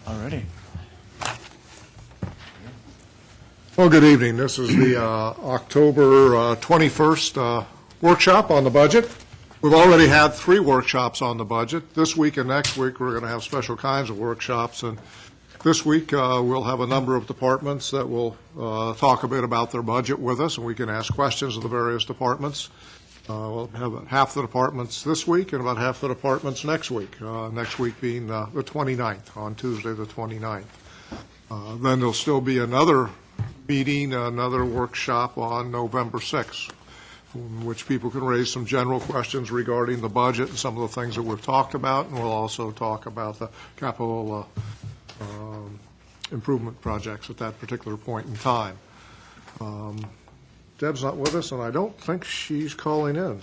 All righty. Well, good evening. This is the October 21st workshop on the budget. We've already had 3 workshops on the budget. This week and next week, we're going to have special kinds of workshops. And this week, we'll have a number of departments that will talk a bit about their budget with us, and we can ask questions of the various departments. We'll have half the departments this week and about half the departments next week being the 29th, on Tuesday the 29th. Then there'll still be another meeting, another workshop on November 6th, in which people can raise some general questions regarding the budget and some of the things that we've talked about, and we'll also talk about the capital improvement projects at that particular point in time. Deb's not with us, and I don't think she's calling in.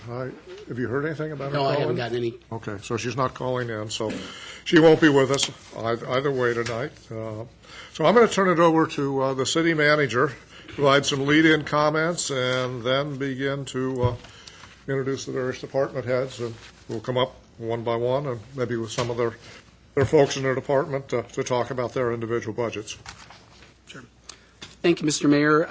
Have you heard anything about her calling? No, I haven't gotten any. Okay, so she's not calling in, so she won't be with us either way tonight. So I'm going to turn it over to the city manager, provide some lead-in comments, and then begin to introduce the various department heads, and we'll come up one by one, and maybe with some of their folks in their department to talk about their individual budgets. Sure. Thank you, Mr. Mayor.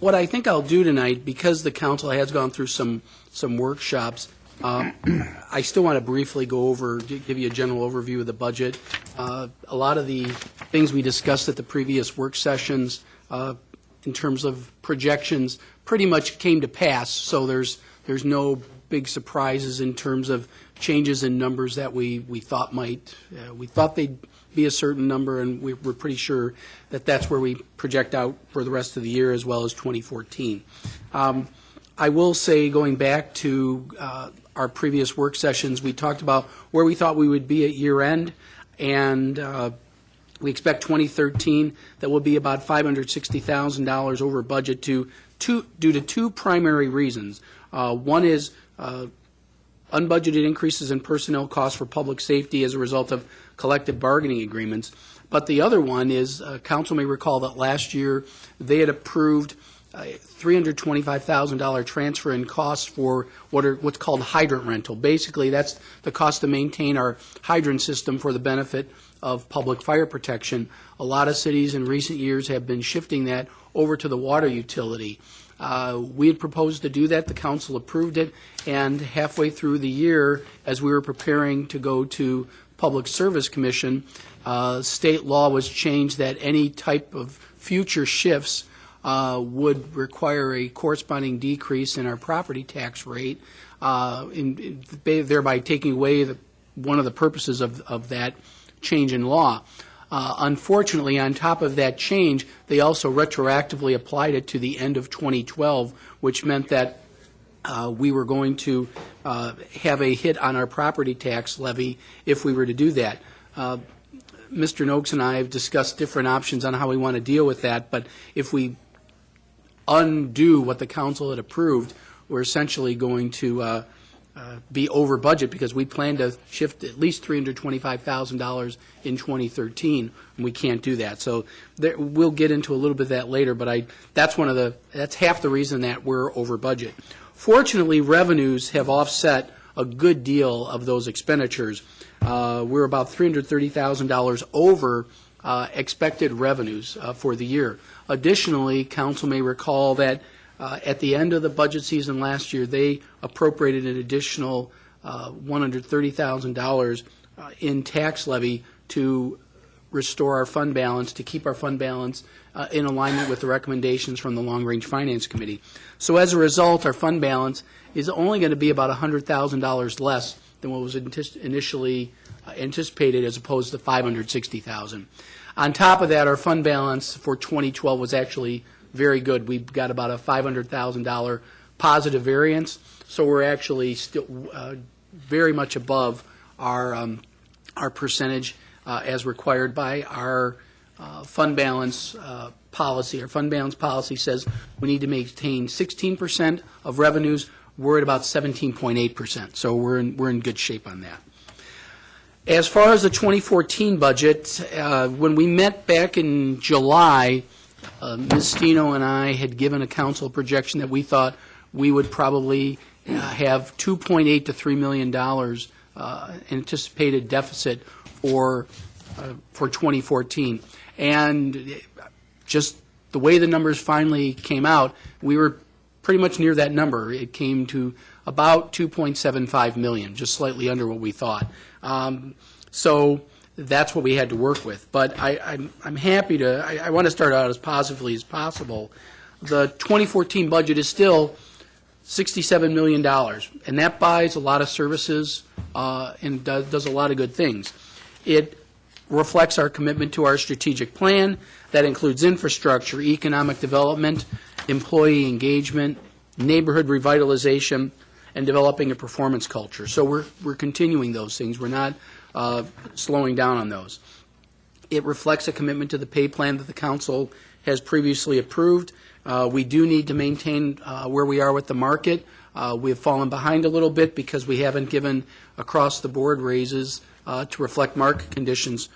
What I think I'll do tonight, because the council has gone through some workshops, I still want to briefly go over, give you a general overview of the budget. A lot of the things we discussed at the previous work sessions in terms of projections pretty much came to pass, so there's no big surprises in terms of changes in numbers that we thought we thought they'd be a certain number, and we're pretty sure that that's where we project out for the rest of the year as well as 2014. I will say, going back to our previous work sessions, we talked about where we thought we would be at year end, and we expect 2013 that will be about $560,000 over budget due to 2 primary reasons. One is unbudgeted increases in personnel costs for public safety as a result of collective bargaining agreements. But the other one is, council may recall that last year they had approved a $325,000 transfer in costs for what's called hydrant rental. Basically, that's the cost to maintain our hydrant system for the benefit of public fire protection. A lot of cities in recent years have been shifting that over to the water utility. We had proposed to do that. The council approved it, and halfway through the year, as we were preparing to go to Public Service Commission, state law was changed that any type of future shifts would require a corresponding decrease in our property tax rate, thereby taking away one of the purposes of that change in law. Unfortunately, on top of that change, they also retroactively applied it to the end of 2012, which meant that we were going to have a hit on our property tax levy if we were to do that. Mr. Noakes and I have discussed different options on how we want to deal with that, but if we undo what the council had approved, we're essentially going to be over budget, because we plan to shift at least $325,000 in 2013, and we can't do that. So we'll get into a little bit of that later, but that's half the reason that we're over budget. Fortunately, revenues have offset a good deal of those expenditures. We're about $330,000 over expected revenues for the year. Additionally, council may recall that at the end of the budget season last year, they appropriated an additional $130,000 in tax levy to restore our fund balance, to keep our fund balance in alignment with the recommendations from the Long Range Finance Committee. So as a result, our fund balance is only going to be about $100,000 less than what was initially anticipated, as opposed to $560,000. On top of that, our fund balance for 2012 was actually very good. We've got about a $500,000 positive variance, so we're actually still very much above our percentage as required by our fund balance policy. Our fund balance policy says we need to maintain 16% of revenues. We're at about 17.8%, so we're in good shape on that. As far as the 2014 budget, when we met back in July, Ms. Stino and I had given a council projection that we thought we would probably have $2.8 to $3 million anticipated deficit for for 2014. And just the way the numbers finally came out, we were pretty much near that number. It came to about 2.75 million, just slightly under what we thought. So that's what we had to work with. But I'm happy to, I want to start out as positively as possible. The 2014 budget is still $67 million, and that buys a lot of services and does a lot of good things. It reflects our commitment to our strategic plan. That includes infrastructure, economic development, employee engagement, neighborhood revitalization, and developing a performance culture. So we're continuing those things. We're not slowing down on those. It reflects a commitment to the pay plan that the council has previously approved. We do need to maintain where we are with the market. We have fallen behind a little bit because we haven't given across-the-board raises to reflect market conditions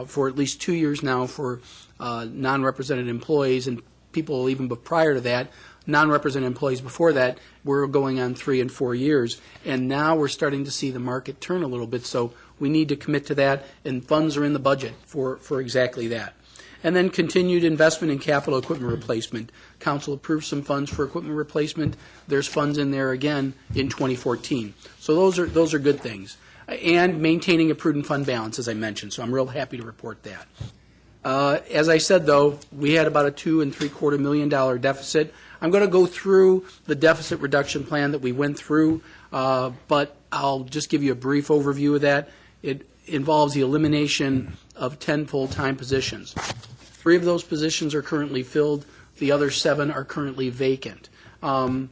for at least 2 years now for non-represented employees, and people even prior to that, non-represented employees before that, were going on 3 and 4 years. And now we're starting to see the market turn a little bit, so we need to commit to that, and funds are in the budget for exactly that. And then continued investment in capital equipment replacement. Council approved some funds for equipment replacement. There's funds in there again in 2014. So those are good things. And maintaining a prudent fund balance, as I mentioned. So I'm real happy to report that. As I said, though, we had about a $2.75 million deficit. I'm going to go through the deficit reduction plan that we went through, but I'll just give you a brief overview of that. It involves the elimination of 10 full-time positions. 3 of those positions are currently filled. The other 7 are currently vacant. And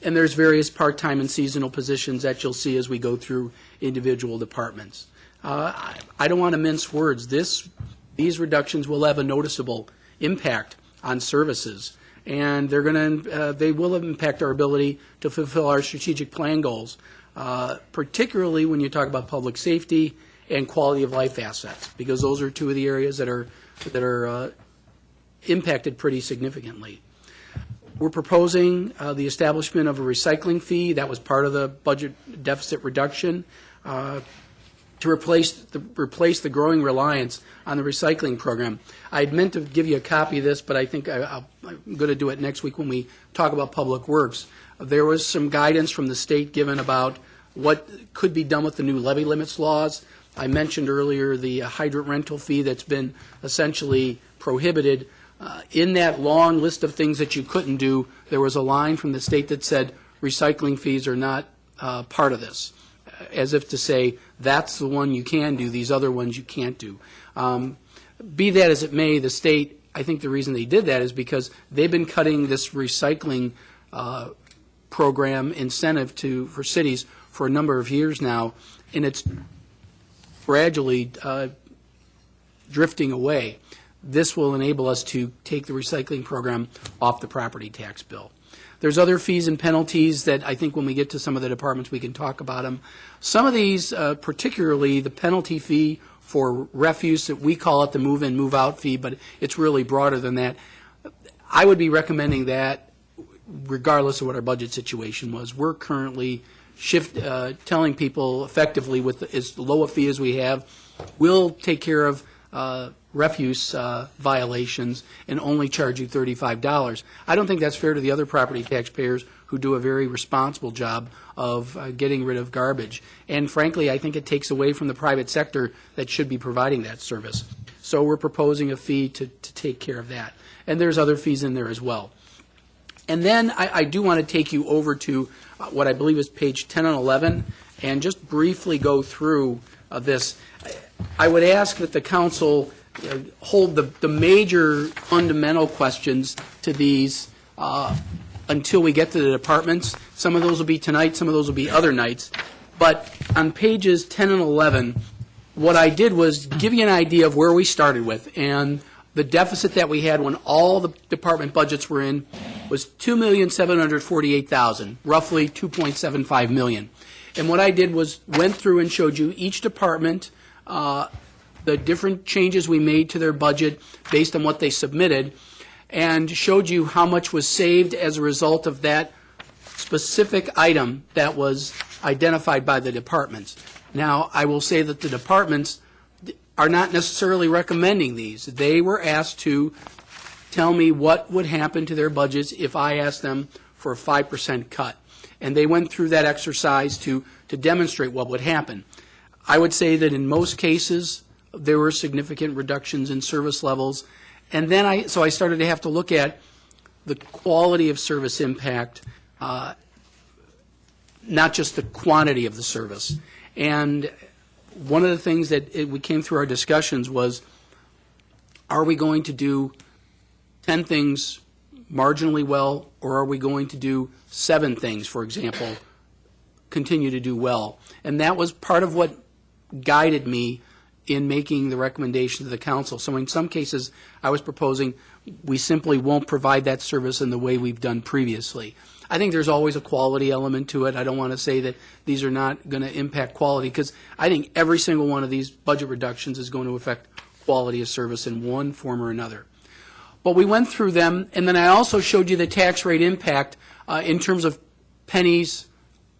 there's various part-time and seasonal positions that you'll see as we go through individual departments. I don't want to mince words. These reductions will have a noticeable impact on services, and they will impact our ability to fulfill our strategic plan goals, particularly when you talk about public safety and quality of life assets, because those are 2 of the areas that are impacted pretty significantly. We're proposing the establishment of a recycling fee. That was part of the budget deficit reduction to replace the growing reliance on the recycling program. I had meant to give you a copy of this, but I think I'm going to do it next week when we talk about Public Works. There was some guidance from the state given about what could be done with the new levy limits laws. I mentioned earlier the hydrant rental fee that's been essentially prohibited. In that long list of things that you couldn't do, there was a line from the state that said recycling fees are not part of this, as if to say that's the one you can do, these other ones you can't do. Be that as it may, the state, I think the reason they did that is because they've been cutting this recycling program incentive for cities for a number of years now, and it's gradually drifting away. This will enable us to take the recycling program off the property tax bill. There's other fees and penalties that I think when we get to some of the departments we can talk about them. Some of these, particularly the penalty fee for refuse, that we call it the move-in, move-out fee, but it's really broader than that. I would be recommending that regardless of what our budget situation was. We're currently telling people effectively with as low a fee as we have, we'll take care of refuse violations and only charge you $35. I don't think that's fair to the other property taxpayers who do a very responsible job of getting rid of garbage. And frankly, I think it takes away from the private sector that should be providing that service. So we're proposing a fee to take care of that. And there's other fees in there as well. And then I do want to take you over to what I believe is page 10 and 11 and just briefly go through this. I would ask that the council hold the major fundamental questions to these until we get to the departments. Some of those will be tonight, some of those will be other nights. But on pages 10 and 11, what I did was give you an idea of where we started with. And the deficit that we had when all the department budgets were in was $2,748,000, roughly $2.75 million. And what I did was went through and showed you each department, the different changes we made to their budget based on what they submitted, and showed you how much was saved as a result of that specific item that was identified by the departments. Now, I will say that the departments are not necessarily recommending these. They were asked to tell me what would happen to their budgets if I asked them for a 5% cut. And they went through that exercise to demonstrate what would happen. I would say that in most cases, there were significant reductions in service levels. And then I started to have to look at the quality of service impact, not just the quantity of the service. And one of the things that we came through our discussions was, are we going to do 10 things marginally well, or are we going to do 7 things, for example, continue to do well? And that was part of what guided me in making the recommendation to the council. So in some cases, I was proposing we simply won't provide that service in the way we've done previously. I think there's always a quality element to it. I don't want to say that these are not going to impact quality, because I think every single one of these budget reductions is going to affect quality of service in one form or another. But we went through them, and then I also showed you the tax rate impact in terms of pennies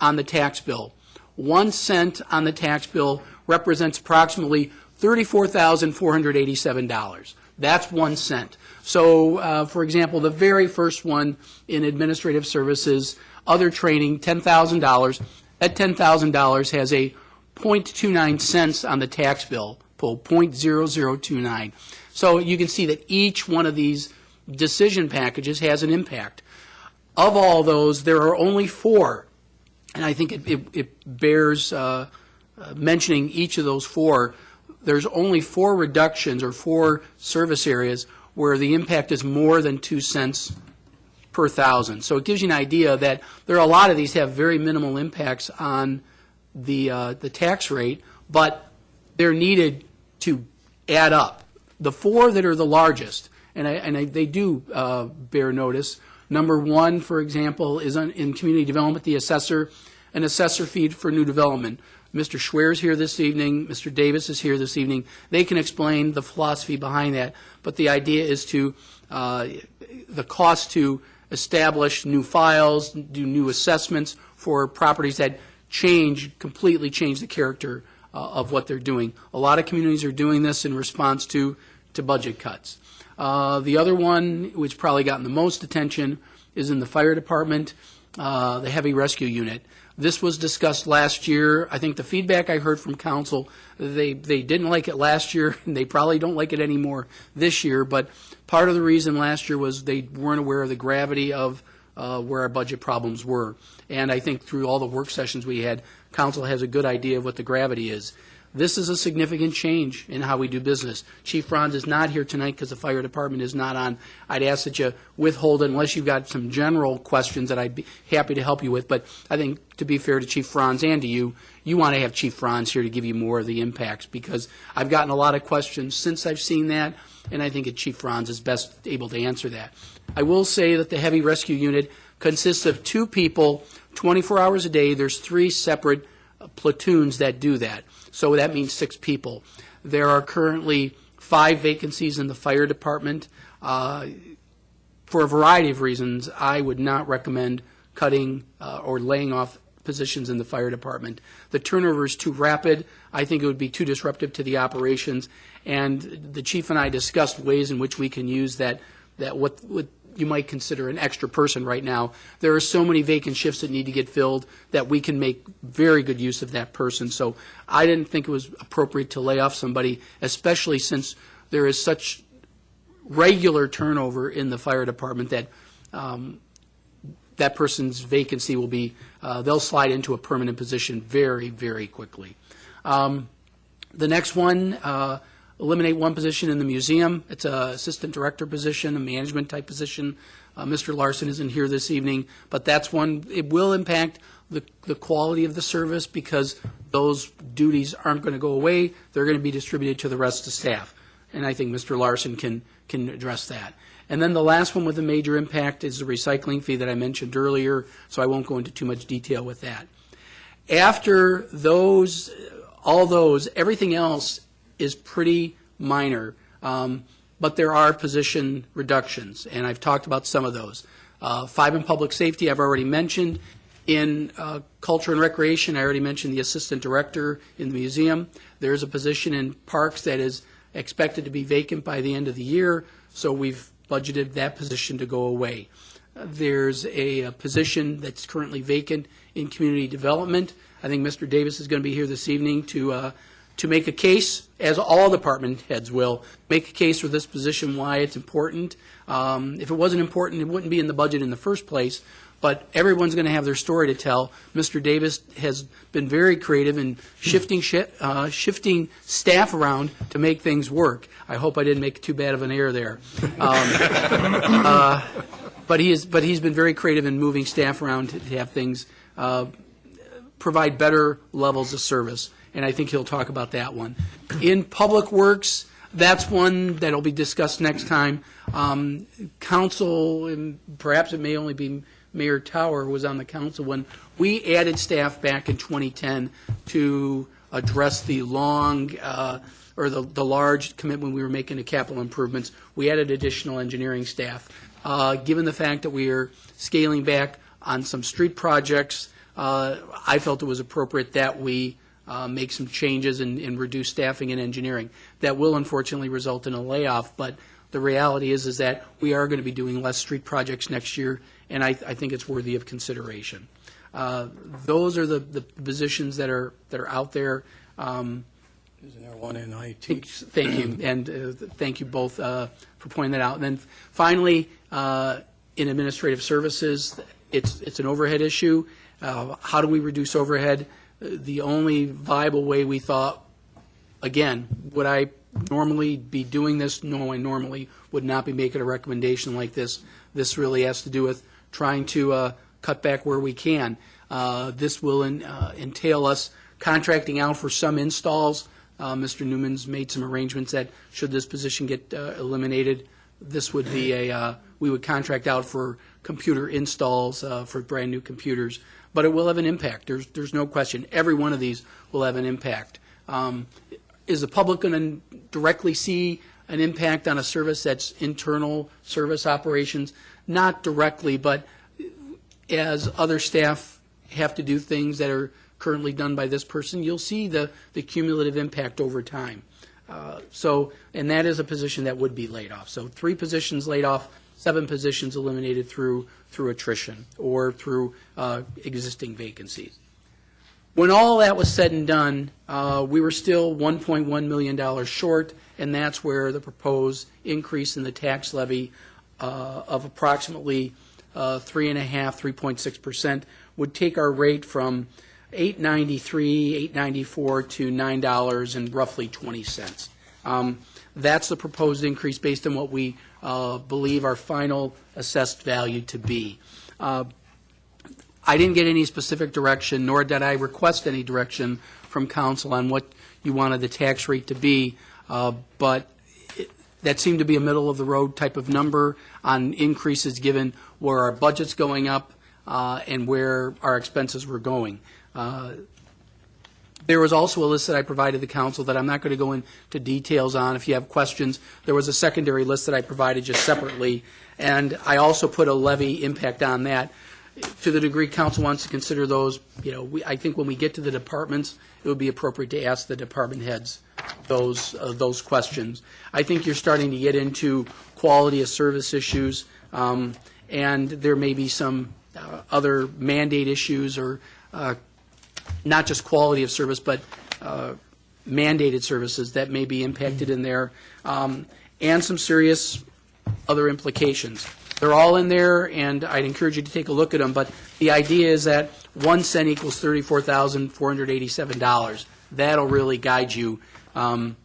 on the tax bill. 1 cent on the tax bill represents approximately $34,487. That's 1 cent. So, for example, the very first one in administrative services, other training, $10,000. That $10,000 has a 0.29 cents on the tax bill, 0.0029. So you can see that each one of these decision packages has an impact. Of all those, there are only 4, and I think it bears mentioning each of those 4. There's only 4 reductions or 4 service areas where the impact is more than 2 cents per thousand. So it gives you an idea that there are a lot of these have very minimal impacts on the tax rate, but they're needed to add up. The 4 that are the largest, and they do bear notice. Number 1, for example, is in community development, the assessor, an assessor fee for new development. Mr. Schwer's here this evening. Mr. Davis is here this evening. They can explain the philosophy behind that. But the idea is to the cost to establish new files, do new assessments for properties that completely change the character of what they're doing. A lot of communities are doing this in response to budget cuts. The other one, which probably gotten the most attention, is in the fire department, the heavy rescue unit. This was discussed last year. I think the feedback I heard from council, they didn't like it last year, and they probably don't like it anymore this year. But part of the reason last year was they weren't aware of the gravity of where our budget problems were. And I think through all the work sessions we had, council has a good idea of what the gravity is. This is a significant change in how we do business. Chief Franz is not here tonight because the fire department is not on. I'd ask that you withhold it unless you've got some general questions that I'd be happy to help you with. But I think, to be fair to Chief Franz and to you, you want to have Chief Franz here to give you more of the impacts, because I've gotten a lot of questions since I've seen that, and I think that Chief Franz is best able to answer that. I will say that the heavy rescue unit consists of 2 people, 24 hours a day. There's 3 separate platoons that do that. So that means 6 people. There are currently 5 vacancies in the fire department. For a variety of reasons, I would not recommend cutting or laying off positions in the fire department. The turnover is too rapid. I think it would be too disruptive to the operations. And the chief and I discussed ways in which we can use that what you might consider an extra person right now. There are so many vacant shifts that need to get filled that we can make very good use of that person. So I didn't think it was appropriate to lay off somebody, especially since there is such regular turnover in the fire department that that person's vacancy will be, they'll slide into a permanent position very, very quickly. The next one, eliminate 1 position in the museum. It's an assistant director position, a management type position. Mr. Larson isn't here this evening, but that's one. It will impact the quality of the service, because those duties aren't going to go away. They're going to be distributed to the rest of the staff. And I think Mr. Larson can address that. And then the last one with a major impact is the recycling fee that I mentioned earlier, so I won't go into too much detail with that. After all those, everything else is pretty minor, but there are position reductions, and I've talked about some of those. 5 in public safety I've already mentioned. In Culture and Recreation, I already mentioned the assistant director in the museum. There's a position in Parks that is expected to be vacant by the end of the year, so we've budgeted that position to go away. There's a position that's currently vacant in Community Development. I think Mr. Davis is going to be here this evening to make a case, as all department heads will, make a case for this position, why it's important. If it wasn't important, it wouldn't be in the budget in the first place. But everyone's going to have their story to tell. Mr. Davis has been very creative in shifting staff around to make things work. I hope I didn't make too bad of an error there. But he's been very creative in moving staff around to have things provide better levels of service, and I think he'll talk about that one. In Public Works, that's one that'll be discussed next time. Council, and perhaps it may only be Mayor Tower was on the council when we added staff back in 2010 to address the large commitment we were making to capital improvements. We added additional engineering staff. Given the fact that we are scaling back on some street projects, I felt it was appropriate that we make some changes and reduce staffing in engineering. That will unfortunately result in a layoff, but the reality is that we are going to be doing less street projects next year, and I think it's worthy of consideration. Those are the positions that are out there. Isn't there one in IT? Thank you, and thank you both for pointing that out. And then finally, in administrative services, it's an overhead issue. How do we reduce overhead? The only viable way we thought, again, would I normally be doing this? No, I normally would not be making a recommendation like this. This really has to do with trying to cut back where we can. This will entail us contracting out for some installs. Mr. Newman's made some arrangements that should this position get eliminated, this would be we would contract out for computer installs for brand new computers. But it will have an impact. There's no question. Every one of these will have an impact. Is the public going to directly see an impact on a service that's internal service operations? Not directly, but as other staff have to do things that are currently done by this person, you'll see the cumulative impact over time. And that is a position that would be laid off. So 3 positions laid off, 7 positions eliminated through attrition or through existing vacancies. When all that was said and done, we were still $1.1 million short, and that's where the proposed increase in the tax levy of approximately 3.6% would take our rate from $8.93, $8.94 to $9 and roughly 20 cents. That's the proposed increase based on what we believe our final assessed value to be. I didn't get any specific direction, nor did I request any direction from council on what you wanted the tax rate to be, but that seemed to be a middle-of-the-road type of number on increases given where our budget's going up and where our expenses were going. There was also a list that I provided the council that I'm not going to go into details on. If you have questions, there was a secondary list that I provided just separately, and I also put a levy impact on that. To the degree council wants to consider those, I think when we get to the departments, it would be appropriate to ask the department heads those questions. I think you're starting to get into quality of service issues, and there may be some other mandate issues or not just quality of service, but mandated services that may be impacted in there, and some serious other implications. They're all in there, and I'd encourage you to take a look at them, but the idea is that 1 cent equals $34,487. That'll really guide you on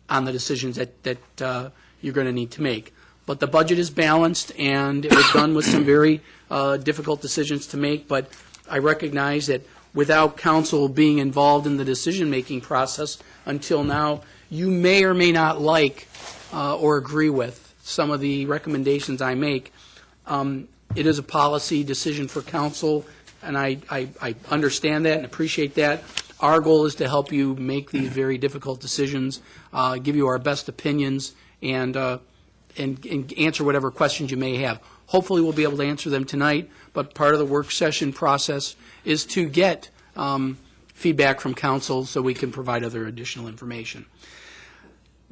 the decisions that you're going to need to make. But the budget is balanced, and it was done with some very difficult decisions to make, but I recognize that without council being involved in the decision-making process until now, you may or may not like or agree with some of the recommendations I make. It is a policy decision for council, and I understand that and appreciate that. Our goal is to help you make these very difficult decisions, give you our best opinions, and answer whatever questions you may have. Hopefully, we'll be able to answer them tonight, but part of the work session process is to get feedback from council so we can provide other additional information.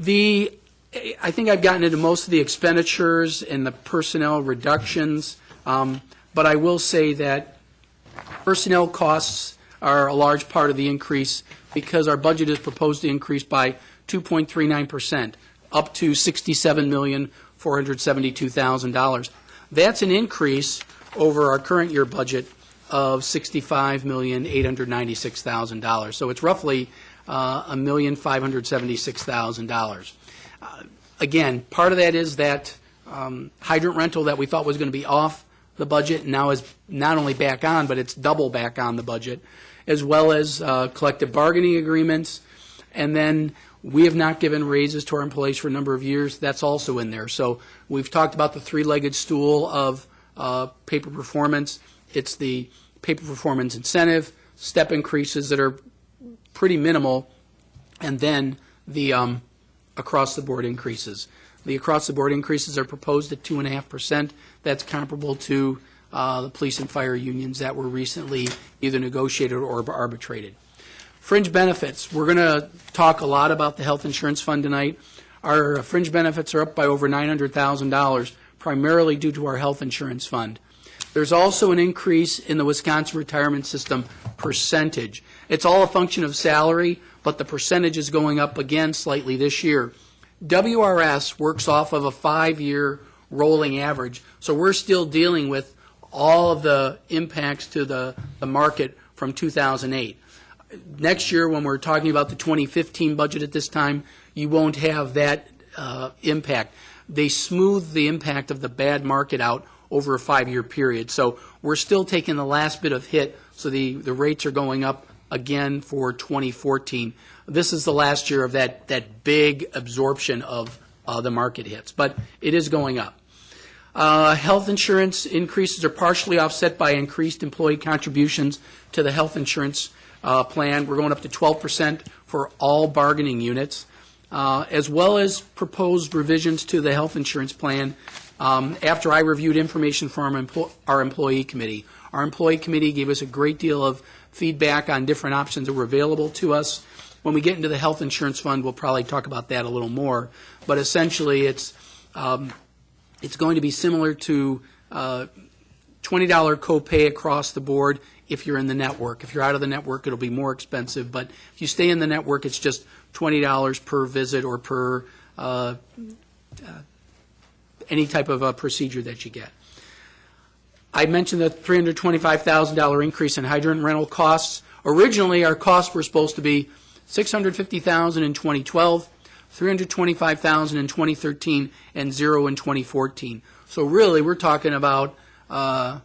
I think I've gotten into most of the expenditures and the personnel reductions, but I will say that personnel costs are a large part of the increase because our budget is proposed to increase by 2.39%, up to $67,472,000. That's an increase over our current year budget of $65,896,000. So it's roughly $1,576,000. Again, part of that is that hydrant rental that we thought was going to be off the budget now is not only back on, but it's double back on the budget, as well as collective bargaining agreements. And then we have not given raises to our employees for a number of years. That's also in there. So we've talked about the three-legged stool of paper performance. It's the paper performance incentive, step increases that are pretty minimal, and then the across-the-board increases. The across-the-board increases are proposed at 2.5%. That's comparable to the police and fire unions that were recently either negotiated or arbitrated. Fringe benefits. We're going to talk a lot about the health insurance fund tonight. Our fringe benefits are up by over $900,000, primarily due to our health insurance fund. There's also an increase in the Wisconsin retirement system percentage. It's all a function of salary, but the percentage is going up again slightly this year. WRS works off of a 5-year rolling average, so we're still dealing with all of the impacts to the market from 2008. Next year, when we're talking about the 2015 budget at this time, you won't have that impact. They smooth the impact of the bad market out over a 5-year period. So we're still taking the last bit of hit, so the rates are going up again for 2014. This is the last year of that big absorption of the market hits, but it is going up. Health insurance increases are partially offset by increased employee contributions to the health insurance plan. We're going up to 12% for all bargaining units, as well as proposed revisions to the health insurance plan after I reviewed information from our employee committee. Our employee committee gave us a great deal of feedback on different options that were available to us. When we get into the health insurance fund, we'll probably talk about that a little more. But essentially, it's going to be similar to $20 copay across the board if you're in the network. If you're out of the network, it'll be more expensive. But if you stay in the network, it's just $20 per visit or per any type of procedure that you get. I mentioned the $325,000 increase in hydrant rental costs. Originally, our costs were supposed to be $650,000 in 2012, $325,000 in 2013, and $0 in 2014. So really, we're talking about a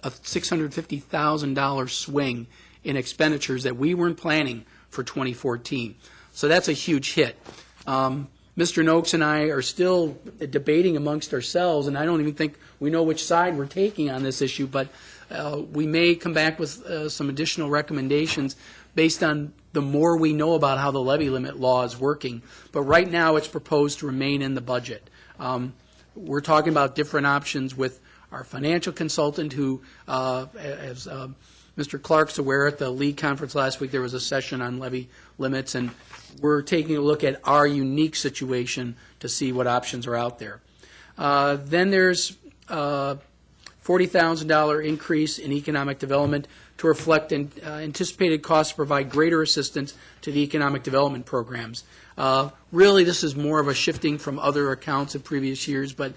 $650,000 swing in expenditures that we weren't planning for 2014. So that's a huge hit. Mr. Noakes and I are still debating amongst ourselves, and I don't even think we know which side we're taking on this issue, but we may come back with some additional recommendations based on the more we know about how the levy limit law is working. But right now it's proposed to remain in the budget. We're talking about different options with our financial consultant who, as Mr. Clark's aware, at the league conference last week there was a session on levy limits, and we're taking a look at our unique situation to see what options are out there. Then there's $40,000 increase in economic development to reflect anticipated costs to provide greater assistance to the economic development programs. Really, this is more of a shifting from other accounts of previous years, but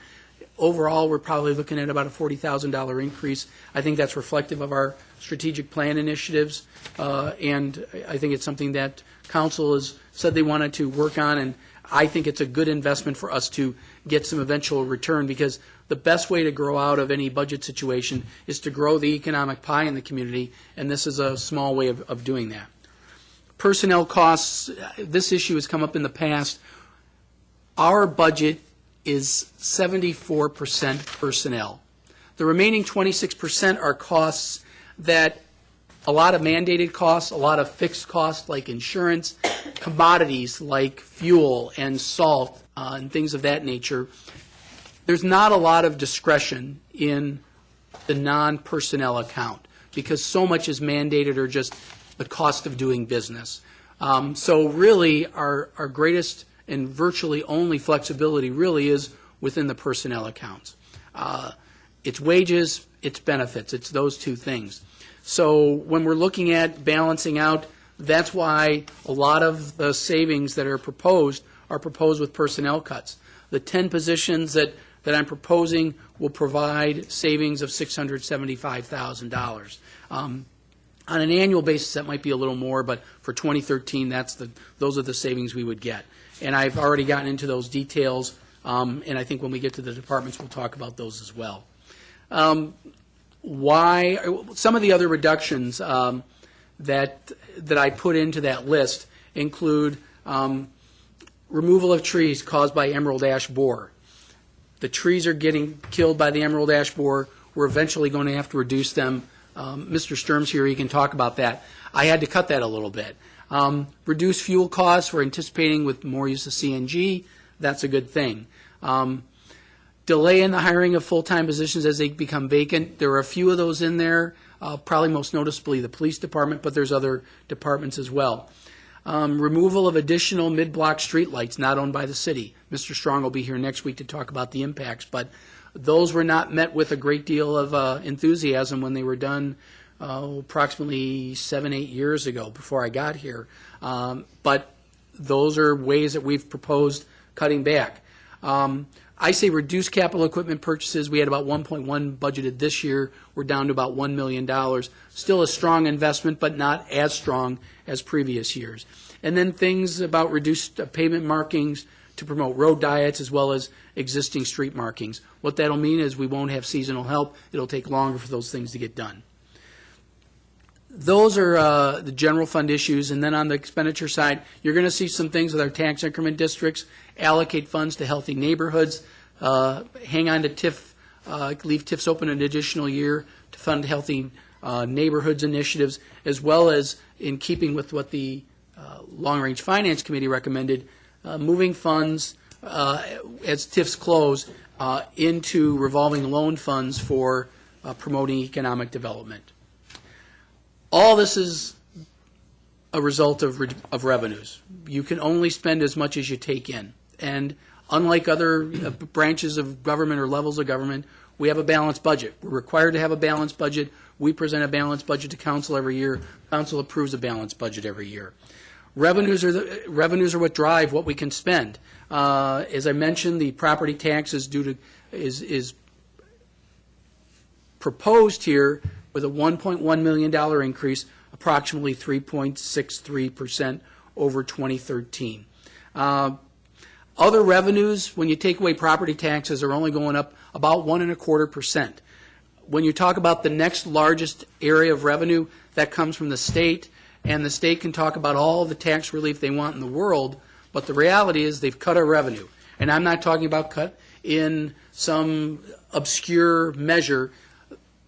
overall, we're probably looking at about a $40,000 increase. I think that's reflective of our strategic plan initiatives, and I think it's something that Council has said they wanted to work on, and I think it's a good investment for us to get some eventual return, because the best way to grow out of any budget situation is to grow the economic pie in the community, and this is a small way of doing that. Personnel costs, this issue has come up in the past. Our budget is 74% personnel. The remaining 26% are costs that a lot of mandated costs, a lot of fixed costs like insurance, commodities like fuel and salt and things of that nature. there's not a lot of discretion in the non-personnel account because so much is mandated or just the cost of doing business. So really, our greatest and virtually only flexibility really is within the personnel accounts. It's wages, it's benefits, it's those two things. So when we're looking at balancing out, that's why a lot of the savings that are proposed with personnel cuts. The 10 positions that I'm proposing will provide savings of $675,000. On an annual basis, that might be a little more, but for 2013, those are the savings we would get. And I've already gotten into those details, and I think when we get to the departments, we'll talk about those as well. Why some of the other reductions that I put into that list include removal of trees caused by emerald ash borer. The trees are getting killed by the emerald ash borer. We're eventually going to have to reduce them. Mr. Sturm's here, he can talk about that. I had to cut that a little bit. Reduce fuel costs, we're anticipating with more use of CNG. That's a good thing. Delay in the hiring of full-time positions as they become vacant. There are a few of those in there, probably most noticeably the police department, but there's other departments as well. Removal of additional mid-block streetlights not owned by the city. Mr. Strong will be here next week to talk about the impacts, but those were not met with a great deal of enthusiasm when they were done approximately 7-8 years ago before I got here. But those are ways that we've proposed cutting back. I say reduce capital equipment purchases. We had about 1.1 budgeted this year. We're down to about $1 million. Still a strong investment, but not as strong as previous years. And then things about reduced pavement markings to promote road diets as well as existing street markings. What that'll mean is we won't have seasonal help. It'll take longer for those things to get done. Those are the general fund issues, and then on the expenditure side, you're going to see some things with our tax increment districts, allocate funds to healthy neighborhoods, hang on to TIF, leave TIFs open an additional year to fund healthy neighborhoods initiatives, as well as in keeping with what the Long-Range Finance Committee recommended, moving funds as TIFs close into revolving loan funds for promoting economic development. All this is a result of revenues. You can only spend as much as you take in. And unlike other branches of government or levels of government, we have a balanced budget. We're required to have a balanced budget. We present a balanced budget to council every year. Council approves a balanced budget every year. Revenues are what drive what we can spend. As I mentioned, the property tax is is proposed here with a $1.1 million increase, approximately 3.63% over 2013. Other revenues, when you take away property taxes, are only going up about 1.25%. When you talk about the next largest area of revenue, that comes from the state, and the state can talk about all the tax relief they want in the world, but the reality is they've cut our revenue. And I'm not talking about cut in some obscure measure.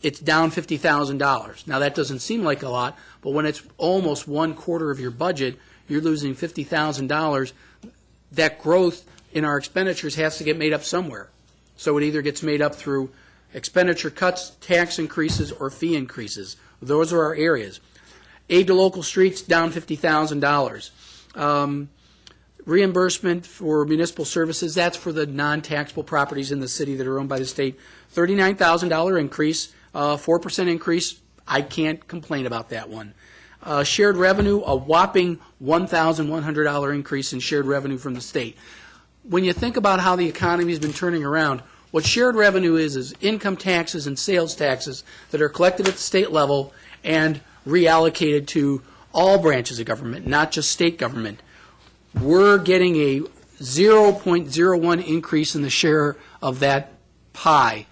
It's down $50,000. Now, that doesn't seem like a lot, but when it's almost 1/4 of your budget, you're losing $50,000. That growth in our expenditures has to get made up somewhere. So it either gets made up through expenditure cuts, tax increases, or fee increases. Those are our areas. Aid to local streets, down $50,000. Reimbursement for municipal services, that's for the non-taxable properties in the city that are owned by the state. $39,000 increase. 4% increase, I can't complain about that one. Shared revenue, a whopping $1,100 increase in shared revenue from the state. When you think about how the economy has been turning around, what shared revenue is income taxes and sales taxes that are collected at the state level and reallocated to all branches of government, not just state government. We're getting a 0.01 increase in the share of that pie.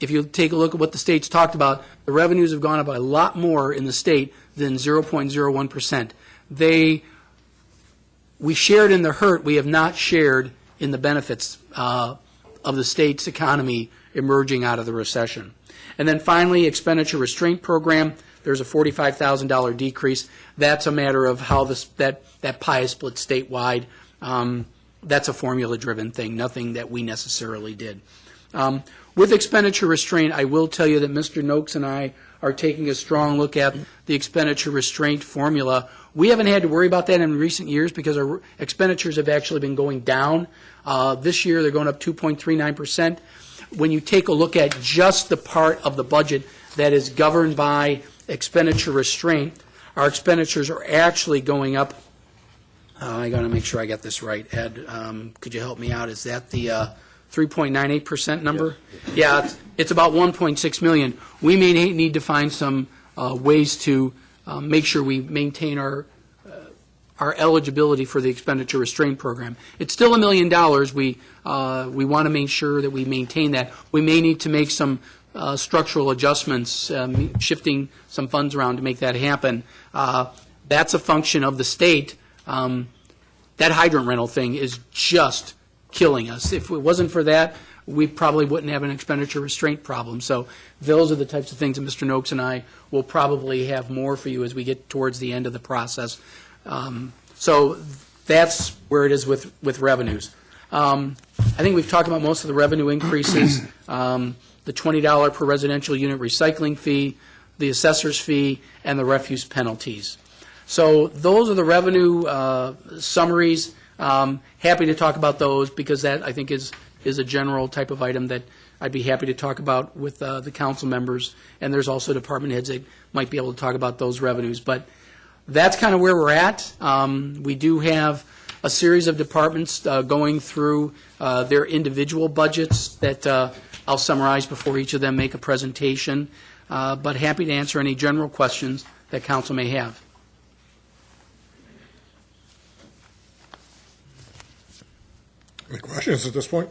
If you take a look at what the state's talked about, the revenues have gone up a lot more in the state than 0.01%. We shared in the hurt. We have not shared in the benefits of the state's economy emerging out of the recession. And then finally, expenditure restraint program. There's a $45,000 decrease. That's a matter of how that pie is split statewide. that's a formula-driven thing, nothing that we necessarily did. With expenditure restraint, I will tell you that Mr. Noakes and I are taking a strong look at the expenditure restraint formula. We haven't had to worry about that in recent years because our expenditures have actually been going down. This year, they're going up 2.39%. When you take a look at just the part of the budget that is governed by expenditure restraint, our expenditures are actually going up. I got to make sure I got this right. Ed, could you help me out? Is that the 3.98% number? Yeah, it's about 1.6 million. We may need to find some ways to make sure we maintain our eligibility for the expenditure restraint program. It's still $1 million. We want to make sure that we maintain that. We may need to make some structural adjustments, shifting some funds around to make that happen. That's a function of the state. That hydrant rental thing is just killing us. If it wasn't for that, we probably wouldn't have an expenditure restraint problem. So those are the types of things that Mr. Noakes and I will probably have more for you as we get towards the end of the process. So that's where it is with revenues. I think we've talked about most of the revenue increases, the $20 per residential unit recycling fee, the assessor's fee, and the refuse penalties. So those are the revenue summaries. Happy to talk about those because that, I think, is a general type of item that I'd be happy to talk about with the council members. And there's also department heads that might be able to talk about those revenues. But that's kind of where we're at. We do have a series of departments going through their individual budgets that I'll summarize before each of them make a presentation. But happy to answer any general questions that council may have. Any questions at this point?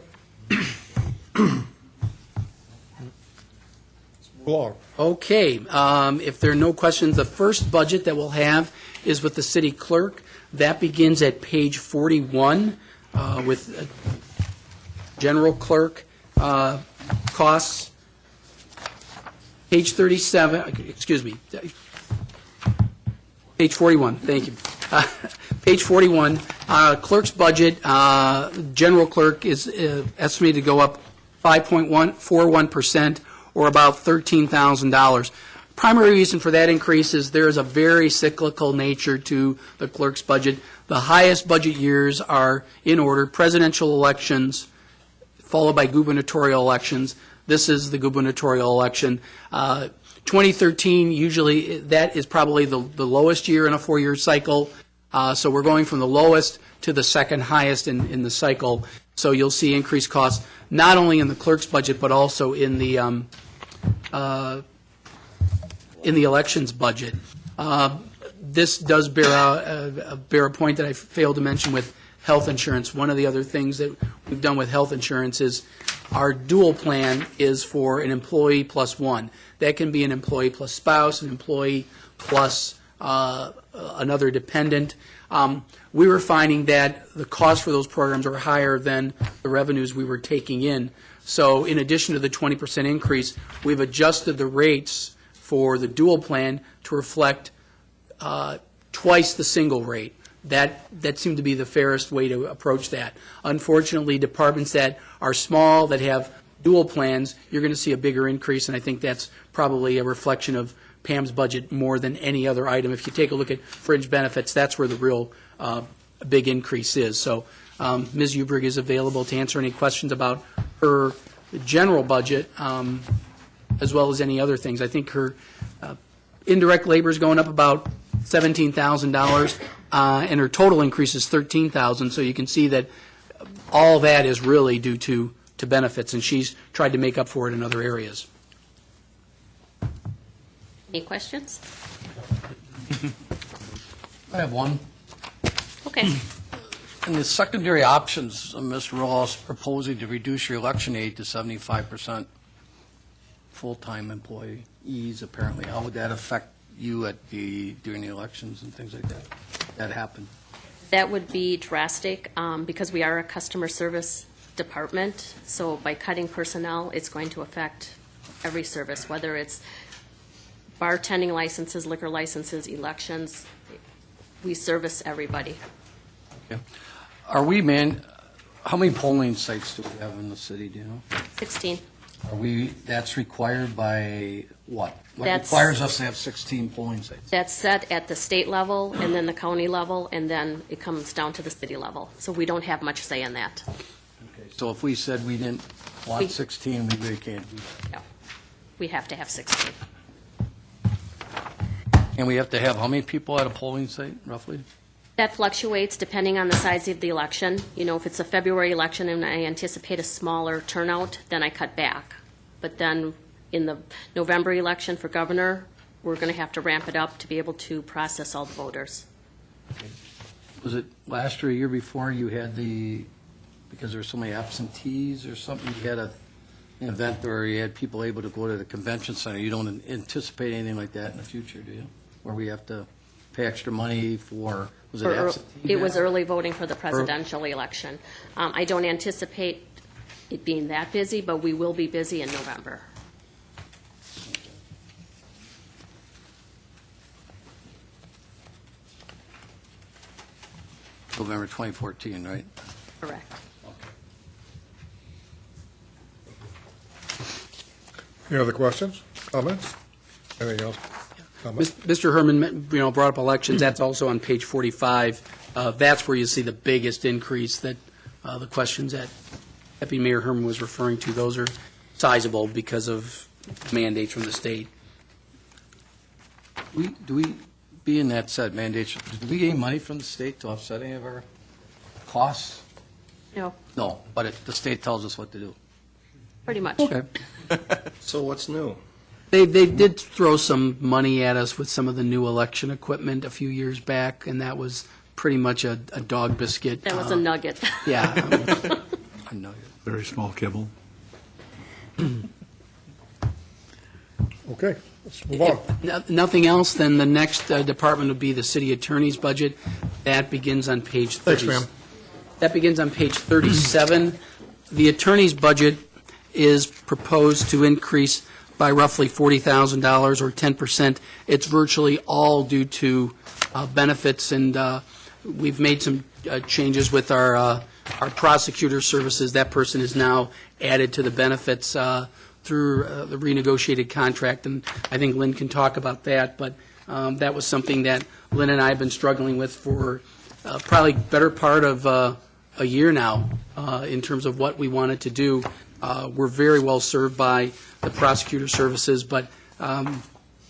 Along. Okay, if there are no questions, the first budget that we'll have is with the city clerk. That begins at page 41 with general clerk costs. Page 37, excuse me, page 41, thank you. Page 41, clerk's budget, general clerk is estimated to go up 5.41%, or about $13,000. Primary reason for that increase is there is a very cyclical nature to the clerk's budget. The highest budget years are, in order, presidential elections, followed by gubernatorial elections. This is the gubernatorial election. 2013, usually, that is probably the lowest year in a four-year cycle. So we're going from the lowest to the second highest in the cycle. So you'll see increased costs, not only in the clerk's budget, but also in the elections budget. This does bear a point that I failed to mention with health insurance. One of the other things that we've done with health insurance is our dual plan is for an employee plus one. That can be an employee plus spouse, an employee plus another dependent. We were finding that the cost for those programs are higher than the revenues we were taking in. So in addition to the 20% increase, we've adjusted the rates for the dual plan to reflect twice the single rate. That seemed to be the fairest way to approach that. Unfortunately, departments that are small, that have dual plans, you're going to see a bigger increase, and I think that's probably a reflection of Pam's budget more than any other item. If you take a look at fringe benefits, that's where the real big increase is. So Ms. Ubrig is available to answer any questions about her general budget, as well as any other things. I think her indirect labor is going up about $17,000, and her total increase is $13,000. So you can see that all that is really due to benefits, and she's tried to make up for it in other areas. Any questions? I have one. Okay. In the secondary options, Mr. Ross proposing to reduce your election aid to 75% full-time employees, apparently. How would that affect you during the elections and things like that? That happened. That would be drastic because we are a customer service department. So by cutting personnel, it's going to affect every service, whether it's bartending licenses, liquor licenses, elections. We service everybody. Okay. Are we How many polling sites do we have in the city, do you know? 16. That's required by what? What That's- requires us to have 16 polling sites? That's set at the state level, and then the county level, and then it comes down to the city level. So we don't have much say in that. Okay, so if we said we didn't want We- 16, we really can't do that. No. We have to have 16. And we have to have how many people at a polling site, roughly? That fluctuates depending on the size of the election. You know, if it's a February election and I anticipate a smaller turnout, then I cut back. But then in the November election for governor, we're going to have to ramp it up to be able to process all the voters. Was it last year, or year before, you had because there were so many absentees or something, you had an event where you had people able to go to the convention center? You don't anticipate anything like that in the future, do you? Where we have to pay extra money for, was it absentee? It was ballot? early voting for the presidential election. I don't anticipate it being that busy, but we will be busy in November. November 2014, right? Correct. Any other questions, comments? Anything else? Comments? Mr. Herman, brought up elections. That's also on page 45. That's where you see the biggest increase that the questions that Deputy Mayor Herman was referring to. Those are sizable because of mandates from the state. Being that said, mandates, do we get any money from the state to offset any of our costs? No, No, but the state tells us what to do. pretty much. Okay. So what's new? They did throw some money at us with some of the new election equipment a few years back, and that was pretty much a dog biscuit. That was a nugget. Yeah. I know you. Very small kibble. Okay, let's move on. If nothing else, then the next department would be the city attorney's budget. That begins on page 30. Thanks, ma'am. That begins on page 37. The attorney's budget is proposed to increase by roughly $40,000 or 10%. It's virtually all due to benefits, and we've made some changes with our prosecutor services. That person is now added to the benefits through the renegotiated contract, and I think Lynn can talk about that, but that was something that Lynn and I have been struggling with for probably better part of a year now in terms of what we wanted to do. We're very well served by the prosecutor services, but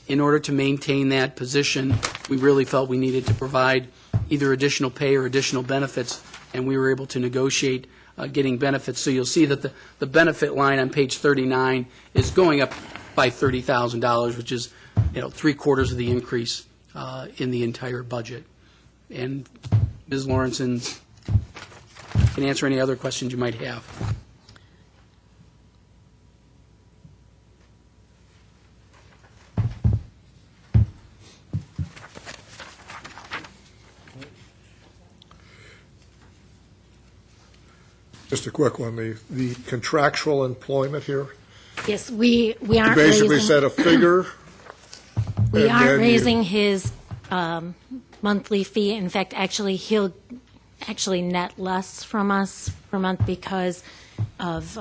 in order to maintain that position, we really felt we needed to provide either additional pay or additional benefits, and we were able to negotiate getting benefits. So you'll see that the benefit line on page 39 is going up by $30,000, which is, three-quarters of the increase in the entire budget. And Ms. Lawrenson can answer any other questions you might have. Just a quick one, the contractual employment here. Yes, we You aren't basically raising, said a figure. we and aren't then you- raising his monthly fee. In fact, actually, he'll actually net less from us per month because of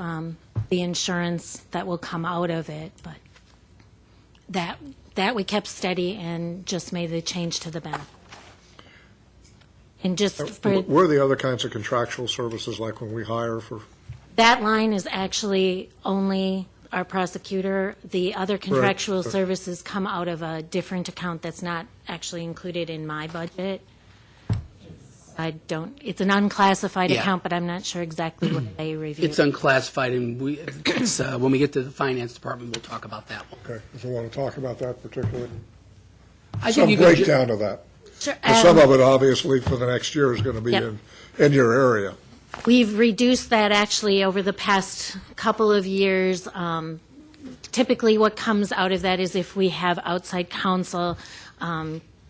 the insurance that will come out of it. But that we kept steady and just made the change to the benefit. And just for, Where are the other kinds of contractual services, like when we hire for, that line is actually only our prosecutor. The other contractual Right. services come out of a different account that's not actually included in my budget. It's an unclassified Yeah. account, but I'm not sure exactly what they review. It's unclassified, and when we get to the finance department, we'll talk about that one. okay, if we want to talk about that particularly, I think some you can ju- breakdown of that. Sure, 'Cause some of it, obviously, for the next year is going to be Yep. in your area. We've reduced that actually over the past couple of years. Typically, what comes out of that is if we have outside counsel,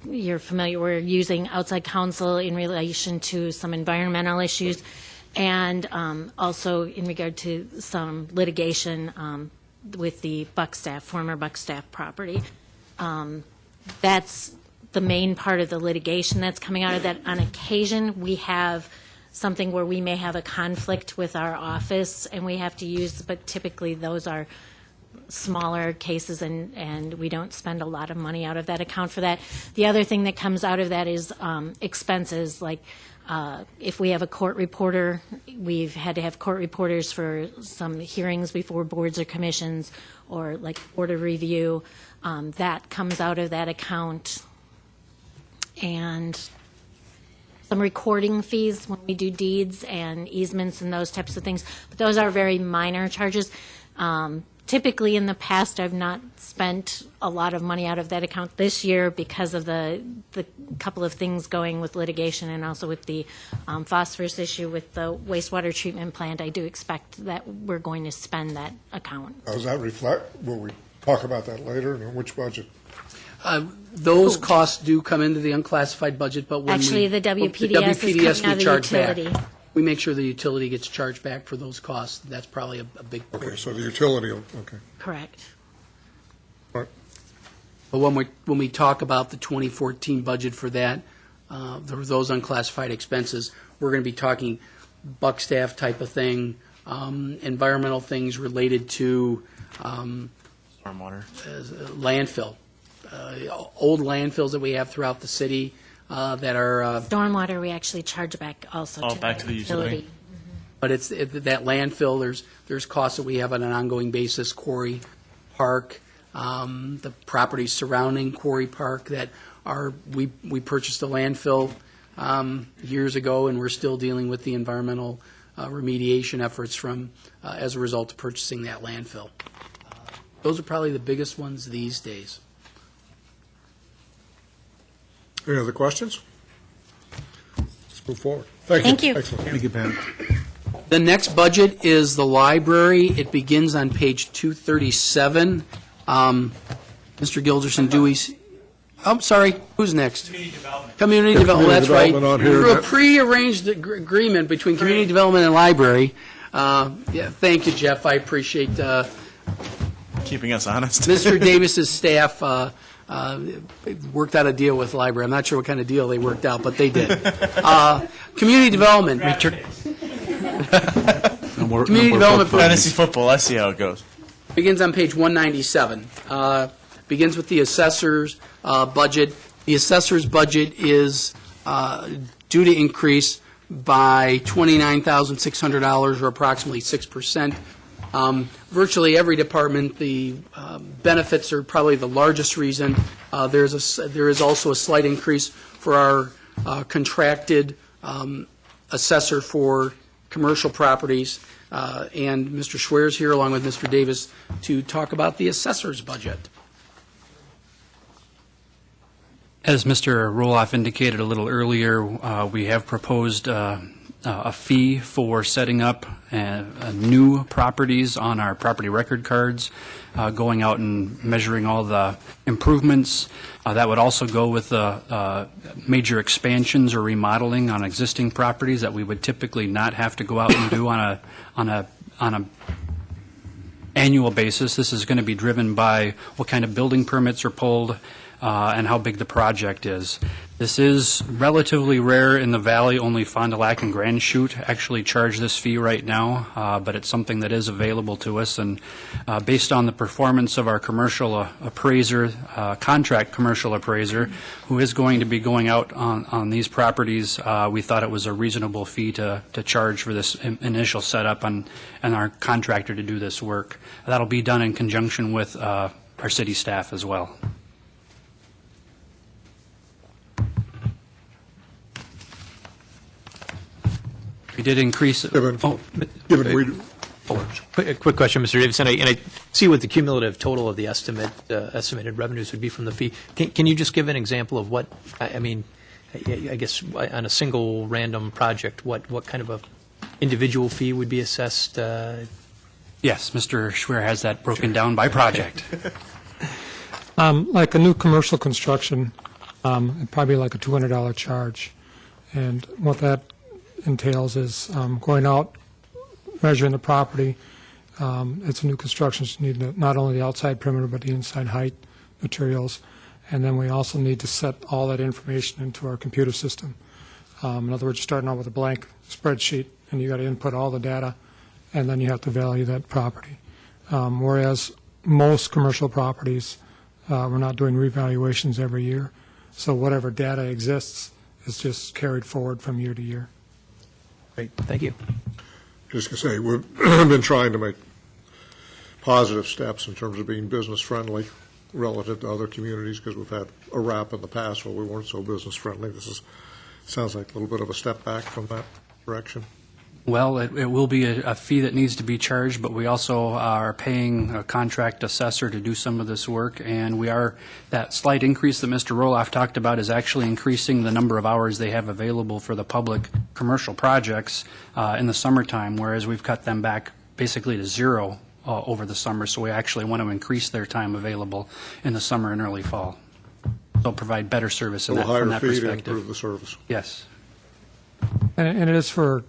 you're familiar, we're using outside counsel in relation to some environmental issues, and also in regard to some litigation with the former Buckstaff property. That's the main part of the litigation that's coming out of that. On occasion, we have something where we may have a conflict with our office and we have to use, but typically those are smaller cases, and we don't spend a lot of money out of that account for that. The other thing that comes out of that is expenses, like if we have a court reporter, we've had to have court reporters for some hearings before boards or commissions, or like board of review. That comes out of that account. And some recording fees when we do deeds and easements and those types of things. But those are very minor charges. Typically, in the past, I've not spent a lot of money out of that account. This year, because of the couple of things going with litigation and also with the phosphorus issue with the wastewater treatment plant, I do expect that we're going to spend that account. Does that reflect, will we talk about that later, and which budget? Those costs do come into the unclassified budget, but when Actually, the WPDS is WPDS coming out we of the charge back. utility. We make sure the utility gets charged back for those costs. That's probably a big Okay, portion. so the utility, okay. Correct. All right. But when we talk about the 2014 budget for that, those unclassified expenses, we're going to be talking buck staff type of thing, environmental things related to Stormwater. landfill, old landfills that we have throughout the city that are, Stormwater, we actually charge back also Oh, to back to the utility. but it's that landfill. There's costs that we have on an ongoing basis. Quarry Park, the properties surrounding Quarry Park that are we purchased a landfill years ago, and we're still dealing with the environmental remediation efforts from as a result of purchasing that landfill. Those are probably the biggest ones these days. Any other questions? Let's move forward. Thank you. Thank you. Excellent. Thank you, Pat. The next budget is the library. It begins on page 237. Mr. Gilderson, I'm sorry, who's next? Community Development. Community Development, that's right. Development on here. Through a pre-arranged agreement between Community Development and Library. Yeah, thank you, Jeff. I appreciate Keeping us honest. Mr. Davis's staff worked out a deal with the library. I'm not sure what kind of deal they worked out, but they did. Community Development. Community Development Fantasy football, let's see how it goes. begins on page 197. Begins with the assessor's budget. The assessor's budget is due to increase by $29,600, or approximately 6%. Virtually every department, the benefits are probably the largest reason. There is also a slight increase for our contracted assessor for commercial properties. And Mr. Schwer is here along with Mr. Davis to talk about the assessor's budget. As Mr. Roloff indicated a little earlier, we have proposed a fee for setting up new properties on our property record cards, going out and measuring all the improvements. That would also go with major expansions or remodeling on existing properties that we would typically not have to go out and do on a annual basis. This is going to be driven by what kind of building permits are pulled, and how big the project is. This is relatively rare in the valley. Only Fond du Lac and Grand Chute actually charge this fee right now, but it's something that is available to us. And based on the performance of our commercial appraiser, contract commercial appraiser, who is going to be going out on these properties, we thought it was a reasonable fee to charge for this initial setup and our contractor to do this work. That'll be done in conjunction with our city staff as well. We did increase. Given Quick question, Mr. Davidson, and I see what the cumulative total of the estimated revenues would be from the fee. Can you just give an example of what, I mean, I guess on a single random project, what kind of a individual fee would be assessed? Yes, Mr. Schwer has that broken down by project. Like a new commercial construction, it'd probably like a $200 charge. And what that entails is going out, measuring the property. It's a new construction, so you need not only the outside perimeter, but the inside height, materials. And then we also need to set all that information into our computer system. In other words, starting out with a blank spreadsheet, and you got to input all the data, and then you have to value that property. Whereas most commercial properties, we're not doing revaluations every year, so whatever data exists is just carried forward from year to year. Great, thank you. Just to say, we've been trying to make positive steps in terms of being business-friendly relative to other communities, because we've had a rap in the past where we weren't so business-friendly. Sounds like a little bit of a step back from that direction. Well, it will be a fee that needs to be charged, but we also are paying a contract assessor to do some of this work, and that slight increase that Mr. Roloff talked about is actually increasing the number of hours they have available for the public commercial projects in the summertime, whereas we've cut them back basically to zero over the summer, so we actually want to increase their time available in the summer and early fall. So provide better service A from little higher that fee to perspective. improve the service. Yes. And it is for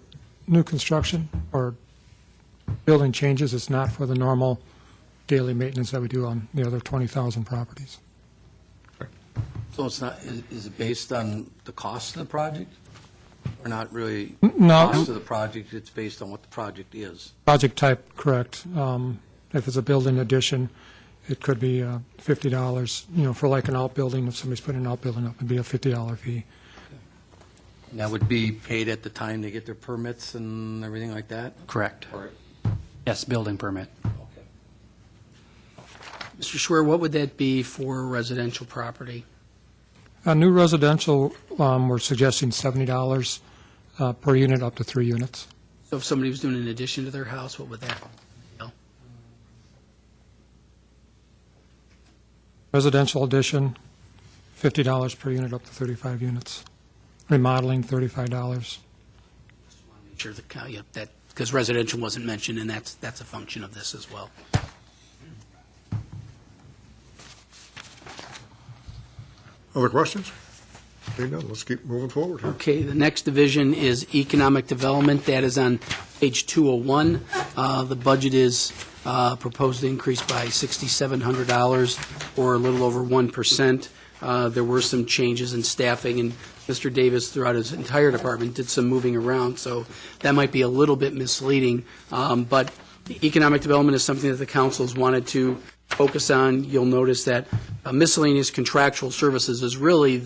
new construction or building changes. It's not for the normal daily maintenance that we do on the other 20,000 properties. So it's not, is it based on the cost of the project? Or not really No. cost of the project, it's based on what the project is? Project type, correct. If it's a building addition, it could be $50, for like an outbuilding. If somebody's putting an outbuilding up, it'd be a $50 fee. And that would be paid at the time they get their permits and everything like that? Correct. Or- Yes, building permit. Okay. Mr. Schwer, what would that be for residential property? New residential, we're suggesting $70 per unit, up to 3 units. So if somebody was doing an addition to their house, what would that? Residential addition, $50 per unit, up to 35 units. Remodeling, $35. Sure, that, because residential wasn't mentioned, and that's a function of this as well. Other questions? Seeing none, let's keep moving forward here. Okay, the next division is economic development. That is on page 201. The budget is proposed to increase by $6,700, or a little over 1%. There were some changes in staffing, and Mr. Davis, throughout his entire department, did some moving around, so that might be a little bit misleading. But economic development is something that the council has wanted to focus on. You'll notice that miscellaneous contractual services is really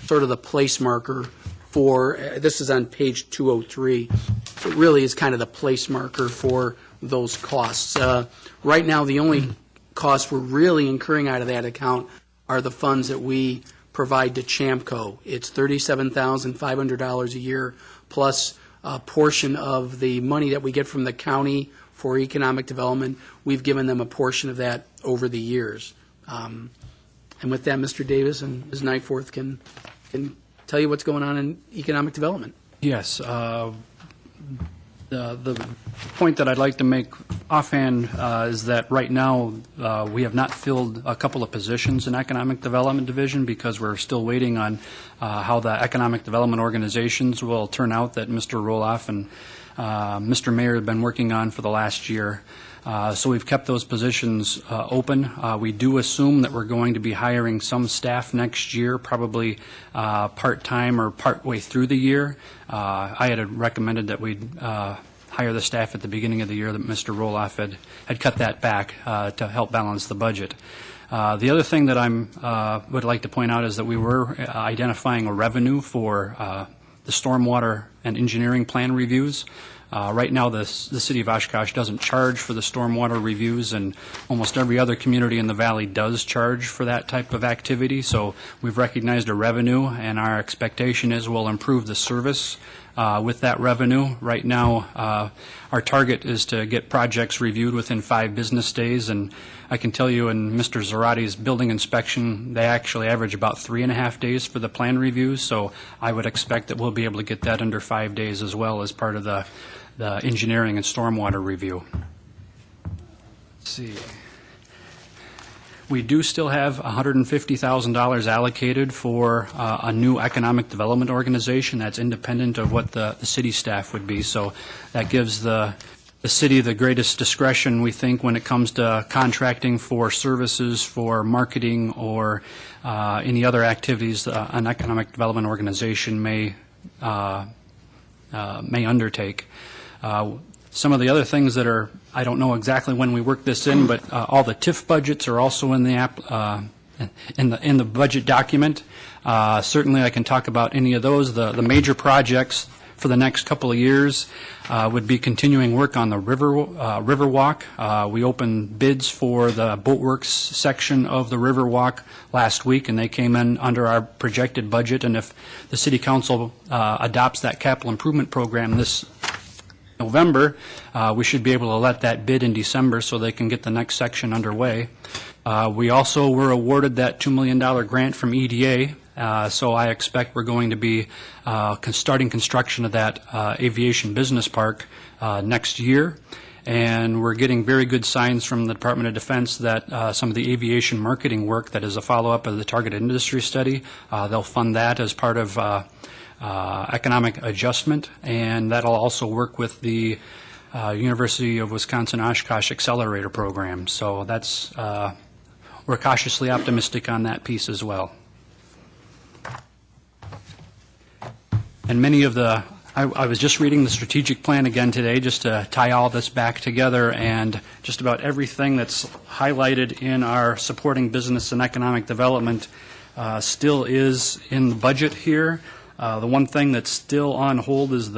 sort of the place marker for, this is on page 203, it really is kind of the place marker for those costs. Right now, the only costs we're really incurring out of that account are the funds that we provide to Chamco. It's $37,500 a year, plus a portion of the money that we get from the county for economic development. We've given them a portion of that over the years. And with that, Mr. Davis and Ms. Nightforth can tell you what's going on in economic development. Yes. The point that I'd like to make offhand is that right now we have not filled a couple of positions in Economic Development Division because we're still waiting on how the economic development organizations will turn out that Mr. Roloff and Mr. Mayor have been working on for the last year. So we've kept those positions open. We do assume that we're going to be hiring some staff next year, probably part-time or partway through the year. I had recommended that we'd hire the staff at the beginning of the year, that Mr. Roloff had cut that back to help balance the budget. The other thing that I would like to point out is that we were identifying a revenue for the stormwater and engineering plan reviews. Right now, the city of Oshkosh doesn't charge for the stormwater reviews, and almost every other community in the valley does charge for that type of activity. So we've recognized a revenue, and our expectation is we'll improve the service with that revenue. Right now, our target is to get projects reviewed within 5 business days, and I can tell you in Mr. Zarati's building inspection, they actually average about 3.5 days for the plan reviews, so I would expect that we'll be able to get that under 5 days as well as part of the engineering and stormwater review. Let's see. We do still have $150,000 allocated for a new economic development organization that's independent of what the city staff would be. So that gives the city the greatest discretion, we think, when it comes to contracting for services, for marketing, or any other activities an economic development organization may may undertake. Some of the other things that are, I don't know exactly when we work this in, but all the TIF budgets are also in the in the budget document. Certainly, I can talk about any of those. The major projects for the next couple of years would be continuing work on the Riverwalk. We opened bids for the Boatworks section of the Riverwalk last week, and they came in under our projected budget. And if the City Council adopts that capital improvement program this November, we should be able to let that bid in December so they can get the next section underway. We also were awarded that $2 million grant from EDA, so I expect we're going to be starting construction of that aviation business park next year. And we're getting very good signs from the Department of Defense that some of the aviation marketing work that is a follow-up of the targeted industry study, they'll fund that as part of economic adjustment, and that'll also work with the University of Wisconsin Oshkosh Accelerator Program. So that's we're cautiously optimistic on that piece as well. And many of the, I was just reading the strategic plan again today just to tie all this back together, and just about everything that's highlighted in our supporting business and economic development still is in the budget here. The one thing that's still on hold is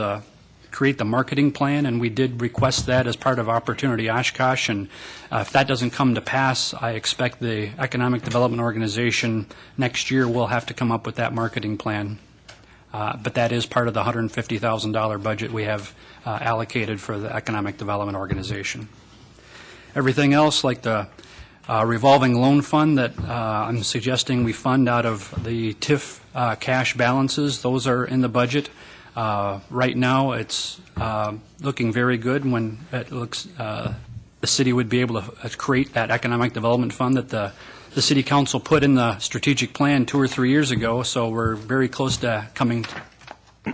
create the marketing plan, and we did request that as part of Opportunity Oshkosh, and if that doesn't come to pass, I expect the Economic Development Organization next year will have to come up with that marketing plan. But that is part of the $150,000 budget we have allocated for the Economic Development Organization. Everything else, like the revolving loan fund that I'm suggesting we fund out of the TIF cash balances, those are in the budget. Right now, it's looking very good when it looks the city would be able to create that economic development fund that the city council put in the strategic plan 2 or 3 years ago. So we're very close to coming.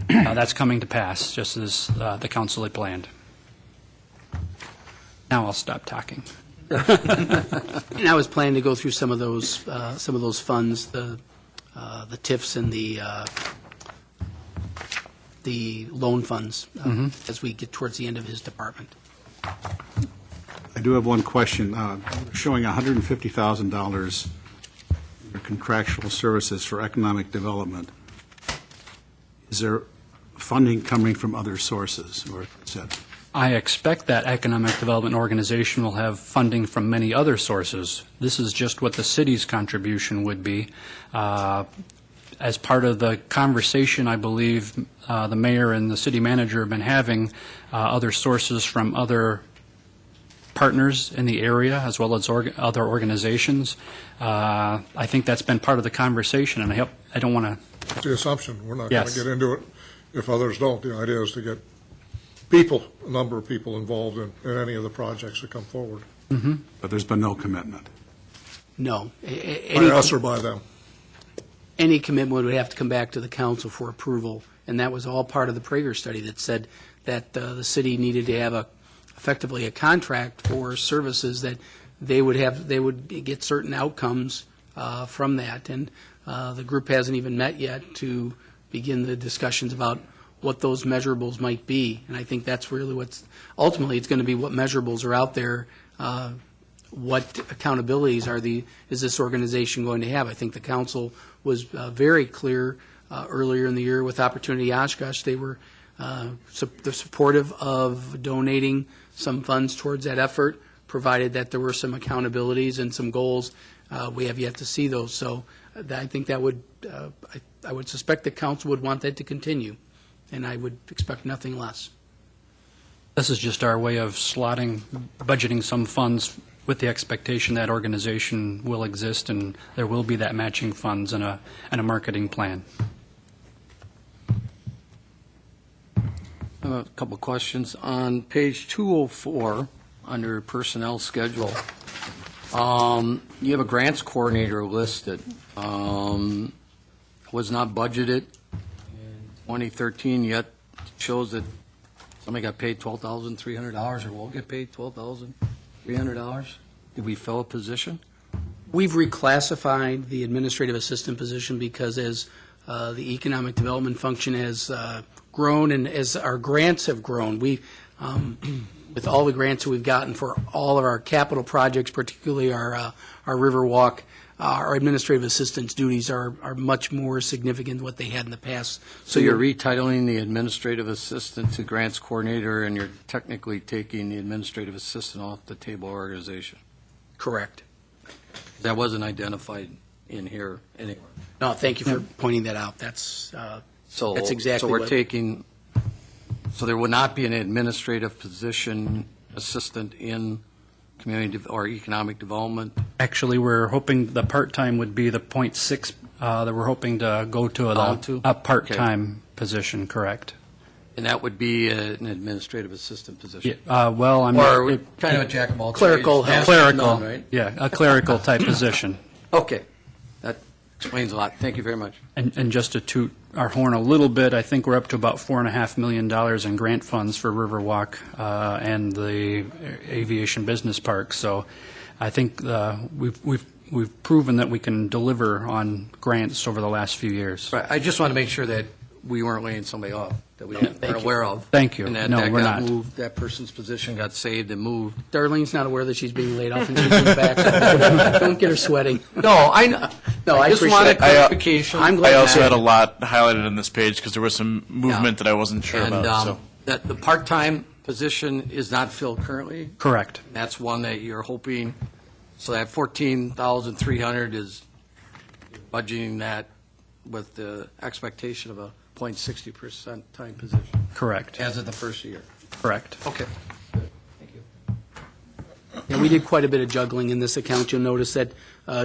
That's coming to pass, just as the council had planned. Now I'll stop talking. And I was planning to go through some of those funds, the TIFs and the loan funds as we get towards the end of his department. I do have one question. Showing $150,000 for contractual services for economic development. Is there funding coming from other sources, or is that? I expect that Economic Development Organization will have funding from many other sources. This is just what the city's contribution would be. As part of the conversation, I believe the mayor and the city manager have been having other sources from other partners in the area, as well as other organizations. I think that's been part of the conversation, and I don't want to. It's the assumption. We're not going Yes. to get into it if others don't. The idea is to get people, a number of people involved in any of the projects that come forward. But there's been no commitment. No. By us or by them. Any commitment would have to come back to the council for approval, and that was all part of the Prager study that said that the city needed to have effectively a contract for services that they would get certain outcomes from that, and the group hasn't even met yet to begin the discussions about what those measurables might be, and I think that's really what's ultimately it's going to be what measurables are out there. What accountabilities is this organization going to have? I think the council was very clear earlier in the year with Opportunity Oshkosh. They were supportive of donating some funds towards that effort, provided that there were some accountabilities and some goals. We have yet to see those. So I think that would, I would suspect the council would want that to continue, and I would expect nothing less. This is just our way of budgeting some funds with the expectation that organization will exist and there will be that matching funds and a marketing plan. I have a couple of questions. On page 204, under personnel schedule, you have a grants coordinator listed. Was not budgeted in 2013, yet shows that somebody got paid $12,300 or will get paid $12,300. Did we fill a position? We've reclassified the administrative assistant position because as the economic development function has grown and as our grants have grown. We, with all the grants that we've gotten for all of our capital projects, particularly our Riverwalk, our administrative assistance duties are much more significant than what they had in the past. So you're retitling the administrative assistant to grants coordinator, and you're technically taking the administrative assistant off the table organization. Correct. That wasn't identified in here anywhere. No, thank you for pointing that out. That's exactly So we're what- taking, so there would not be an administrative position assistant in community or economic development? Actually, we're hoping the part-time would be the .6 that we're hoping to go to Down to? a part-time position, correct? And that would be an administrative assistant position? Well, I mean. Or kind of a jack of all trades? Clerical help. Master of Clerical, none, right? yeah, a clerical type position. Okay. That explains a lot. Thank you very much. And just to toot our horn a little bit, I think we're up to about $4.5 million in grant funds for Riverwalk and the Aviation Business Park. So I think we've proven that we can deliver on grants over the last few years. Right. I just want to make sure that we weren't laying somebody off that we weren't aware of. Thank you. And that No, that we're got not. moved, that person's position got saved and moved. Darlene's not aware that she's being laid off and she's moved back. So don't get her sweating. No, I know. No, I just appreciate wanted it. clarification. I'm glad I also that- had a lot highlighted on this page because there was some movement that I wasn't sure And about. So. that the part-time position is not filled currently? Correct. That's one that you're hoping, so that 14,300 is budgeting that with the expectation of a 0.60% time position Correct. as of the first year. Correct. Okay. Yeah, we did quite a bit of juggling in this account. You'll notice that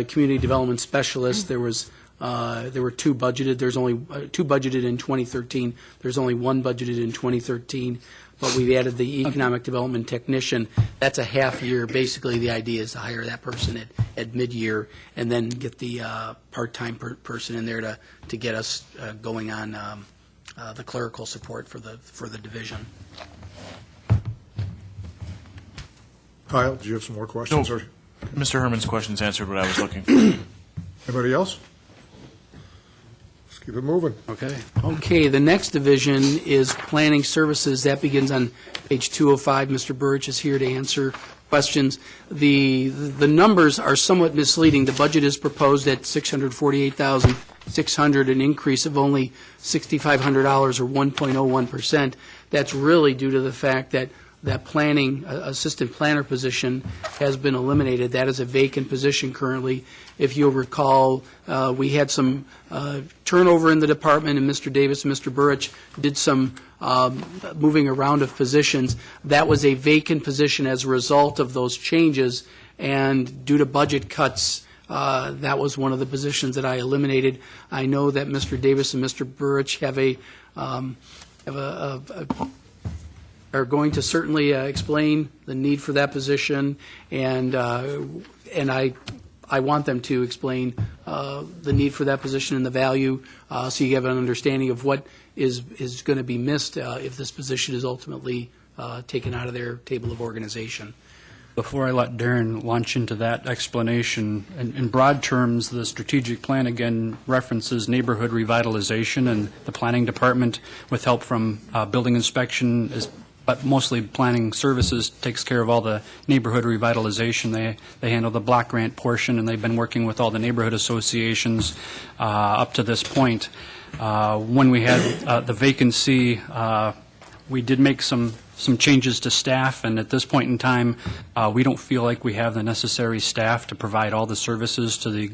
community development specialist, there were two budgeted. There's only two budgeted in 2013. There's only one budgeted in 2013. But we've added the economic development technician. That's a half year. Basically, the idea is to hire that person at mid-year and then get the part-time person in there to get us going on the clerical support for the division. Kyle, do you have some more questions? No. Or Mr. Herman's questions answered what I was looking for. anybody else? Let's keep it moving. Okay. Okay, the next division is planning services. That begins on page 205. Mr. Burch is here to answer questions. The numbers are somewhat misleading. The budget is proposed at $648,600, an increase of only $6,500 or 1.01%. That's really due to the fact that planning, assistant planner position has been eliminated. That is a vacant position currently. If you'll recall, we had some turnover in the department, and Mr. Davis and Mr. Burrich did some moving around of positions. That was a vacant position as a result of those changes, and due to budget cuts, that was one of the positions that I eliminated. I know that Mr. Davis and Mr. Burrich are going to certainly explain the need for that position, and I want them to explain the need for that position and the value, so you have an understanding of what is going to be missed if this position is ultimately taken out of their table of organization. Before I let Darren launch into that explanation, in broad terms, the strategic plan again references neighborhood revitalization, and the planning department, with help from building inspection, but mostly planning services, takes care of all the neighborhood revitalization. They handle the block grant portion, and they've been working with all the neighborhood associations up to this point. When we had the vacancy, we did make some changes to staff, and at this point in time, we don't feel like we have the necessary staff to provide all the services to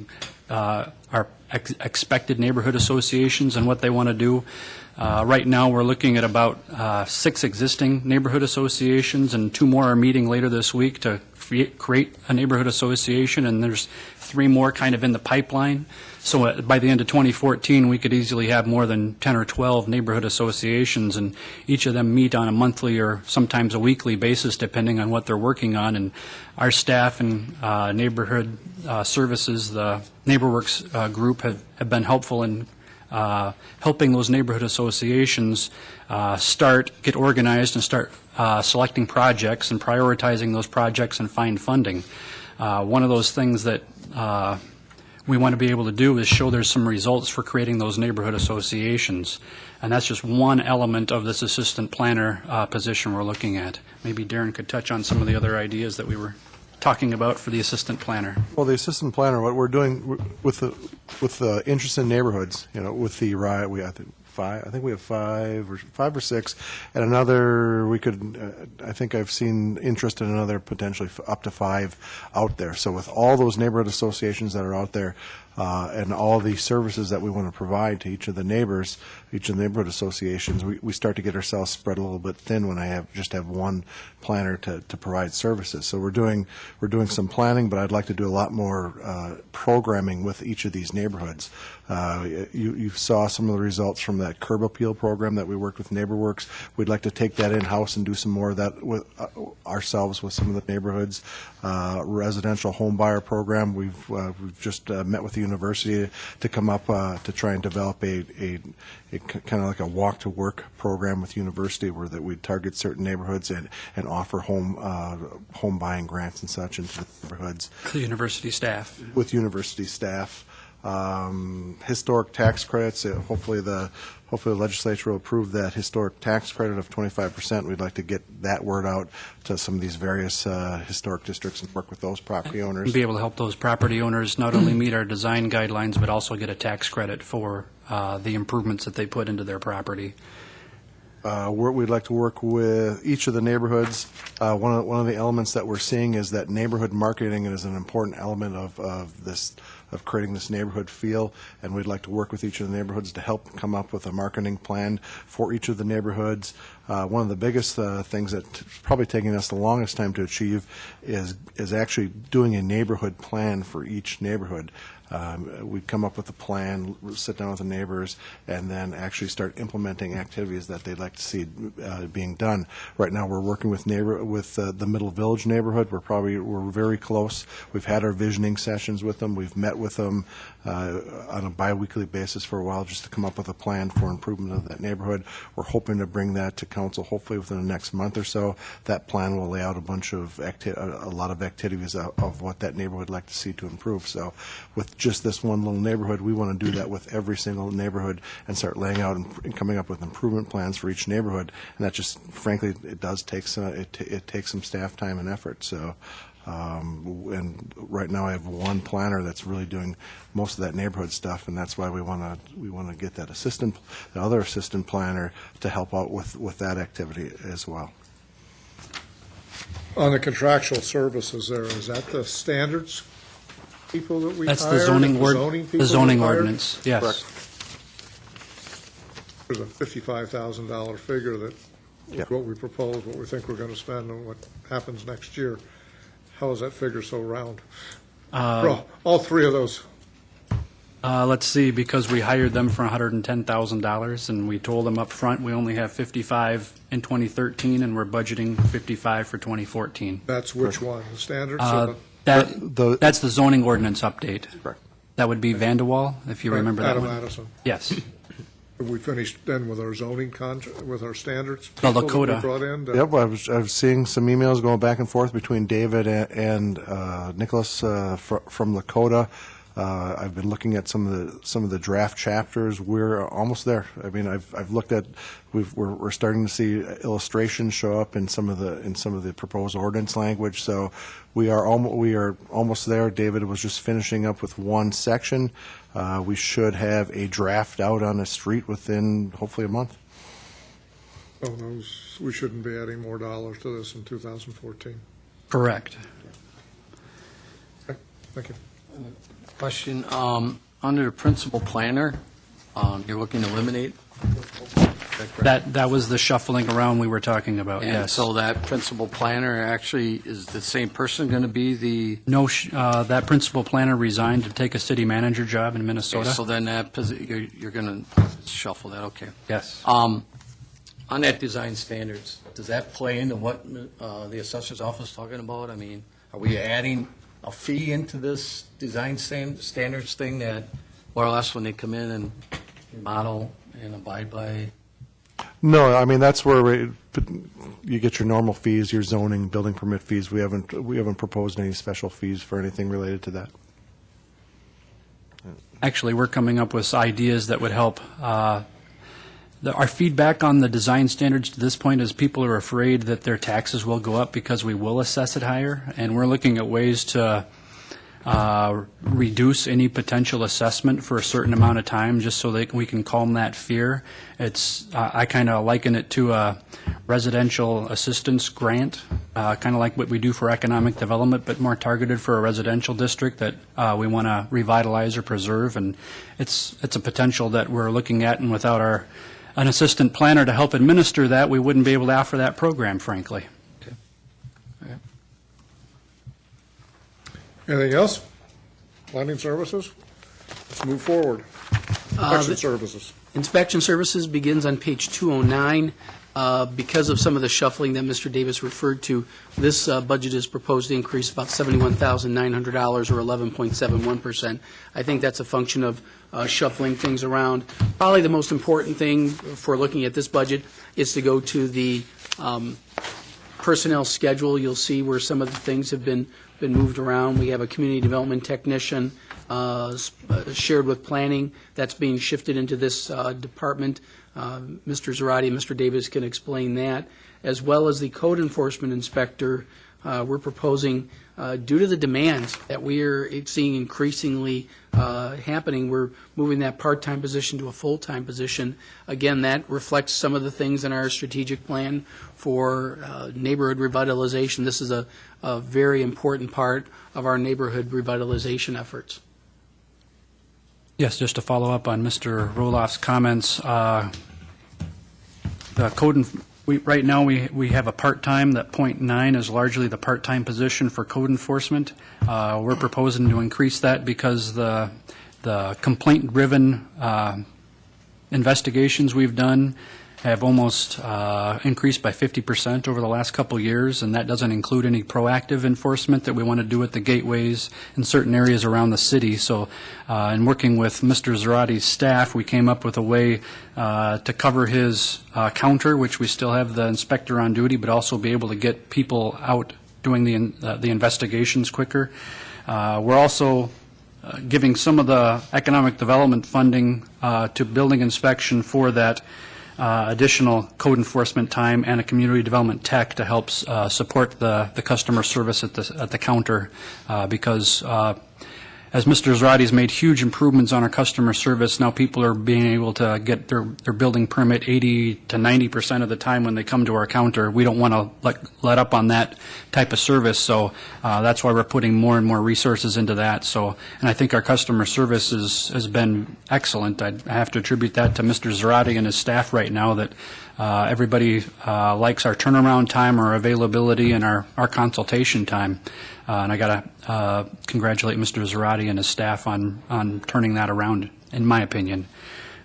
our expected neighborhood associations and what they want to do. Right now, we're looking at about 6 existing neighborhood associations, and 2 more are meeting later this week to create a neighborhood association, and there's 3 more kind of in the pipeline. So by the end of 2014, we could easily have more than 10 or 12 neighborhood associations, and each of them meet on a monthly or sometimes a weekly basis, depending on what they're working on. And our staff and neighborhood services, the NeighborWorks group, have been helpful in helping those neighborhood associations get organized and start selecting projects and prioritizing those projects and find funding. One of those things that we want to be able to do is show there's some results for creating those neighborhood associations. And that's just one element of this assistant planner position we're looking at. Maybe Darren could touch on some of the other ideas that we were talking about for the assistant planner. Well, the assistant planner, what we're doing with the interest in neighborhoods, with the riot, I think we have five or six, and another I think I've seen interest in another potentially up to 5 out there. So with all those neighborhood associations that are out there, and all the services that we want to provide to each of the neighbors, each of the neighborhood associations, we start to get ourselves spread a little bit thin when I just have one planner to provide services. So we're doing some planning, but I'd like to do a lot more programming with each of these neighborhoods. You saw some of the results from that curb appeal program that we worked with NeighborWorks. We'd like to take that in-house and do some more of that with ourselves with some of the neighborhoods. Residential home buyer program, we've just met with the university to come up to try and develop a kind of like a walk to work program with university where that we target certain neighborhoods and offer home buying grants and such into the neighborhoods. The university staff. With university staff. Historic tax credits, hopefully the legislature will approve that historic tax credit of 25%. We'd like to get that word out to some of these various historic districts and work with those property owners. And be able to help those property owners not only meet our design guidelines, but also get a tax credit for the improvements that they put into their property. We'd like to work with each of the neighborhoods. One of the elements that we're seeing is that neighborhood marketing is an important element of creating this neighborhood feel, and we'd like to work with each of the neighborhoods to help come up with a marketing plan for each of the neighborhoods. One of the biggest things that's probably taking us the longest time to achieve is actually doing a neighborhood plan for each neighborhood. We'd come up with a plan, sit down with the neighbors, and then actually start implementing activities that they'd like to see being done. Right now, we're working with the Middle Village neighborhood. We're very close. We've had our visioning sessions with them. We've met with them on a biweekly basis for a while just to come up with a plan for improvement of that neighborhood. We're hoping to bring that to council hopefully within the next month or so. That plan will lay out a lot of activities of what that neighborhood would like to see to improve. So with just this one little neighborhood, we want to do that with every single neighborhood and start laying out and coming up with improvement plans for each neighborhood. And that just, frankly, it does take it takes some staff time and effort. So, and right now I have one planner that's really doing most of that neighborhood stuff, and that's why we want to get that the other assistant planner to help out with that activity as well. On the contractual services there, is that the standards people that we hired? That's the zoning people the zoning we hired? ordinance, yes. Correct. There's a $55,000 figure that Yeah. is what we propose, what we think we're going to spend, and what happens next year. How is that figure so round? For all three of those. Let's see, because we hired them for $110,000, and we told them up front we only have 55 in 2013, and we're budgeting 55 for 2014. That's which one? The standards? or That's the zoning ordinance update. Correct. That would be Vanderwall, if you the- remember that Adam one. Addison. Yes. Have we finished then with our zoning contract, with our standards? The people that we Lakota. brought in to- Yep, I was seeing some emails going back and forth between David and Nicholas from Lakota. I've been looking at some of the draft chapters. We're almost there. I mean, I've looked at. We're starting to see illustrations show up in some of the proposed ordinance language. So we are almost there. David was just finishing up with one section. We should have a draft out on the street within hopefully a month. Oh, we shouldn't be adding more dollars to this in 2014. Correct. Okay, thank you. Question, under the principal planner, you're looking to eliminate? That was the shuffling around we were talking about, And yes. so that principal planner actually, is the same person going to be the? No, that principal planner resigned to take a city manager job in Minnesota. So then you're going to shuffle that, okay. Yes. On that design standards, does that play into what the assessor's office is talking about? I mean, are we adding a fee into this design standards thing that more or less when they come in and model and abide by? No, I mean that's where you get your normal fees, your zoning, building permit fees. We haven't proposed any special fees for anything related to that. Actually, we're coming up with ideas that would help. Our feedback on the design standards to this point is people are afraid that their taxes will go up because we will assess it higher, and we're looking at ways to reduce any potential assessment for a certain amount of time, just so that we can calm that fear. I kind of liken it to a residential assistance grant, kind of like what we do for economic development, but more targeted for a residential district that we want to revitalize or preserve. And it's a potential that we're looking at, and without an assistant planner to help administer that, we wouldn't be able to offer that program, frankly. Anything else? Planning services? Let's move forward. Inspection services. Inspection services begins on page 209. Because of some of the shuffling that Mr. Davis referred to, this budget is proposed to increase about $71,900 or 11.71%. I think that's a function of shuffling things around. Probably the most important thing for looking at this budget is to go to the personnel schedule. You'll see where some of the things have been moved around. We have a community development technician shared with planning that's being shifted into this department. Mr. Zarate and Mr. Davis can explain that, as well as the code enforcement inspector. We're proposing, due to the demands that we are seeing increasingly happening, we're moving that part-time position to a full-time position. Again, that reflects some of the things in our strategic plan for neighborhood revitalization. This is a very important part of our neighborhood revitalization efforts. Yes, just to follow up on Mr. Roloff's comments, the code, right now we have a part-time, that .9 is largely the part-time position for code enforcement. We're proposing to increase that because the complaint-driven investigations we've done have almost increased by 50% over the last couple years, and that doesn't include any proactive enforcement that we want to do at the gateways in certain areas around the city. So in working with Mr. Zarate's staff, we came up with a way to cover his counter, which we still have the inspector on duty, but also be able to get people out doing the investigations quicker. We're also giving some of the economic development funding to building inspection for that additional code enforcement time and a community development tech to help support the customer service at the counter because as Mr. Zarate's made huge improvements on our customer service, now people are being able to get their building permit 80 to 90% of the time when they come to our counter. We don't want to let up on that type of service, so that's why we're putting more and more resources into that. So, and I think our customer service has been excellent. I have to attribute that to Mr. Zarate and his staff right now, that everybody likes our turnaround time, our availability, and our consultation time. And I got to congratulate Mr. Zarate and his staff on turning that around, in my opinion.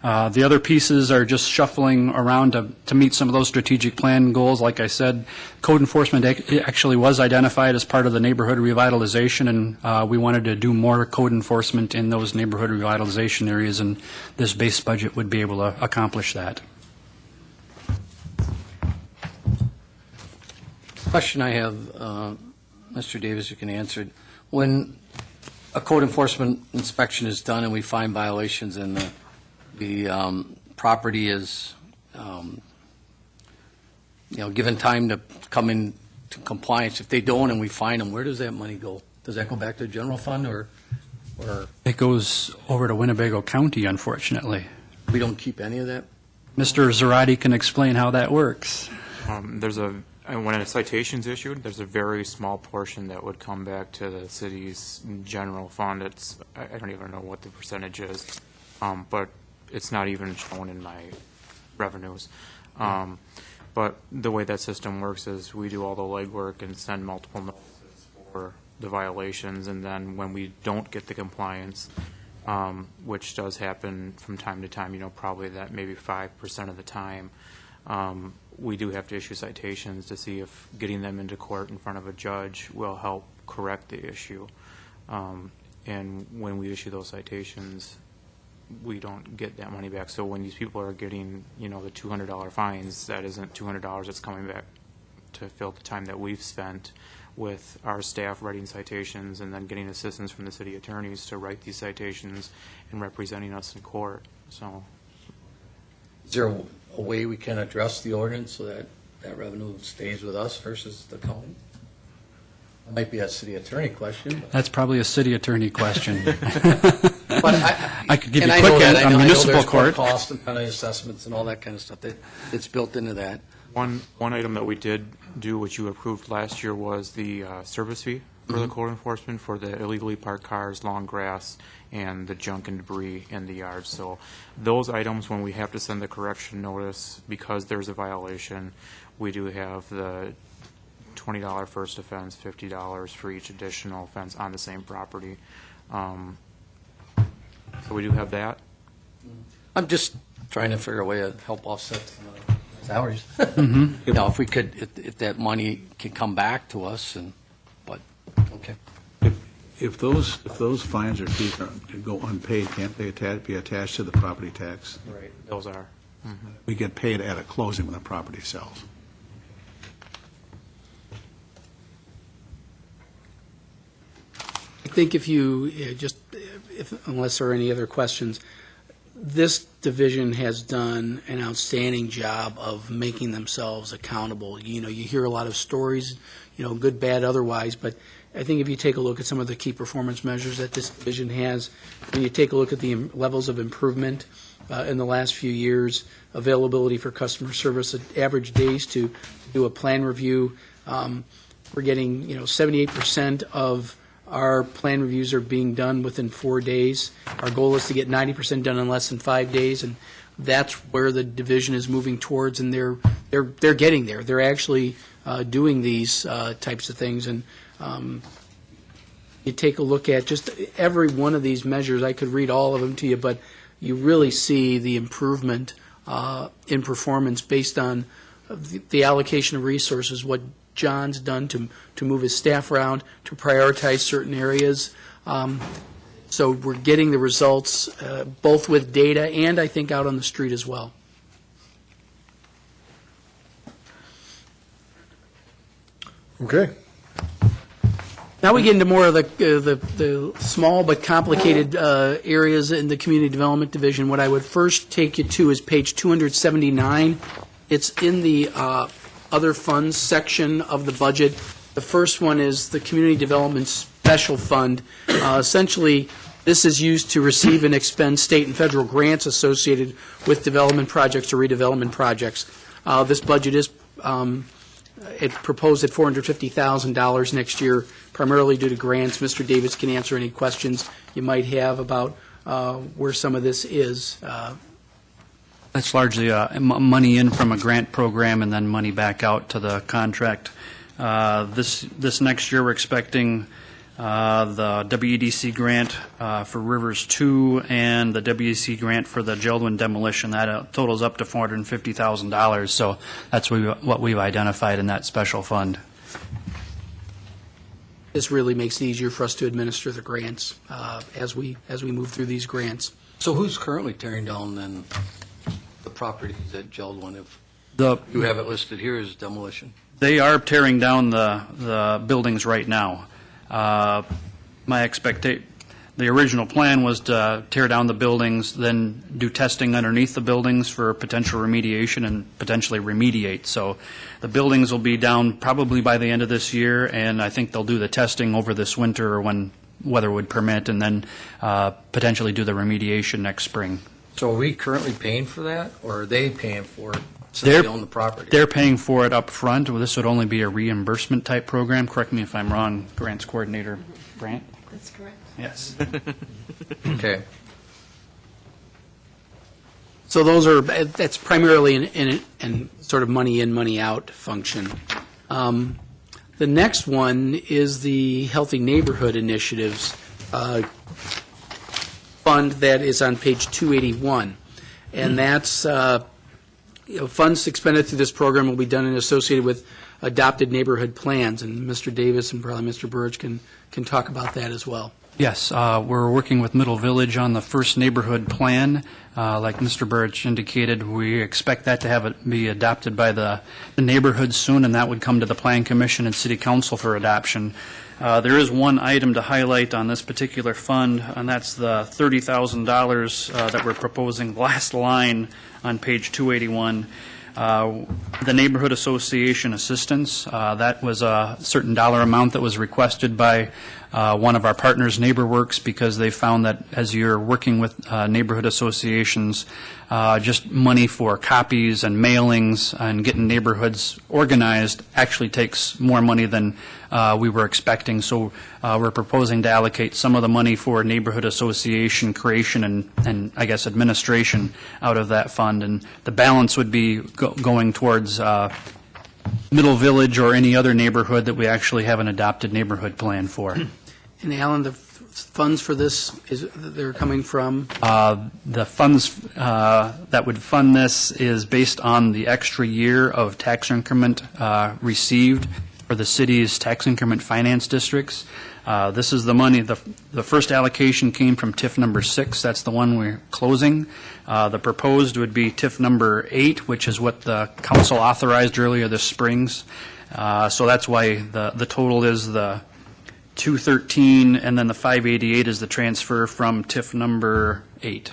The other pieces are just shuffling around to meet some of those strategic plan goals. Like I said, code enforcement actually was identified as part of the neighborhood revitalization, and we wanted to do more code enforcement in those neighborhood revitalization areas, and this base budget would be able to accomplish that. Question I have, Mr. Davis, you can answer it. When a code enforcement inspection is done and we find violations and the property is, given time to come into compliance, if they don't and we fine them, where does that money go? Does that go back to the general fund or It goes over to Winnebago County, unfortunately. we don't keep any of that? Mr. Zarate can explain how that works. When a citation's issued, there's a very small portion that would come back to the city's general fund. I don't even know what the percentage is, but it's not even shown in my revenues. But the way that system works is we do all the legwork and send multiple notices for the violations, and then when we don't get the compliance, which does happen from time to time, probably that maybe 5% of the time, we do have to issue citations to see if getting them into court in front of a judge will help correct the issue. And when we issue those citations, we don't get that money back. So when these people are getting, the $200 fines, that isn't $200 that's coming back to fill the time that we've spent with our staff writing citations and then getting assistance from the city attorneys to write these citations and representing us in court. So Is there a way we can address the ordinance so that that revenue stays with us versus the county? It might be a city attorney question. That's probably a city attorney question. But I could give and you I quick know that. on I know municipal there's court. cost and penalty assessments and all that kind of stuff that's built into that. one item that we did do, which you approved last year, was the service fee for the code enforcement for the illegally parked cars, long grass, and the junk and debris in the yard. So those items, when we have to send the correction notice because there's a violation, we do have the $20 first offense, $50 for each additional offense on the same property. So we do have that. I'm just trying to figure a way to help offset some of the salaries. You know, if we could, if that money can come back to us but, okay. If those fines or fees go unpaid, can't they be attached to the property tax? Right. Those are. We get paid at a closing when the property sells. I think if you, unless there are any other questions, this division has done an outstanding job of making themselves accountable. You know, you hear a lot of stories, good, bad, otherwise, but I think if you take a look at some of the key performance measures that this division has, when you take a look at the levels of improvement in the last few years, availability for customer service, average days to do a plan review, we're getting, 78% of our plan reviews are being done within 4 days. Our goal is to get 90% done in less than 5 days, and that's where the division is moving towards, and they're getting there. They're actually doing these types of things, and you take a look at just every one of these measures. I could read all of them to you, but you really see the improvement in performance based on the allocation of resources, what John's done to move his staff around, to prioritize certain areas. So we're getting the results both with data and I think out on the street as well. Okay. Now we get into more of the small but complicated areas in the Community Development Division. What I would first take you to is page 279. It's in the other funds section of the budget. The first one is the Community Development Special Fund. Essentially, this is used to receive and expend state and federal grants associated with development projects or redevelopment projects. This budget is proposed at $450,000 next year, primarily due to grants. Mr. Davis can answer any questions you might have about where some of this is. That's largely money in from a grant program and then money back out to the contract. This next year, we're expecting the WEDC grant for Rivers 2 and the WEDC grant for the Geldwin demolition. That totals up to $450,000. So that's what we've identified in that special fund. This really makes it easier for us to administer the grants as we move through these grants. So who's currently tearing down then the properties at Geldwin? If you have it listed here as demolition. They are tearing down the buildings right now. The original plan was to tear down the buildings, then do testing underneath the buildings for potential remediation and potentially remediate. So the buildings will be down probably by the end of this year, and I think they'll do the testing over this winter or when weather would permit, and then potentially do the remediation next spring. So are we currently paying for that, or are they paying for it since they own the property? They're paying for it up front. Well, this would only be a reimbursement type program. Correct me if I'm wrong, grants coordinator. Grant? That's correct. Yes. Okay. So that's primarily in sort of money in, money out function. The next one is the Healthy Neighborhood Initiatives fund that is on page 281. And that's funds expended through this program will be done and associated with adopted neighborhood plans. And Mr. Davis and probably Mr. Burridge can talk about that as well. Yes, we're working with Middle Village on the first neighborhood plan. Like Mr. Birch indicated, we expect that to be adopted by the neighborhood soon, and that would come to the Plan Commission and City Council for adoption. There is one item to highlight on this particular fund, and that's the $30,000 that we're proposing, last line on page 281. The Neighborhood Association Assistance, that was a certain dollar amount that was requested by one of our partners, NeighborWorks, because they found that as you're working with neighborhood associations, just money for copies and mailings and getting neighborhoods organized actually takes more money than we were expecting. So we're proposing to allocate some of the money for neighborhood association creation and I guess administration out of that fund. And the balance would be going towards Middle Village or any other neighborhood that we actually have an adopted neighborhood plan for. And Alan, the funds for this, they're coming from? The funds that would fund this is based on the extra year of tax increment received for the city's tax increment finance districts. This is the money, the first allocation came from TIF number 6, that's the one we're closing. The proposed would be TIF number 8, which is what the council authorized earlier this spring. So that's why the total is the 213, and then the 588 is the transfer from TIF number 8.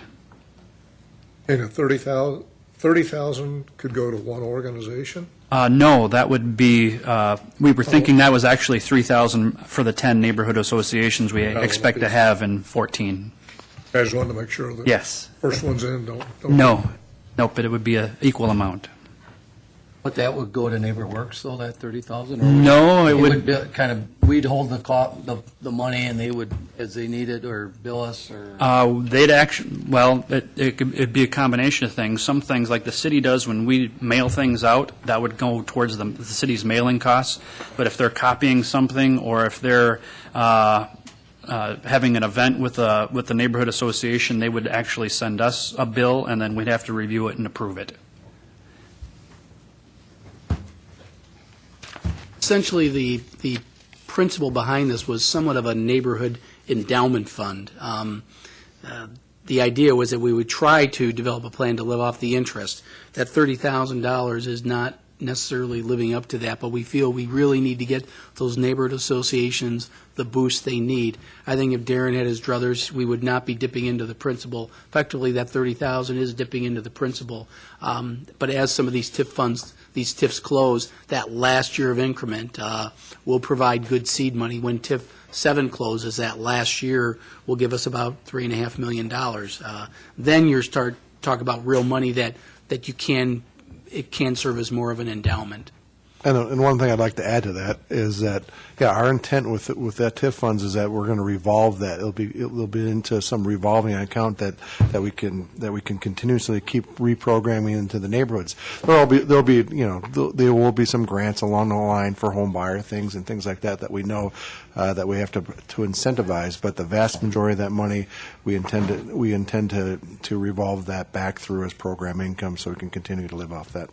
And a 30,000 could go to one organization? No, that would be, we were thinking that was actually 3,000 for the 10 neighborhood associations we expect to have in 14. I just wanted to make sure that. Yes. First one's in, don't. No, nope, but it would be an equal amount. But that would go to NeighborWorks, though, that 30,000? No, it would. Be kind of, we'd hold the money and they would, as they need it, or bill us, or? They'd actually, well, it'd be a combination of things. Some things, like the city does when we mail things out, that would go towards the city's mailing costs. But if they're copying something, or if they're having an event with the neighborhood association, they would actually send us a bill, and then we'd have to review it and approve it. Essentially, the principle behind this was somewhat of a neighborhood endowment fund. The idea was that we would try to develop a plan to live off the interest. That $30,000 is not necessarily living up to that, but we feel we really need to get those neighborhood associations the boost they need. I think if Darren had his druthers, we would not be dipping into the principal. Effectively, that $30,000 is dipping into the principal. But as some of these TIF funds, these TIFs close, that last year of increment will provide good seed money. When TIF 7 closes, that last year will give us about $3.5 million. Then you start talk about real money that you can. It can serve as more of an endowment. And one thing I'd like to add to that is that, yeah, our intent with that TIF funds is that we're going to revolve that. It'll be into some revolving account that we can continuously keep reprogramming into the neighborhoods. There will be some grants along the line for home buyer things and things like that we know that we have to incentivize. But the vast majority of that money we intend to revolve that back through as program income, so we can continue to live off that.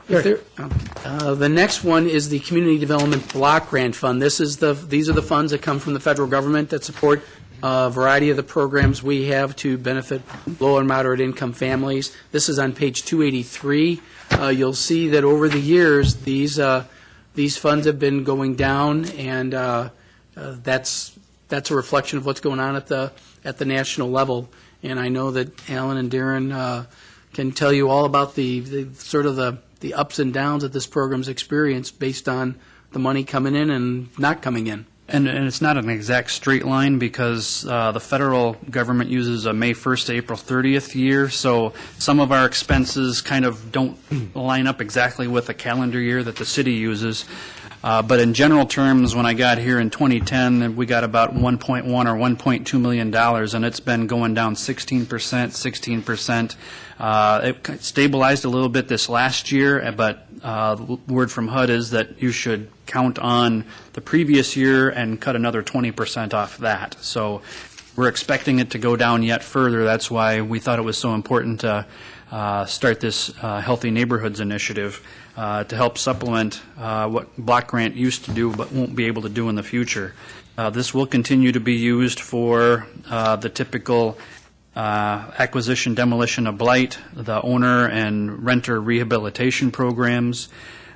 The next one is the Community Development Block Grant Fund. These are the funds that come from the federal government that support a variety of the programs we have to benefit low and moderate income families. This is on page 283. You'll see that over the years, these funds have been going down, and that's a reflection of what's going on at the national level. And I know that Alan and Darren can tell you all about the ups and downs that this program's experienced based on the money coming in and not coming in. And it's not an exact straight line because the federal government uses a May 1st to April 30th year, so some of our expenses kind of don't line up exactly with the calendar year that the city uses. But in general terms, when I got here in 2010, we got about $1.1 or $1.2 million, and it's been going down 16%. It stabilized a little bit this last year, but word from HUD is that you should count on the previous year and cut another 20% off that. So we're expecting it to go down yet further. That's why we thought it was so important to start this Healthy Neighborhoods initiative to help supplement what block grant used to do but won't be able to do in the future. This will continue to be used for the typical acquisition, demolition of blight, the owner and renter rehabilitation programs,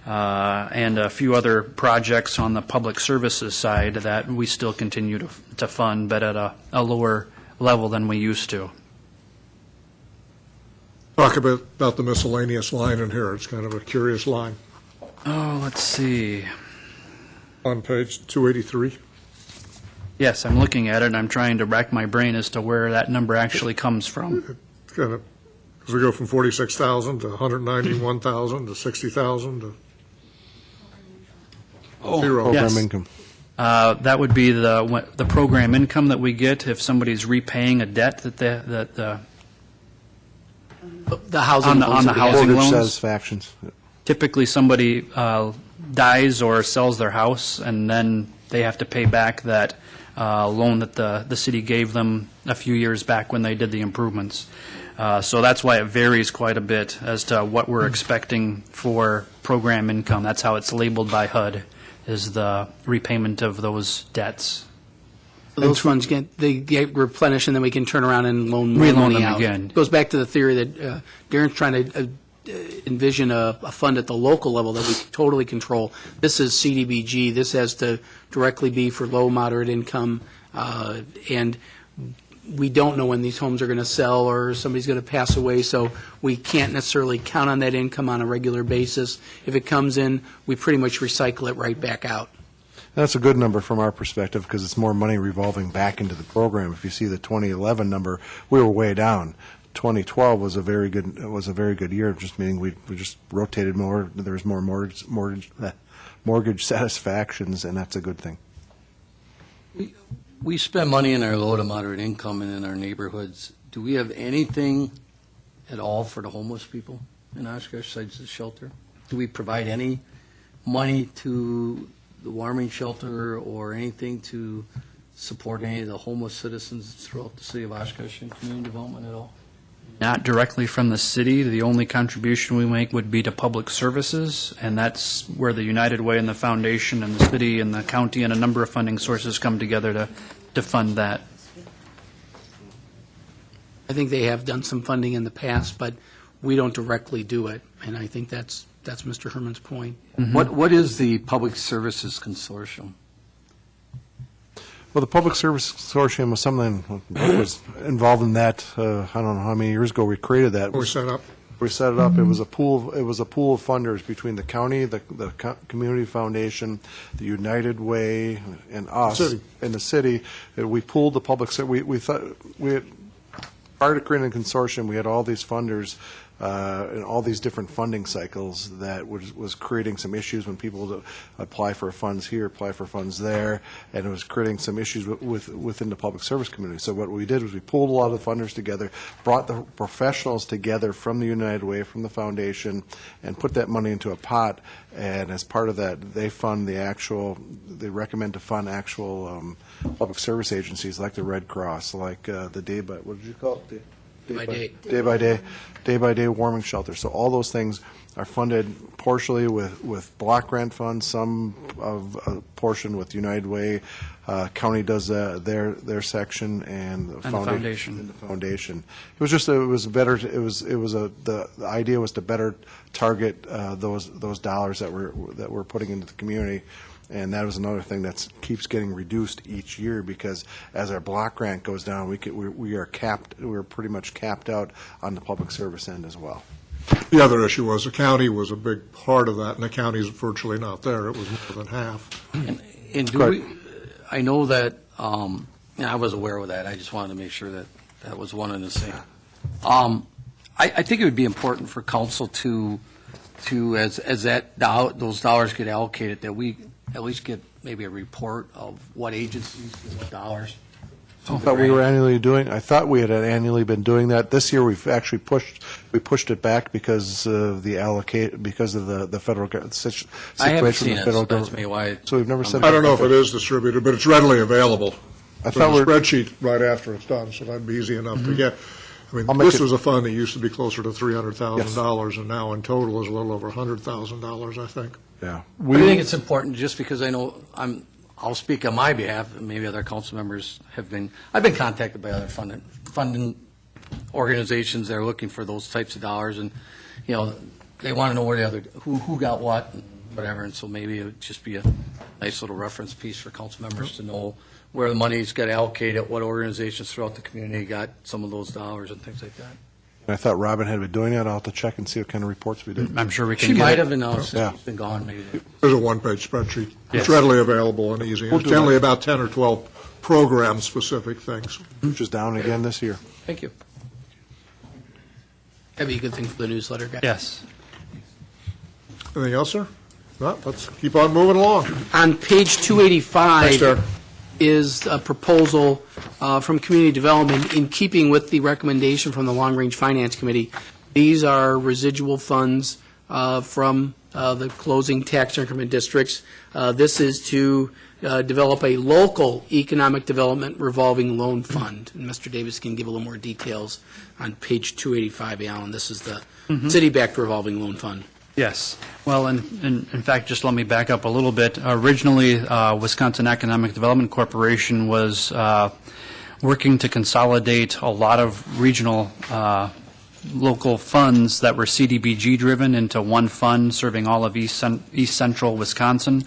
and a few other projects on the public services side that we still continue to fund, but at a lower level than we used to. Talk about the miscellaneous line in here. It's kind of a curious line Oh, let's see. on page 283. Yes, I'm looking at it, and I'm trying to rack my brain as to where that number actually comes from. It's kind of, as we go from 46,000 to 191,000 to 60,000 to zero. Program Yes. income. That would be the program income that we get if somebody's repaying a debt that the The housing. On the loans that we have. housing Mortgage loans? satisfactions. typically somebody dies or sells their house, and then they have to pay back that loan that the city gave them a few years back when they did the improvements. So that's why it varies quite a bit as to what we're expecting for program income. That's how it's labeled by HUD, is the repayment of those debts. Those funds get replenished, and then we can turn around and loan more Reloan money them out. again. Goes back to the theory that Darren's trying to envision a fund at the local level that we totally control. This is CDBG. This has to directly be for low, moderate income, and we don't know when these homes are going to sell or somebody's going to pass away, so we can't necessarily count on that income on a regular basis. If it comes in, we pretty much recycle it right back out. That's a good number from our perspective because it's more money revolving back into the program. If you see the 2011 number, we were way down. 2012 was a very good year, just meaning we just rotated more. There was more mortgage satisfactions, and that's a good thing. We spend money in our low to moderate income and in our neighborhoods. Do we have anything at all for the homeless people in Oshkosh besides the shelter? Do we provide any money to the warming shelter or anything to support any of the homeless citizens throughout the city of Oshkosh and community development at all? Not directly from the city. The only contribution we make would be to public services, and that's where the United Way and the foundation and the city and the county and a number of funding sources come together to fund that. I think they have done some funding in the past, but we don't directly do it, and I think that's Mr. Herman's point. What is the Public Services Consortium? Well, the Public Service Consortium was something that was involved in that. I don't know how many years ago we created that. We set up. We set it up. It was a pool. It was a pool of funders between the county, the community foundation, the United Way, and us City. in the city. We pooled the public. We thought we had, prior to creating the consortium, we had all these funders and all these different funding cycles that was creating some issues when people would apply for funds here, apply for funds there, and it was creating some issues within the public service community. So what we did was we pulled a lot of the funders together, brought the professionals together from the United Way, from the foundation, and put that money into a pot. And as part of that, they recommend to fund actual public service agencies like the Red Cross, like the what did you call it? Day by day warming shelter. So all those things are funded partially with block grant funds, some of a portion with United Way. County does their section, and the foundation. And the foundation. The idea was to better target those dollars that we're putting into the community. And that was another thing that keeps getting reduced each year because as our block grant goes down, we're pretty much capped out on the public service end as well. The other issue was the county was a big part of that, and the county's virtually not there. It was more than half. And do we, I know that, and I was aware of that. I just wanted to make sure that was one and the same. I think it would be important for council to as those dollars get allocated, that we at least get maybe a report of what agencies get what dollars. I thought we were annually doing. I thought we had annually been doing that. This year, we've actually pushed it back because of the federal situation. I haven't seen it, so that's maybe why. So we've never said. I don't know if it is distributed, but it's readily available. I thought There's a spreadsheet right after it's done, so that'd be easy enough to get. I mean, I'll make this it- was a fund that used to be closer to $300,000, and now in total is a little over $100,000, I think. Yeah. I think it's important, just because I know I'll speak on my behalf, and maybe other council members I've been contacted by other funding organizations that are looking for those types of dollars, and, they want to know where who got what, and whatever, and so maybe it would just be a nice little reference piece for council members to know where the money's got allocated, what organizations throughout the community got some of those dollars and things like that. I thought Robin had been doing that. I'll have to check and see what kind of reports we did. I'm sure we can She get might it. have announced Yeah. since she's been gone, maybe. There's a one-page spreadsheet. It's Yes. readily available and easy. We'll It's do generally that. about 10 or 12 program-specific things. Which is down again this year. Thank you. That'd be a good thing for the newsletter, guys. Yes. Anything else, sir? No, let's keep on moving along. On page Thanks, 285 Derek. is a proposal from Community Development in keeping with the recommendation from the Long Range Finance Committee. These are residual funds from the closing tax increment districts. This is to develop a local economic development revolving loan fund. And Mr. Davis can give a little more details on page 285, Alan. This is the city-backed revolving loan fund. Yes. Well, in fact, just let me back up a little bit. Originally, Wisconsin Economic Development Corporation was working to consolidate a lot of regional local funds that were CDBG-driven into one fund serving all of East Central Wisconsin.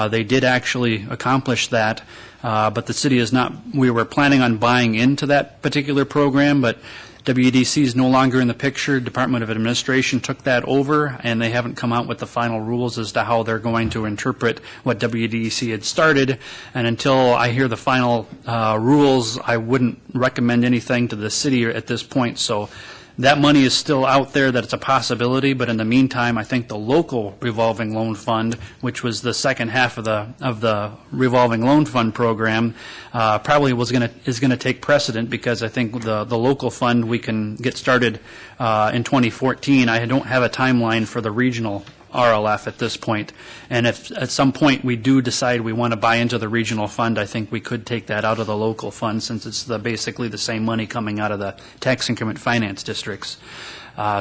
They did actually accomplish that, but the city is not, we were planning on buying into that particular program, but WEDC is no longer in the picture. Department of Administration took that over, and they haven't come out with the final rules as to how they're going to interpret what WEDC had started. And until I hear the final rules, I wouldn't recommend anything to the city at this point. So that money is still out there, that it's a possibility, but in the meantime, I think the local revolving loan fund, which was the second half of the revolving loan fund program, probably is going to take precedent, because I think the local fund, we can get started in 2014. I don't have a timeline for the regional RLF at this point. And if at some point we do decide we want to buy into the regional fund, I think we could take that out of the local fund, since it's basically the same money coming out of the tax increment finance districts.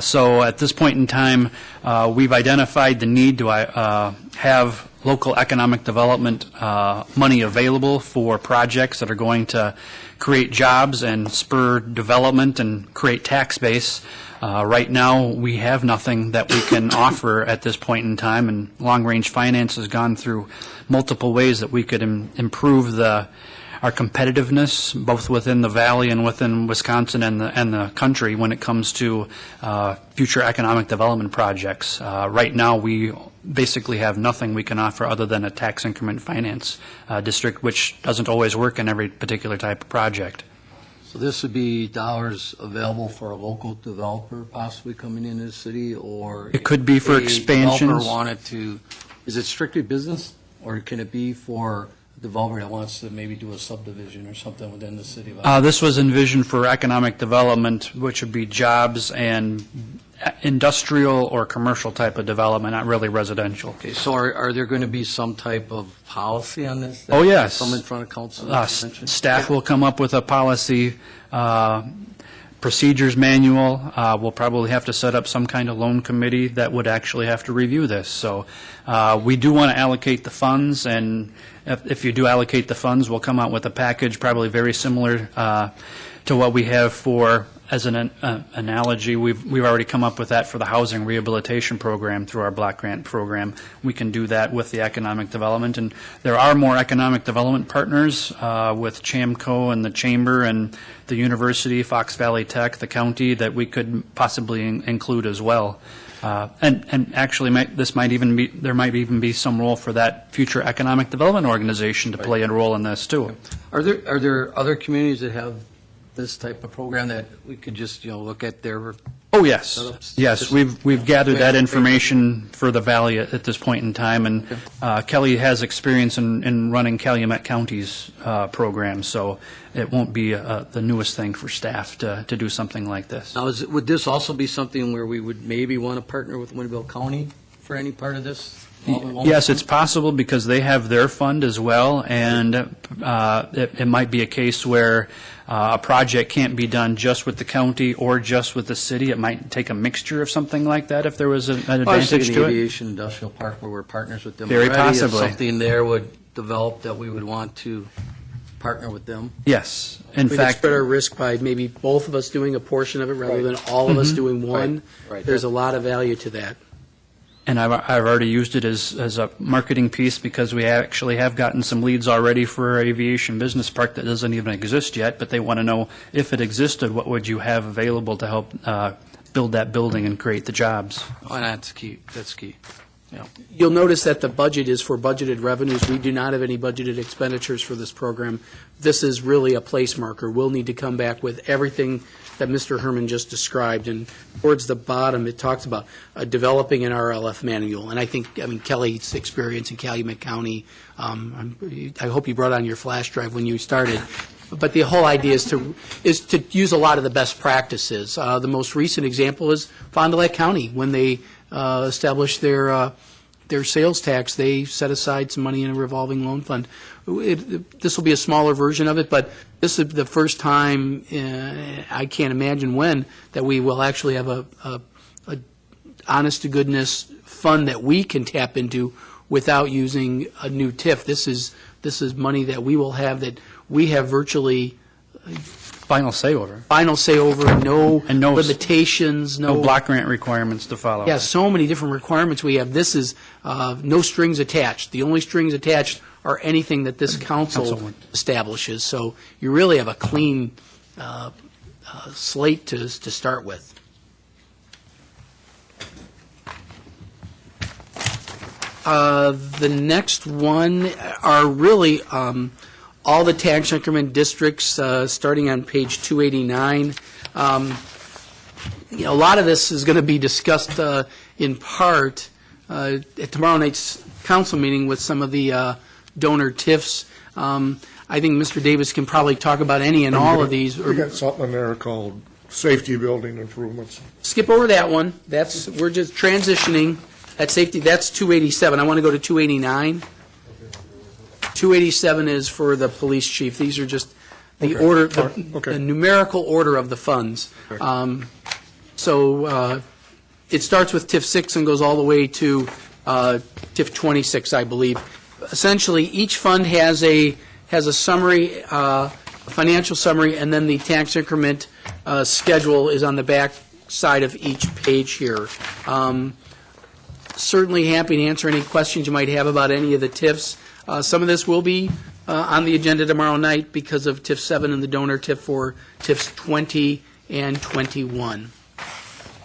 So at this point in time, we've identified the need to have local economic development money available for projects that are going to create jobs and spur development and create tax base. Right now, we have nothing that we can offer at this point in time, and Long Range Finance has gone through multiple ways that we could improve our competitiveness, both within the valley and within Wisconsin and the country, when it comes to future economic development projects. Right now, we basically have nothing we can offer other than a tax increment finance district, which doesn't always work in every particular type of project. So this would be dollars available for a local developer possibly coming into the city, or? It could be for a expansions. developer wanted to, is it strictly business, or can it be for a developer that wants to maybe do a subdivision or something within the city? This was envisioned for economic development, which would be jobs and industrial or commercial type of development, not really residential. Okay, so are there going to be some type of policy on this? Oh, yes. Come in front of council? Staff will come up with a policy procedures manual. We'll probably have to set up some kind of loan committee that would actually have to review this. So we do want to allocate the funds, and if you do allocate the funds, we'll come out with a package probably very similar to what we have for, as an analogy, we've already come up with that for the housing rehabilitation program through our block grant program. We can do that with the economic development, and there are more economic development partners with CHAMCO and the Chamber and the University, Fox Valley Tech, the county, that we could possibly include as well. And actually, there might even be some role for that future economic development organization to play a role in this too. Are there other communities that have this type of program that we could just, look at their? Oh, yes. setups? Yes, we've gathered that information for the valley at this point in time, and Kelly has experience in running Calumet County's program, so it won't be the newest thing for staff to do something like this. Now, would this also be something where we would maybe want to partner with Winnebago County for any part of this? Yes, it's possible because they have their fund as well, and it might be a case where a project can't be done just with the county or just with the city. It might take a mixture of something like that if there was an I was advantage thinking to the it. aviation industrial park where we're partners with them Very already. If possibly. something there would develop that we would want to partner with them. Yes. In We could fact, spread our risk by maybe both of us doing a portion of it rather than all of us doing one. Right. There's a lot of value to that. and I've already used it as a marketing piece because we actually have gotten some leads already for our aviation business park that doesn't even exist yet, but they want to know if it existed, what would you have available to help build that building and create the jobs? Oh, that's key. That's key. You'll notice that the budget is for budgeted revenues. We do not have any budgeted expenditures for this program. This is really a place marker. We'll need to come back with everything that Mr. Herman just described. And towards the bottom, it talks about developing an RLF manual. And I think, Kelly's experience in Calumet County, I hope you brought on your flash drive when you started. But the whole idea is to use a lot of the best practices. The most recent example is Fond du Lac County. When they established their sales tax, they set aside some money in a revolving loan fund. This will be a smaller version of it, but this is the first time, I can't imagine when, that we will actually have a honest-to-goodness fund that we can tap into without using a new TIF. This is money that we will have that we have virtually Final say over. no And no limitations, No block grant requirements to follow. Yeah, so many different requirements we have. This is no strings attached. The only strings attached are anything that this council establishes. So you really have a clean slate to start with. The next one are really all the tax increment districts, starting on page 289. A lot of this is going to be discussed in part at tomorrow night's council meeting with some of the donor TIFs. I think Mr. Davis can probably talk about any and all of these. We got something in there called safety building improvements. Skip over that one. We're just transitioning. That safety, that's 287. I want to go to 289. 287 is for the police chief. These are just the order, the numerical order of the funds. So it starts with TIF 6 and goes all the way to TIF 26, I believe. Essentially, each fund has a summary, a financial summary, and then the tax increment schedule is on the back side of each page here. Certainly happy to answer any questions you might have about any of the TIFs. Some of this will be on the agenda tomorrow night because of TIF 7 and the donor TIF for TIFs 20 and 21.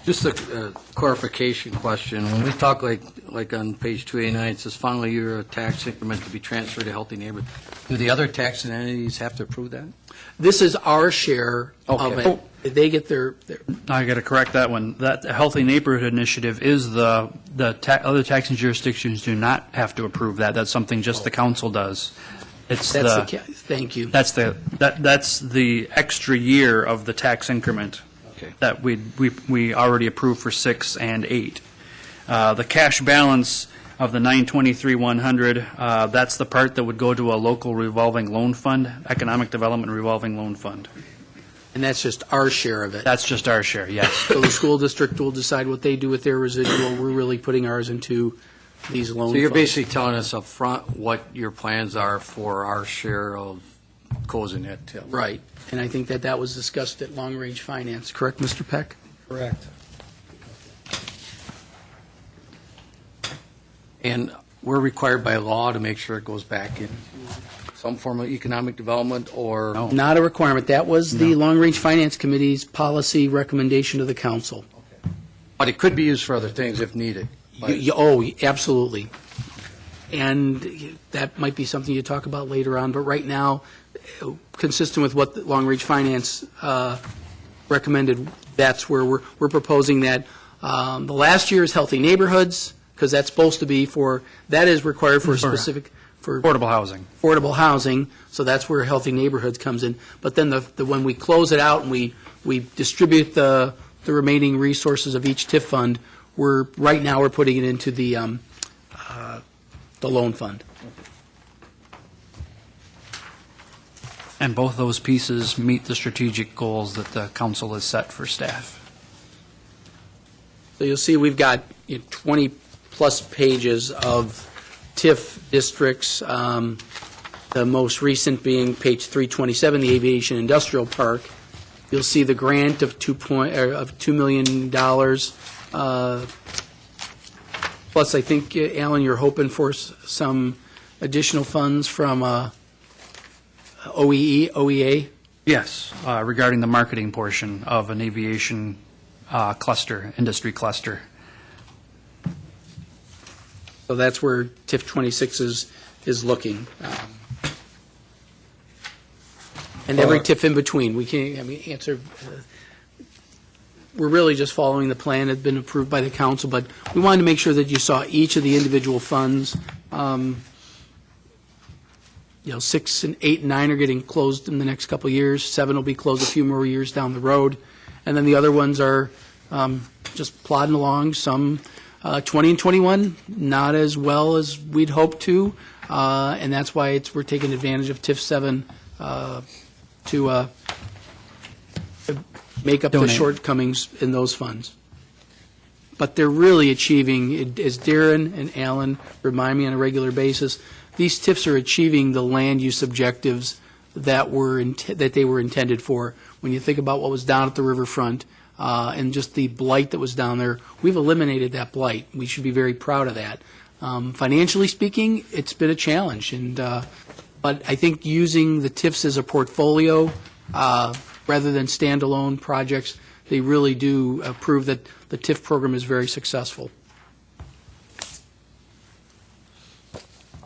Just a clarification question. When we talk like on page 289, it says final year of tax increment to be transferred to Healthy Neighborhood. Do the other taxing entities have to approve that? This is our share of Okay. it. They get their I got to correct that one. That Healthy Neighborhood Initiative is the other taxing jurisdictions do not have to approve that. That's something just the council does. thank you. That's the extra year of the tax increment that we already approved for 6 and 8. The cash balance of the 923,100, that's the part that would go to a local revolving loan fund, economic development revolving loan fund. And that's just our share of it. That's just our share, yes. So the school district will decide what they do with their residual. We're really putting ours into these loan funds. So you're basically telling us up front what your plans are for our share of closing that TIF. Right. And I think that was discussed at Long Range Finance. Correct, Mr. Peck? Correct. And we're required by law to make sure it goes back in some form of economic development or? No. Not a requirement. That was the Long Range Finance Committee's policy recommendation to the council. But it could be used for other things if needed. Absolutely. And that might be something you talk about later on, but right now, consistent with what the Long Range Finance recommended, that's where we're proposing that the last year is Healthy Neighborhoods, because that's supposed to be that is required for a specific, for Affordable housing. affordable housing, so that's where Healthy Neighborhoods comes in. But then when we close it out and we distribute the remaining resources of each TIF fund, right now we're putting it into the loan fund. And both those pieces meet the strategic goals that the council has set for staff. So you'll see we've got 20-plus pages of TIF districts, the most recent being page 327, the Aviation Industrial Park. You'll see the grant of $2 million. Plus, I think, Alan, you're hoping for some additional funds from OEA? Yes, regarding the marketing portion of an aviation industry cluster. So that's where TIF 26 is looking. And every TIF in between. We can't, answer, we're really just following the plan that's been approved by the council, but we wanted to make sure that you saw each of the individual funds. 6 and 8 and 9 are getting closed in the next couple of years. 7 will be closed a few more years down the road. And then the other ones are just plodding along. Some 20 and 21, not as well as we'd hoped to. And that's why we're taking advantage of TIF 7 to make up the Donate. shortcomings in those funds. But they're really achieving, as Darren and Alan remind me on a regular basis, these TIFs are achieving the land use objectives that they were intended for. When you think about what was down at the riverfront and just the blight that was down there, we've eliminated that blight. We should be very proud of that. Financially speaking, it's been a challenge, but I think using the TIFs as a portfolio rather than standalone projects, they really do prove that the TIF program is very successful.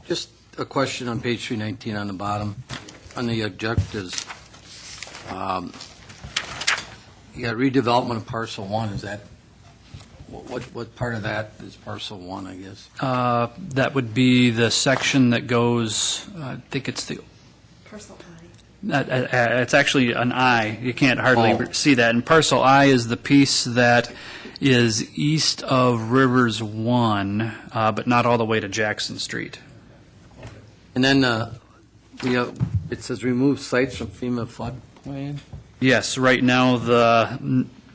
Just a question on page 319 on the bottom, on the objectives. You got redevelopment of parcel 1, is that, what part of that is parcel 1, I guess? That would be the section that goes, I think it's the, Parcel I. it's actually an I. You can't hardly see that. And parcel I is the piece that is east of Rivers 1, but not all the way to Jackson Street. And then it says remove sites from FEMA floodplain? Yes, right now,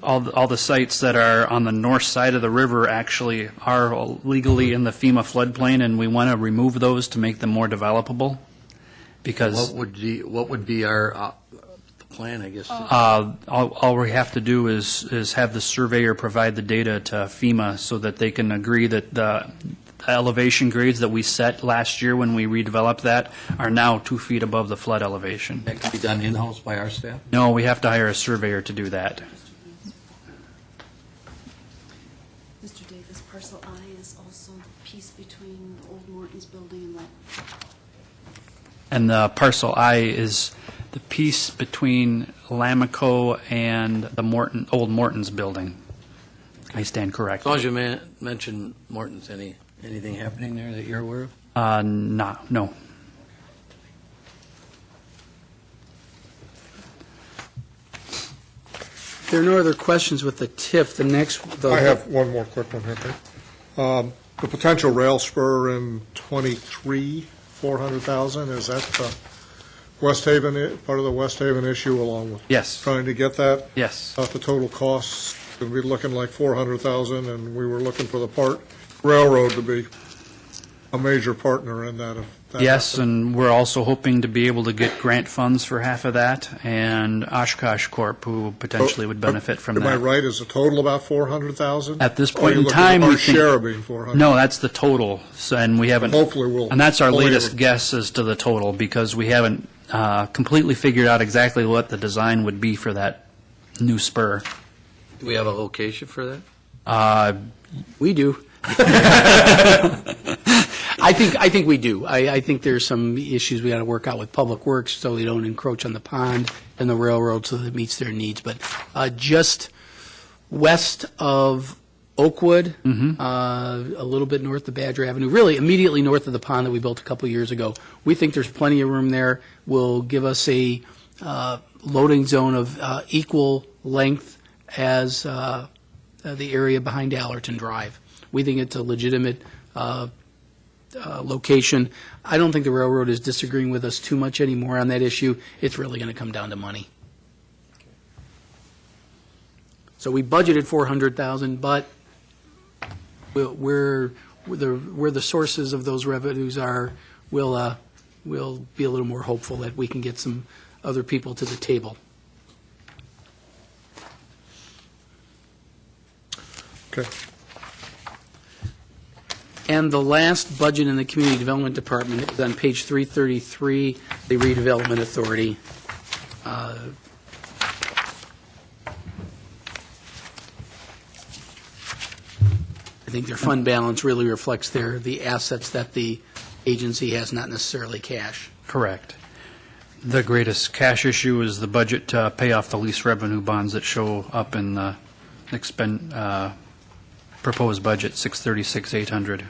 all the sites that are on the north side of the river actually are legally in the FEMA floodplain, and we want to remove those to make them more developable. Because What would be our plan, I guess? all we have to do is have the surveyor provide the data to FEMA so that they can agree that the elevation grades that we set last year when we redeveloped that are now 2 feet above the flood elevation. That can be done in-house by our staff? No, we have to hire a surveyor to do that. Mr. Davis, parcel I is also the piece between Old Morton's building and that. And the parcel I is the piece between Lamico and the old Morton's building. I stand As corrected. long as you mention Morton's, anything happening there that you're aware of? No. If there are no other questions with the TIF, I have one more quick one here, Pete. The potential rail spur in 23, 400,000, is that West Haven, part of the West Haven issue along with Yes. trying to get that? Yes. The total costs, we're looking like 400,000, and we were looking for the railroad to be a major partner in that. Yes, and we're also hoping to be able to get grant funds for half of that, and Oshkosh Corp., who potentially would benefit from that. Am I right, is the total about 400,000? At this Or are point you in looking time, at we our think... share of being 400? No, that's the total, so, and we haven't... Hopefully we'll... And that's our fully- latest guess as to the total, because we haven't completely figured out exactly what the design would be for that new spur. Do we have a location for that? We do. I think we do. I think there's some issues we got to work out with Public Works so they don't encroach on the pond and the railroad so that it meets their needs. But just west of Oakwood, a little bit north of Badger Avenue, really immediately north of the pond that we built a couple years ago. We think there's plenty of room there. Will give us a loading zone of equal length as the area behind Allerton Drive. We think it's a legitimate location. I don't think the railroad is disagreeing with us too much anymore on that issue. It's really going to come down to money. So we budgeted 400,000, but where the sources of those revenues are, we'll be a little more hopeful that we can get some other people to the table. Okay. And the last budget in the Community Development Department is on page 333, the Redevelopment Authority. I think their fund balance really reflects the assets that the agency has, not necessarily cash. Correct. The greatest cash issue is the budget to pay off the lease revenue bonds that show up in the proposed budget, 636,800.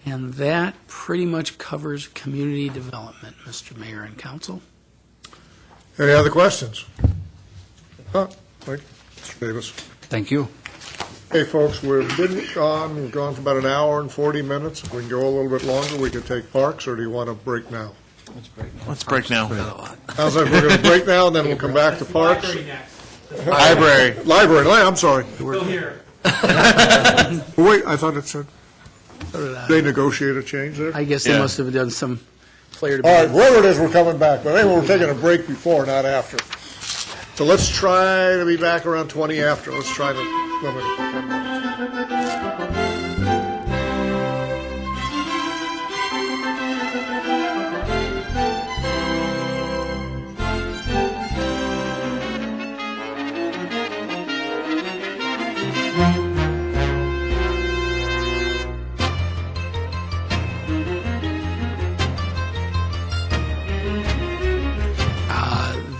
And that pretty much covers community development, Mr. Mayor and Council. Any other questions? Mike? Mr. Davis? Thank you. Hey, folks, we've gone for about an hour and 40 minutes. If we can go a little bit longer, we could take parks, or do you want to break now? Let's break now. How's that? We're going to break now, and then we'll come back to parks? Library. Library, I'm sorry. Still here. Wait, I thought it said, they negotiate a change there? I guess they Yeah. must have done some player All right, debate. wherever it is, we're coming back, but anyway, we're taking a break before, not after. So let's try to be back around 20 after. Let's try to limit it to 10 minutes.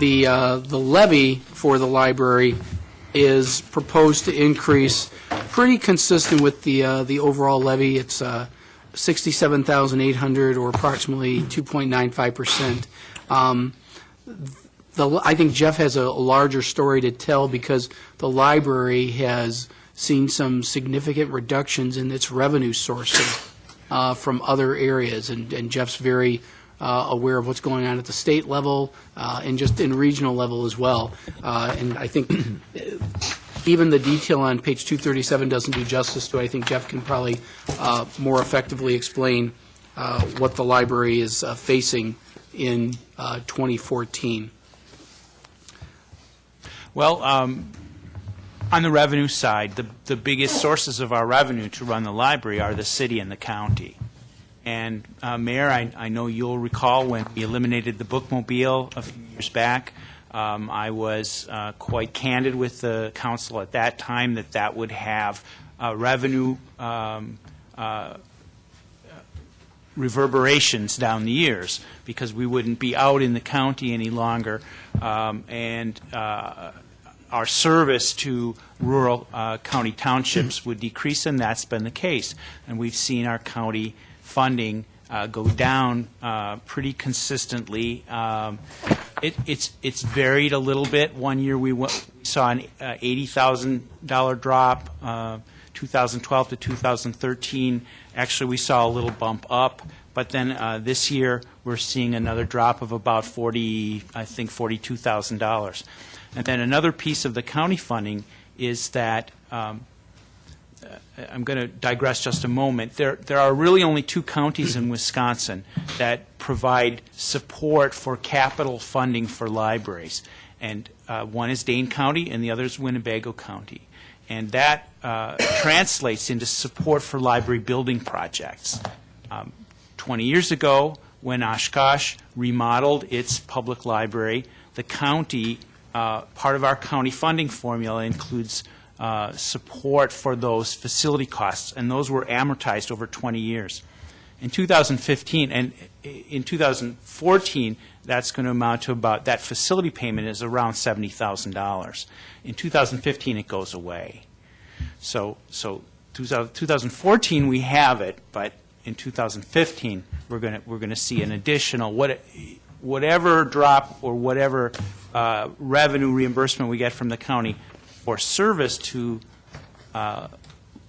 The levy for the library is proposed to increase pretty consistent with the overall levy. It's 67,800, or approximately 2.95%. I think Jeff has a larger story to tell, because the library has seen some significant reductions in its revenue sources from other areas, and Jeff's very aware of what's going on at the state level and just in regional level as well. And I think even the detail on page 237 doesn't do justice to it. I think Jeff can probably more effectively explain what the library is facing in 2014. Well, on the revenue side, the biggest sources of our revenue to run the library are the city and the county. And Mayor, I know you'll recall when we eliminated the bookmobile a few years back, I was quite candid with the council at that time that would have revenue reverberations down the years, because we wouldn't be out in the county any longer, and our service to rural county townships would decrease, and that's been the case. And we've seen our county funding go down pretty consistently. It's varied a little bit. One year we saw an $80,000 drop, 2012 to 2013. Actually, we saw a little bump up, but then this year we're seeing another drop of about $42,000. And then another piece of the county funding is that I'm going to digress just a moment. There are really only two counties in Wisconsin that provide support for capital funding for libraries. And one is Dane County and the other is Winnebago County. And that translates into support for library building projects. 20 years ago, when Oshkosh remodeled its public library, the county, part of our county funding formula includes support for those facility costs, and those were amortized over 20 years. In 2015 and in 2014, that's going to amount to about, that facility payment is around $70,000. In 2015, it goes away. So 2014 we have it, but in 2015 we're going to see an additional whatever drop or whatever revenue reimbursement we get from the county for service to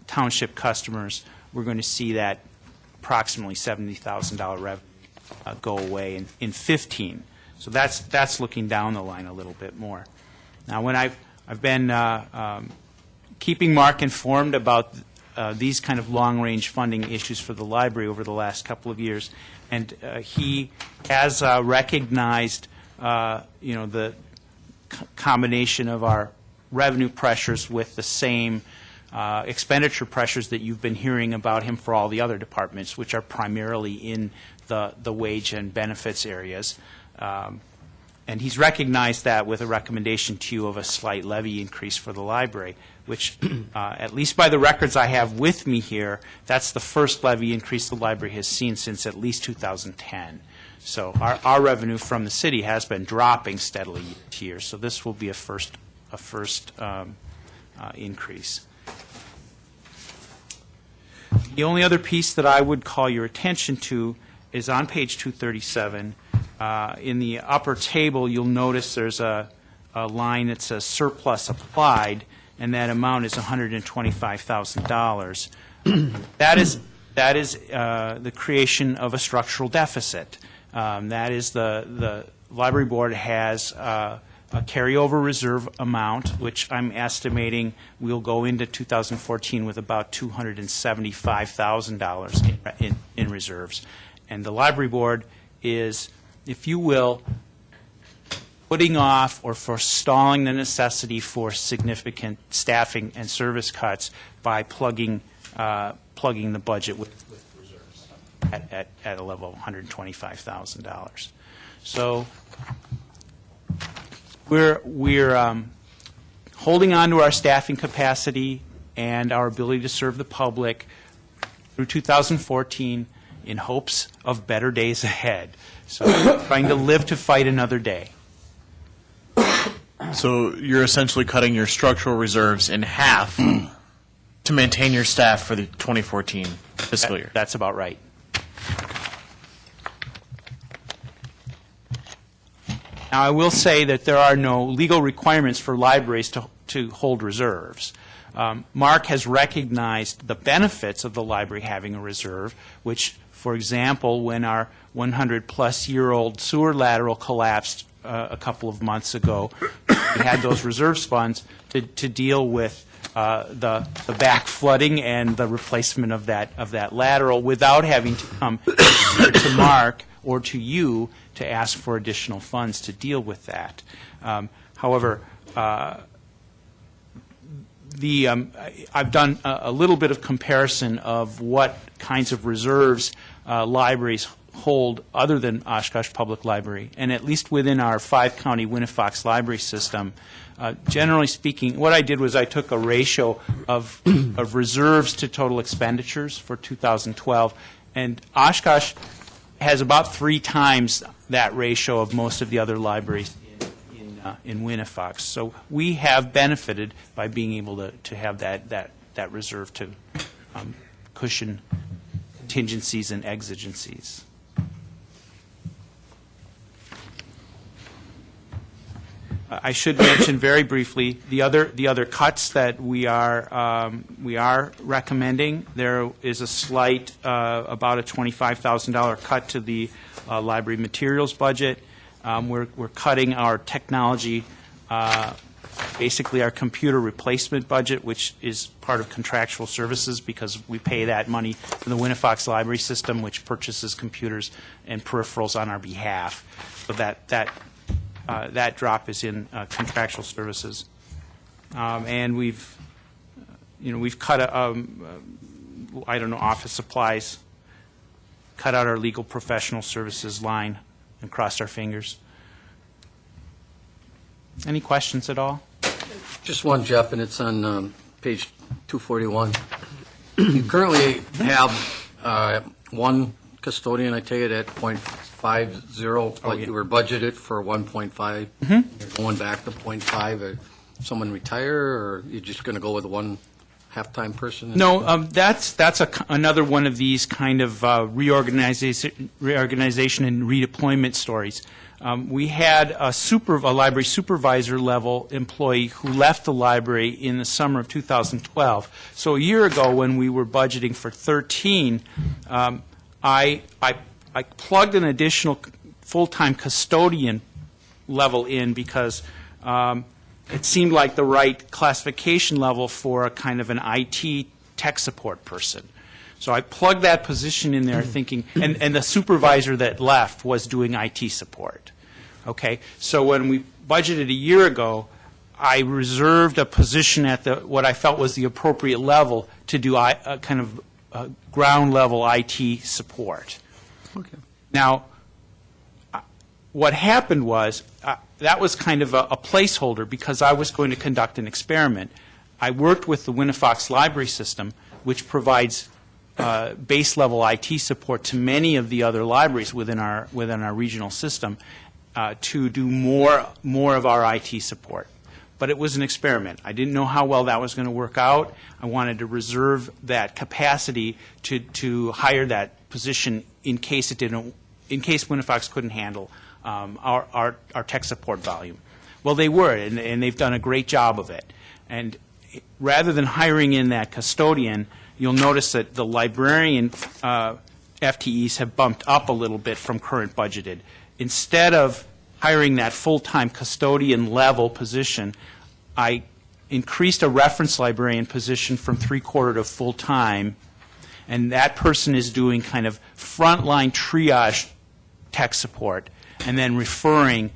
township customers, we're going to see that approximately $70,000 revenue go away in 15. So that's looking down the line a little bit more. Now, when I've been keeping Mark informed about these kind of long-range funding issues for the library over the last couple of years, and he has recognized, the combination of our revenue pressures with the same expenditure pressures that you've been hearing about him for all the other departments, which are primarily in the wage and benefits areas. And he's recognized that with a recommendation to you of a slight levy increase for the library, which, at least by the records I have with me here, that's the first levy increase the library has seen since at least 2010. So our revenue from the city has been dropping steadily year to year. So this will be a first increase. The only other piece that I would call your attention to is on page 237. In the upper table, you'll notice there's a line that says surplus applied, and that amount is $125,000. That is the creation of a structural deficit. That is the library board has a carryover reserve amount, which I'm estimating we'll go into 2014 with about $275,000 in reserves. And the library board is, if you will, putting off or forestalling the necessity for significant staffing and service cuts by plugging the budget with reserves at a level of $125,000. So we're holding on to our staffing capacity and our ability to serve the public through 2014 in hopes of better days ahead. So trying to live to fight another day. So you're essentially cutting your structural reserves in half to maintain your staff for the 2014 fiscal year. That's about right. Now, I will say that there are no legal requirements for libraries to hold reserves. Mark has recognized the benefits of the library having a reserve, which, for example, when our 100-plus-year-old sewer lateral collapsed a couple of months ago, we had those reserves funds to deal with the back flooding and the replacement of that lateral without having to come to Mark or to you to ask for additional funds to deal with that. However, I've done a little bit of comparison of what kinds of reserves libraries hold other than Oshkosh Public Library, and at least within our 5-county Winnifox library system, generally speaking, what I did was I took a ratio of reserves to total expenditures for 2012, and Oshkosh has about 3 times that ratio of most of the other libraries in Winnifox. So we have benefited by being able to have that reserve to cushion contingencies and exigencies. I should mention very briefly the other cuts that we are recommending. There is a slight, about a $25,000 cut to the library materials budget. We're cutting our technology, basically our computer replacement budget, which is part of contractual services because we pay that money to the Winnifox library system, which purchases computers and peripherals on our behalf. So that drop is in contractual services, and we've cut office supplies, cut out our legal professional services line, and crossed our fingers. Any questions at all? Just one, Jeff, and it's on page 241. You currently have one custodian, I take it, at .50, but you were budgeted for 1.5. You're going back to 0.5. Someone retire, or you're just going to go with one half-time person? No, that's another one of these kind of reorganization and redeployment stories. We had a library supervisor level employee who left the library in the summer of 2012. So a year ago, when we were budgeting for 13, I plugged an additional full-time custodian level in because it seemed like the right classification level for a kind of an IT tech support person. So I plugged that position in there thinking, and the supervisor that left was doing IT support. Okay, so when we budgeted a year ago, I reserved a position at what I felt was the appropriate level to do a kind of ground level IT support. Okay. Now, what happened was that was kind of a placeholder because I was going to conduct an experiment. I worked with the Winnifox library system, which provides base level IT support to many of the other libraries within our regional system, to do more of our IT support. But it was an experiment. I didn't know how well that was going to work out. I wanted to reserve that capacity to hire that position in case Winnifox couldn't handle our tech support volume. Well, they were, and they've done a great job of it. And rather than hiring in that custodian, you'll notice that the librarian FTEs have bumped up a little bit from current budgeted. Instead of hiring that full-time custodian level position, I increased a reference librarian position from 3/4 to full-time, and that person is doing kind of frontline triage tech support and then referring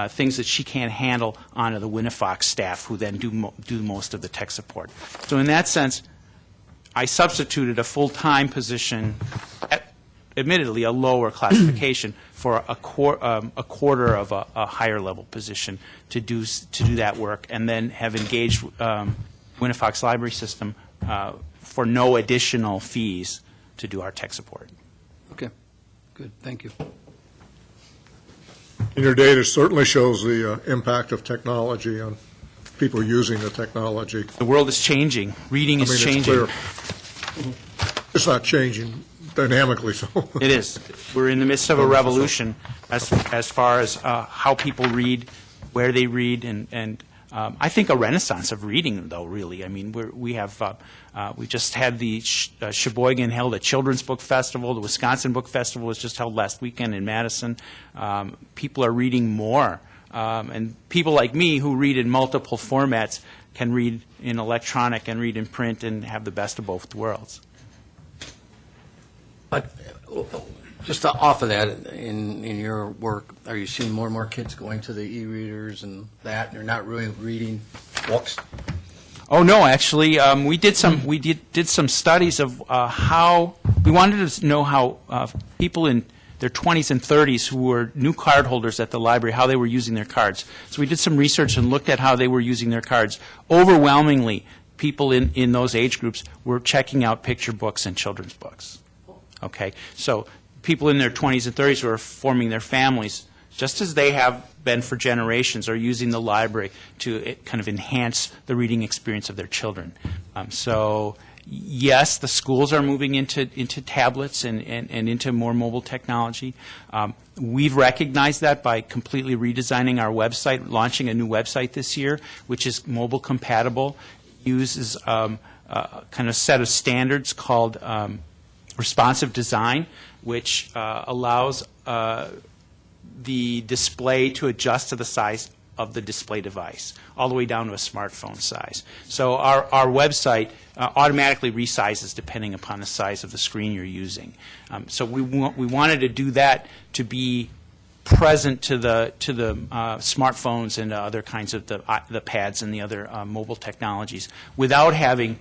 things that she can't handle onto the Winnifox staff, who then do most of the tech support. So in that sense, I substituted a full-time position, admittedly a lower classification, for a quarter of a higher level position to do that work, and then have engaged Winnifox Library System for no additional fees to do our tech support. Okay, good, thank you. And your data certainly shows the impact of technology on people using the technology. The world is changing. Reading is changing. It's clear. It's not changing dynamically, so. It is. We're in the midst of a revolution as far as how people read, where they read, and I think a renaissance of reading, though, really. I mean, we just had the Sheboygan held a children's book festival. The Wisconsin Book Festival was just held last weekend in Madison. People are reading more. And people like me who read in multiple formats can read in electronic and read in print and have the best of both worlds. But just off of that, in your work, are you seeing more and more kids going to the e-readers and that, and they're not really reading books? Oh no, actually, we did some studies of how we wanted to know how people in their 20s and 30s who were new card holders at the library, how they were using their cards. So we did some research and looked at how they were using their cards. Overwhelmingly, people in those age groups were checking out picture books and children's books. Okay, so people in their 20s and 30s who are forming their families, just as they have been for generations, are using the library to kind of enhance the reading experience of their children. So yes, the schools are moving into tablets and into more mobile technology. We've recognized that by completely redesigning our website, launching a new website this year, which is mobile compatible, uses kind of set of standards called responsive design, which allows the display to adjust to the size of the display device, all the way down to a smartphone size. So our website automatically resizes depending upon the size of the screen you're using. So we wanted to do that to be present to the smartphones and other kinds of the pads and the other mobile technologies, without having.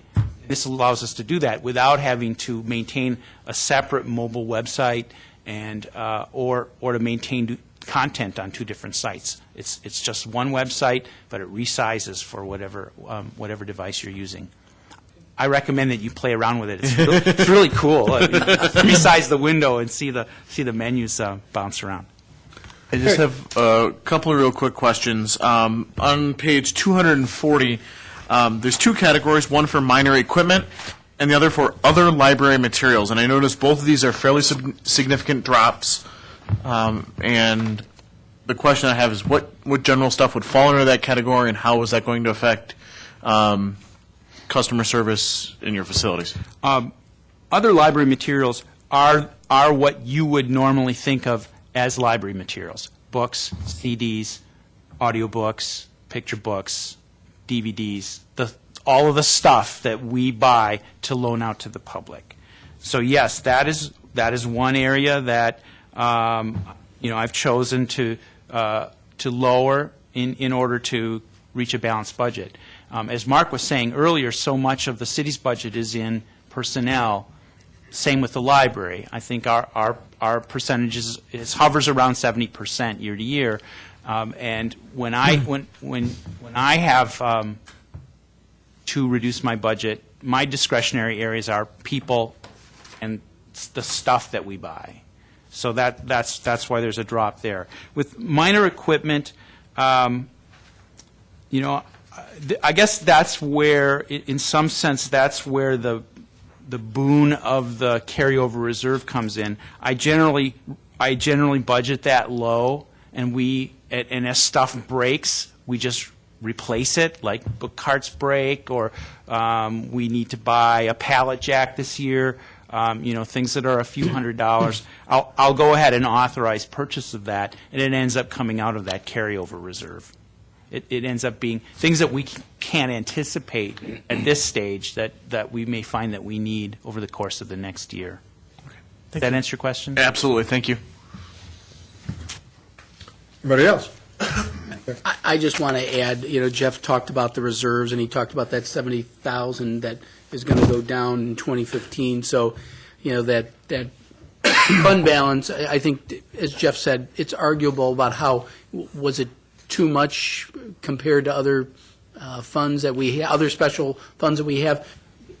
This allows us to do that without having to maintain a separate mobile website and or to maintain content on two different sites. It's just one website, but it resizes for whatever device you're using. I recommend that you play around with it. It's really cool. I mean, resize the window and see the menus bounce around. I just have a couple of real quick questions. On page 240, There's two categories, one for minor equipment and the other for other library materials. And I noticed both of these are fairly significant drops. And the question I have is what general stuff would fall under that category, and how is that going to affect customer service in your facilities? Other library materials are what you would normally think of as library materials: books, CDs, audiobooks, picture books, DVDs, all of the stuff that we buy to loan out to the public. So yes, that is one area that I've chosen to lower in order to reach a balanced budget. As Mark was saying earlier, so much of the city's budget is in personnel. Same with the library. I think our percentage hovers around 70% year to year. And when I have to reduce my budget, my discretionary areas are people and the stuff that we buy. So that's why there's a drop there. With minor equipment, I guess that's where, in some sense, that's where the boon of the carryover reserve comes in. I generally budget that low, and as stuff breaks, we just replace it, like book carts break, or we need to buy a pallet jack this year. Things that are a few $100s. I'll go ahead and authorize purchase of that, and it ends up coming out of that carryover reserve. It ends up being things that we can't anticipate at this stage that we may find that we need over the course of the next year. Does that answer your question? Absolutely. Thank you. Anybody else? I just want to add, Jeff talked about the reserves, and he talked about that 70,000 that is going to go down in 2015. So, that fund balance, I think, as Jeff said, it's arguable about how, was it too much compared to other funds that we have, other special funds that we have.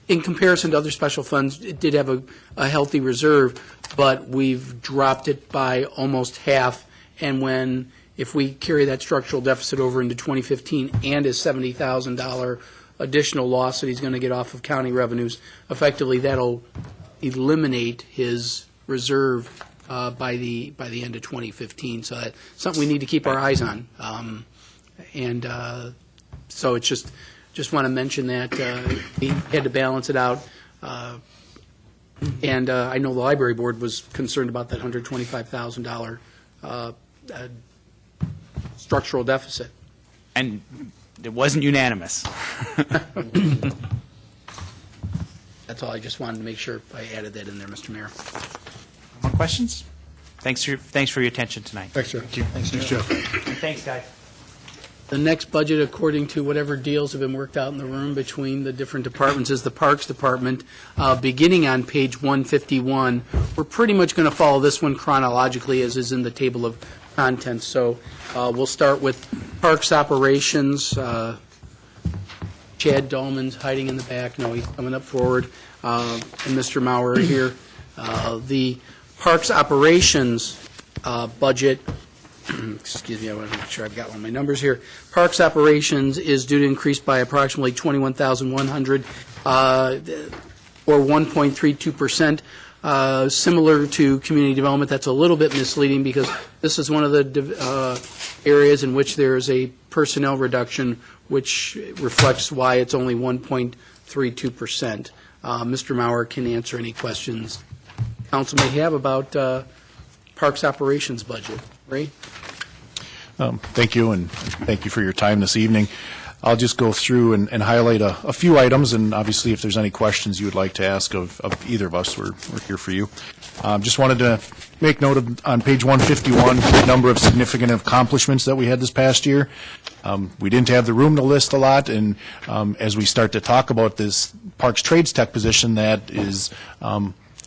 In comparison to other special funds, it did have a healthy reserve, but we've dropped it by almost half. And if we carry that structural deficit over into 2015 and his $70,000 additional loss that he's going to get off of county revenues, effectively that'll eliminate his reserve by the end of 2015. So that's something we need to keep our eyes on. So it's just want to mention that we had to balance it out. And I know the library board was concerned about that $125,000 structural deficit. And it wasn't unanimous. That's all. I just wanted to make sure I added that in there, Mr. Mayor. More questions? Thanks for your attention tonight. Thanks, Jeff. Thank you. Thanks, Jeff. And thanks, guys. The next budget, according to whatever deals have been worked out in the room between the different departments, is the Parks Department. Beginning on page 151, we're pretty much going to follow this one chronologically as is in the table of contents. So we'll start with Parks Operations. Chad Dahlman's hiding in the back. No, he's coming up forward. And Mr. Maurer here. The Parks Operations budget, excuse me, I want to make sure I've got one of my numbers here. Parks Operations is due to increase by approximately $21,100 or 1.32%. Similar to community development, that's a little bit misleading because this is one of the areas in which there is a personnel reduction, which reflects why it's only 1.32%. Mr. Maurer can answer any questions council may have about Parks Operations budget. Ray? Thank you, and thank you for your time this evening. I'll just go through and highlight a few items, and obviously if there's any questions you would like to ask of either of us, we're here for you. Just wanted to make note of, on page 151, the number of significant accomplishments that we had this past year. We didn't have the room to list a lot, and as we start to talk about this Parks Trades Tech position that is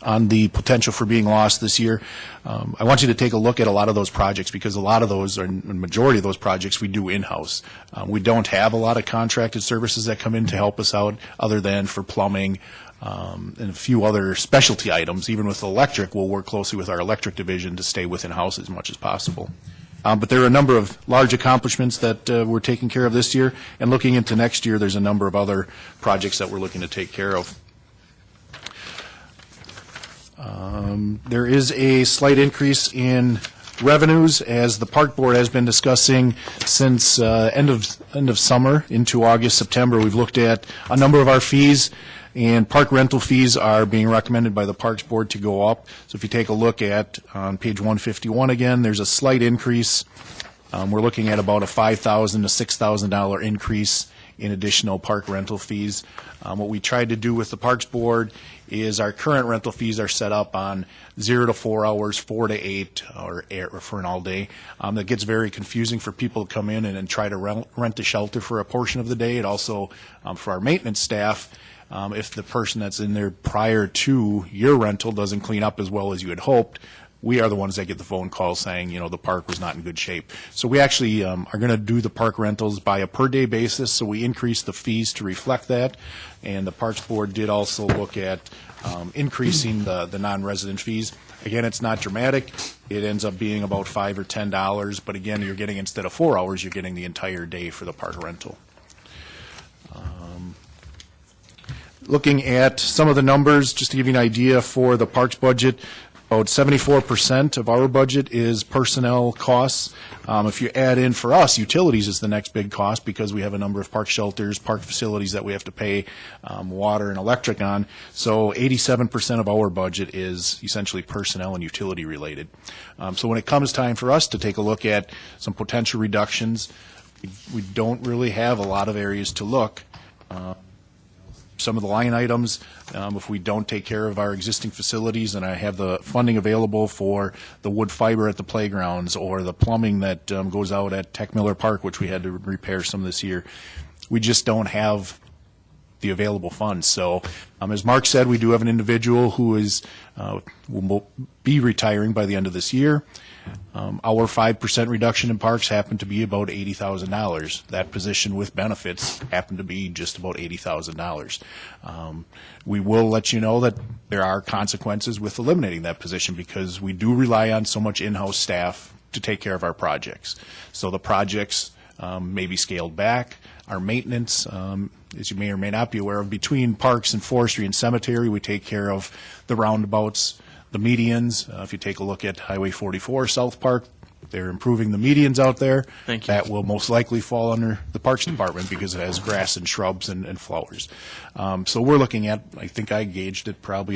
on the potential for being lost this year, I want you to take a look at a lot of those projects, because a lot of those, or the majority of those projects, we do in-house. We don't have a lot of contracted services that come in to help us out, other than for plumbing and a few other specialty items. Even with electric, we'll work closely with our electric division to stay within house as much as possible. But there are a number of large accomplishments that we're taking care of this year, and looking into next year, there's a number of other projects that we're looking to take care of. There is a slight increase in revenues, as the Park Board has been discussing since end of summer into August, September. We've looked at a number of our fees, and park rental fees are being recommended by the Parks Board to go up. So if you take a look at on page 151 again, there's a slight increase. We're looking at about a $5,000 to $6,000 increase in additional park rental fees. What we tried to do with the Parks Board is our current rental fees are set up on 0 to 4 hours, 4 to 8, or for an all day. That gets very confusing for people to come in and try to rent a shelter for a portion of the day. It also, for our maintenance staff, if the person that's in there prior to your rental doesn't clean up as well as you had hoped, we are the ones that get the phone call saying, the park was not in good shape. So we actually are going to do the park rentals by a per-day basis, so we increased the fees to reflect that. And the Parks Board did also look at increasing the non-resident fees. Again, it's not dramatic. It ends up being about $5 or $10, but again, you're getting, instead of 4 hours, you're getting the entire day for the park rental. Looking at some of the numbers, just to give you an idea for the parks budget, about 74% of our budget is personnel costs. If you add in, for us, utilities is the next big cost, because we have a number of park shelters, park facilities that we have to pay water and electric on. So 87% of our budget is essentially personnel and utility related. So when it comes time for us to take a look at some potential reductions, we don't really have a lot of areas to look. Some of the line items, if we don't take care of our existing facilities, and I have the funding available for the wood fiber at the playgrounds or the plumbing that goes out at Tech Miller Park, which we had to repair some this year, we just don't have the available funds. So as Mark said, we do have an individual who is will be retiring by the end of this year. Our 5% reduction in parks happened to be about $80,000. That position with benefits happened to be just about $80,000. We will let you know that there are consequences with eliminating that position, because we do rely on so much in-house staff to take care of our projects. So the projects may be scaled back. Our maintenance, as you may or may not be aware of, between parks and forestry and cemetery, we take care of the roundabouts, the medians. If you take a look at Highway 44, South Park, they're improving the medians out there. Thank you. That will most likely fall under the Parks Department, because it has grass and shrubs and flowers. So we're looking at, I think I gauged it, probably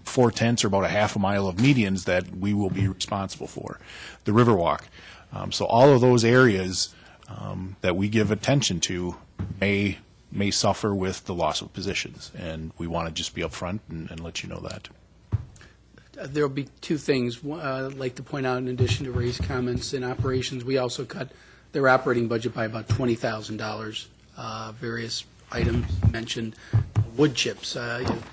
4/10 or about a half a mile of medians that we will be responsible for. The Riverwalk. So all of those areas that we give attention to may suffer with the loss of positions, and we want to just be upfront and let you know that. There'll be two things I'd like to point out in addition to Ray's comments. In operations, we also cut their operating budget by about $20,000. Various items mentioned wood chips.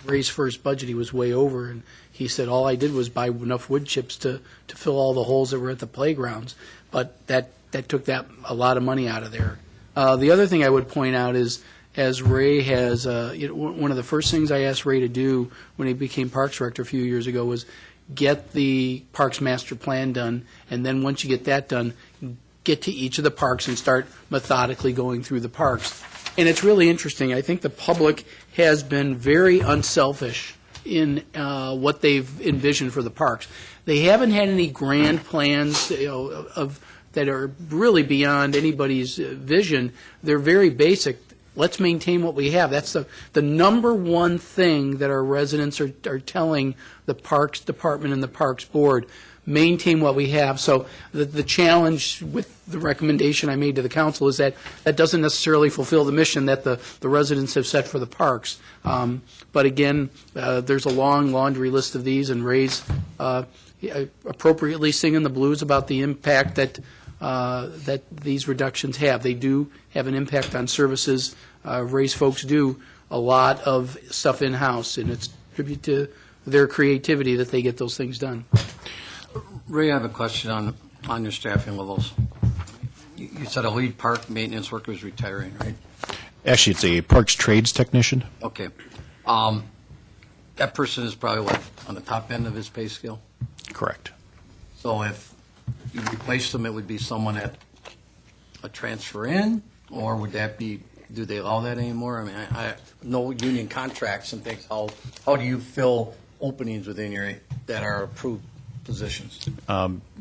Ray's first budget, he was way over, and he said, all I did was buy enough wood chips to fill all the holes that were at the playgrounds. But that took a lot of money out of there. The other thing I would point out is, as Ray has, one of the first things I asked Ray to do when he became Parks Director a few years ago was get the Parks Master Plan done, and then once you get that done, get to each of the parks and start methodically going through the parks. And it's really interesting. I think the public has been very unselfish in what they've envisioned for the parks. They haven't had any grand plans, that are really beyond anybody's vision. They're very basic. Let's maintain what we have. That's the number one thing that our residents are telling the Parks Department and the Parks Board. Maintain what we have. So the challenge with the recommendation I made to the council is that doesn't necessarily fulfill the mission that the residents have set for the parks. But again, there's a long laundry list of these, and Ray's appropriately singing the blues about the impact that these reductions have. They do have an impact on services. Ray's folks do a lot of stuff in-house, and it's a tribute to their creativity that they get those things done. Ray, I have a question on your staffing levels. You said a lead park maintenance worker is retiring, right? Actually, it's a parks trades technician. Okay. That person is probably, on the top end of his pay scale? Correct. So if you replace them, it would be someone at a transfer in, or would that be, do they allow that anymore? I mean, I no union contracts and things. How do you fill openings within your, that are approved positions?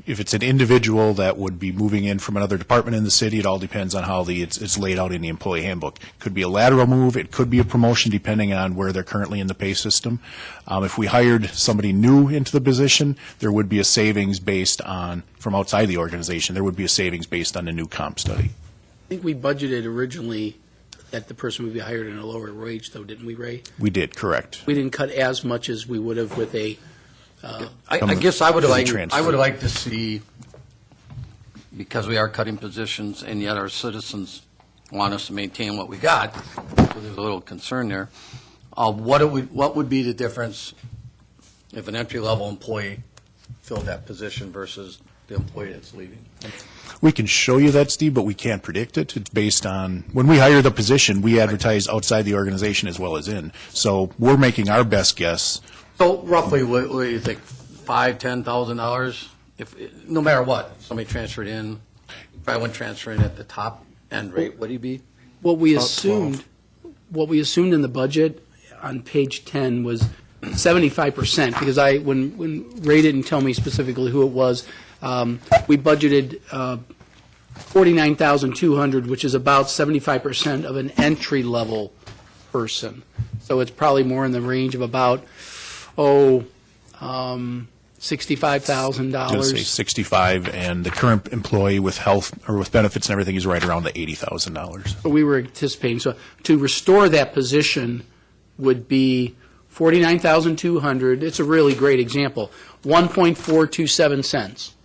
If it's an individual that would be moving in from another department in the city, it all depends on how it's laid out in the employee handbook. It could be a lateral move, it could be a promotion depending on where they're currently in the pay system. If we hired somebody new into the position, there would be a savings based on, from outside the organization, there would be a savings based on the new comp study. I think we budgeted originally that the person would be hired in a lower wage, though, didn't we, Ray? We did, correct. We didn't cut as much as we would have with a, I guess I would As a like, transfer. I would like to see, because we are cutting positions, and yet our citizens want us to maintain what we got, so there's a little concern there. What would be the difference if an entry-level employee filled that position versus the employee that's leaving? We can show you that, Steve, but we can't predict it. It's based on, when we hire the position, we advertise outside the organization as well as in. So we're making our best guess. So roughly, what do you think, $5,000-$10,000? If, no matter what, somebody transferred in, probably wouldn't transfer in at the top end rate, would he be? what we About assumed, what we assumed in the budget on page 10 was 75%, because when Ray didn't tell me specifically who it was, we budgeted $49,200, which is about 75% of an entry-level person. So it's probably more in the range of about, $65,000. I was going to say 65, and the current employee with health or with benefits and everything is right around the $80,000. We were anticipating. So to restore that position would be $49,200. It's a really great example. 1.427 cents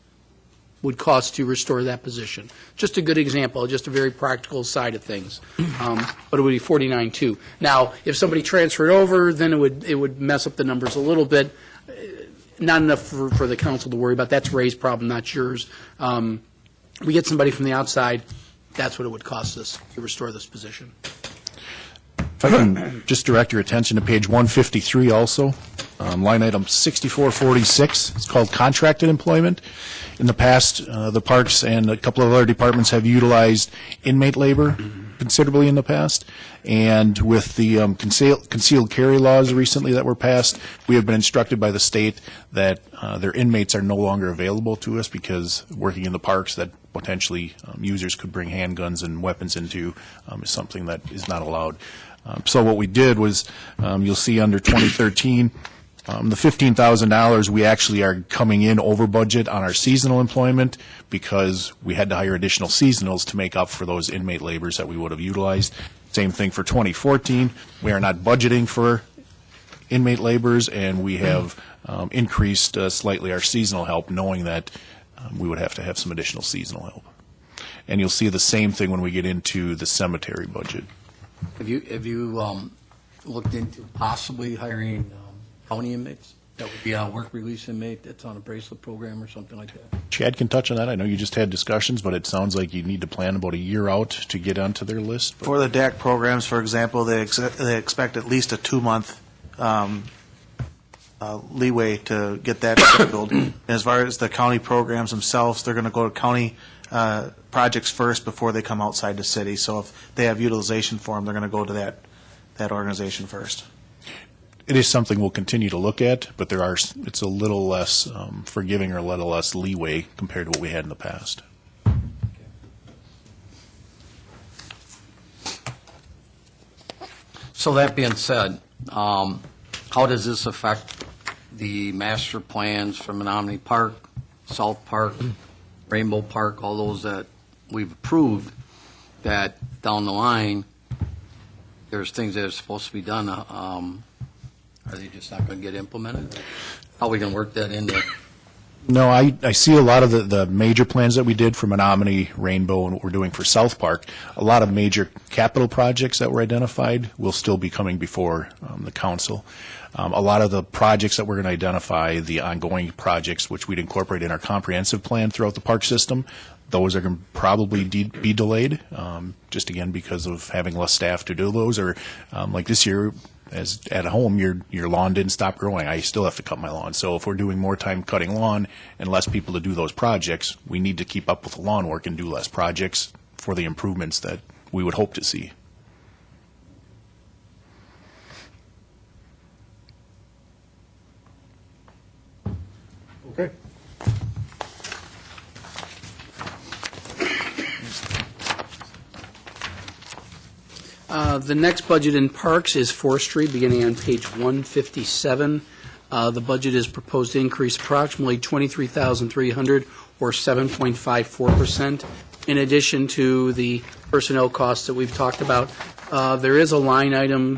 would cost to restore that position. Just a good example, just a very practical side of things. But it would be 49.2. Now, if somebody transferred over, then it would mess up the numbers a little bit. Not enough for the council to worry about. That's Ray's problem, not yours. We get somebody from the outside, that's what it would cost us to restore this position. If I can just direct your attention to page 153 also, line item 6446. It's called contracted employment. In the past, the parks and a couple of other departments have utilized inmate labor considerably in the past. And with the concealed carry laws recently that were passed, we have been instructed by the state that their inmates are no longer available to us because working in the parks that potentially users could bring handguns and weapons into is something that is not allowed. So what we did was, you'll see under 2013, the $15,000, we actually are coming in over budget on our seasonal employment because we had to hire additional seasonals to make up for those inmate labors that we would have utilized. Same thing for 2014. We are not budgeting for inmate labors, and we have increased slightly our seasonal help, knowing that we would have to have some additional seasonal help. And you'll see the same thing when we get into the cemetery budget. Have you looked into possibly hiring county inmates? That would be a work release inmate that's on a bracelet program or something like that? Chad can touch on that. I know you just had discussions, but it sounds like you need to plan about a year out to get onto their list. For the DAC programs, for example, they expect at least a 2-month leeway to get that scheduled. And as far as the county programs themselves, they're going to go to county projects first before they come outside the city. So if they have utilization for them, they're going to go to that organization first. It is something we'll continue to look at, but it's a little less forgiving or a little less leeway compared to what we had in the past. So that being said, how does this affect the master plans for Menominee Park, South Park, Rainbow Park, all those that we've approved, that down the line, there's things that are supposed to be done, are they just not going to get implemented? How are we going to work that into? No, I see a lot of the major plans that we did for Menominee, Rainbow, and what we're doing for South Park. A lot of major capital projects that were identified will still be coming before the council. A lot of the projects that we're going to identify, the ongoing projects, which we'd incorporate in our comprehensive plan throughout the park system, those are going to probably be delayed, just again because of having less staff to do those. Or like this year, as at home, your lawn didn't stop growing. I still have to cut my lawn. So if we're doing more time cutting lawn and less people to do those projects, we need to keep up with the lawn work and do less projects for the improvements that we would hope to see. Okay. The next budget in parks is forestry, beginning on page 157. The budget is proposed to increase approximately $23,300 or 7.54%. In addition to the personnel costs that we've talked about, there is a line item.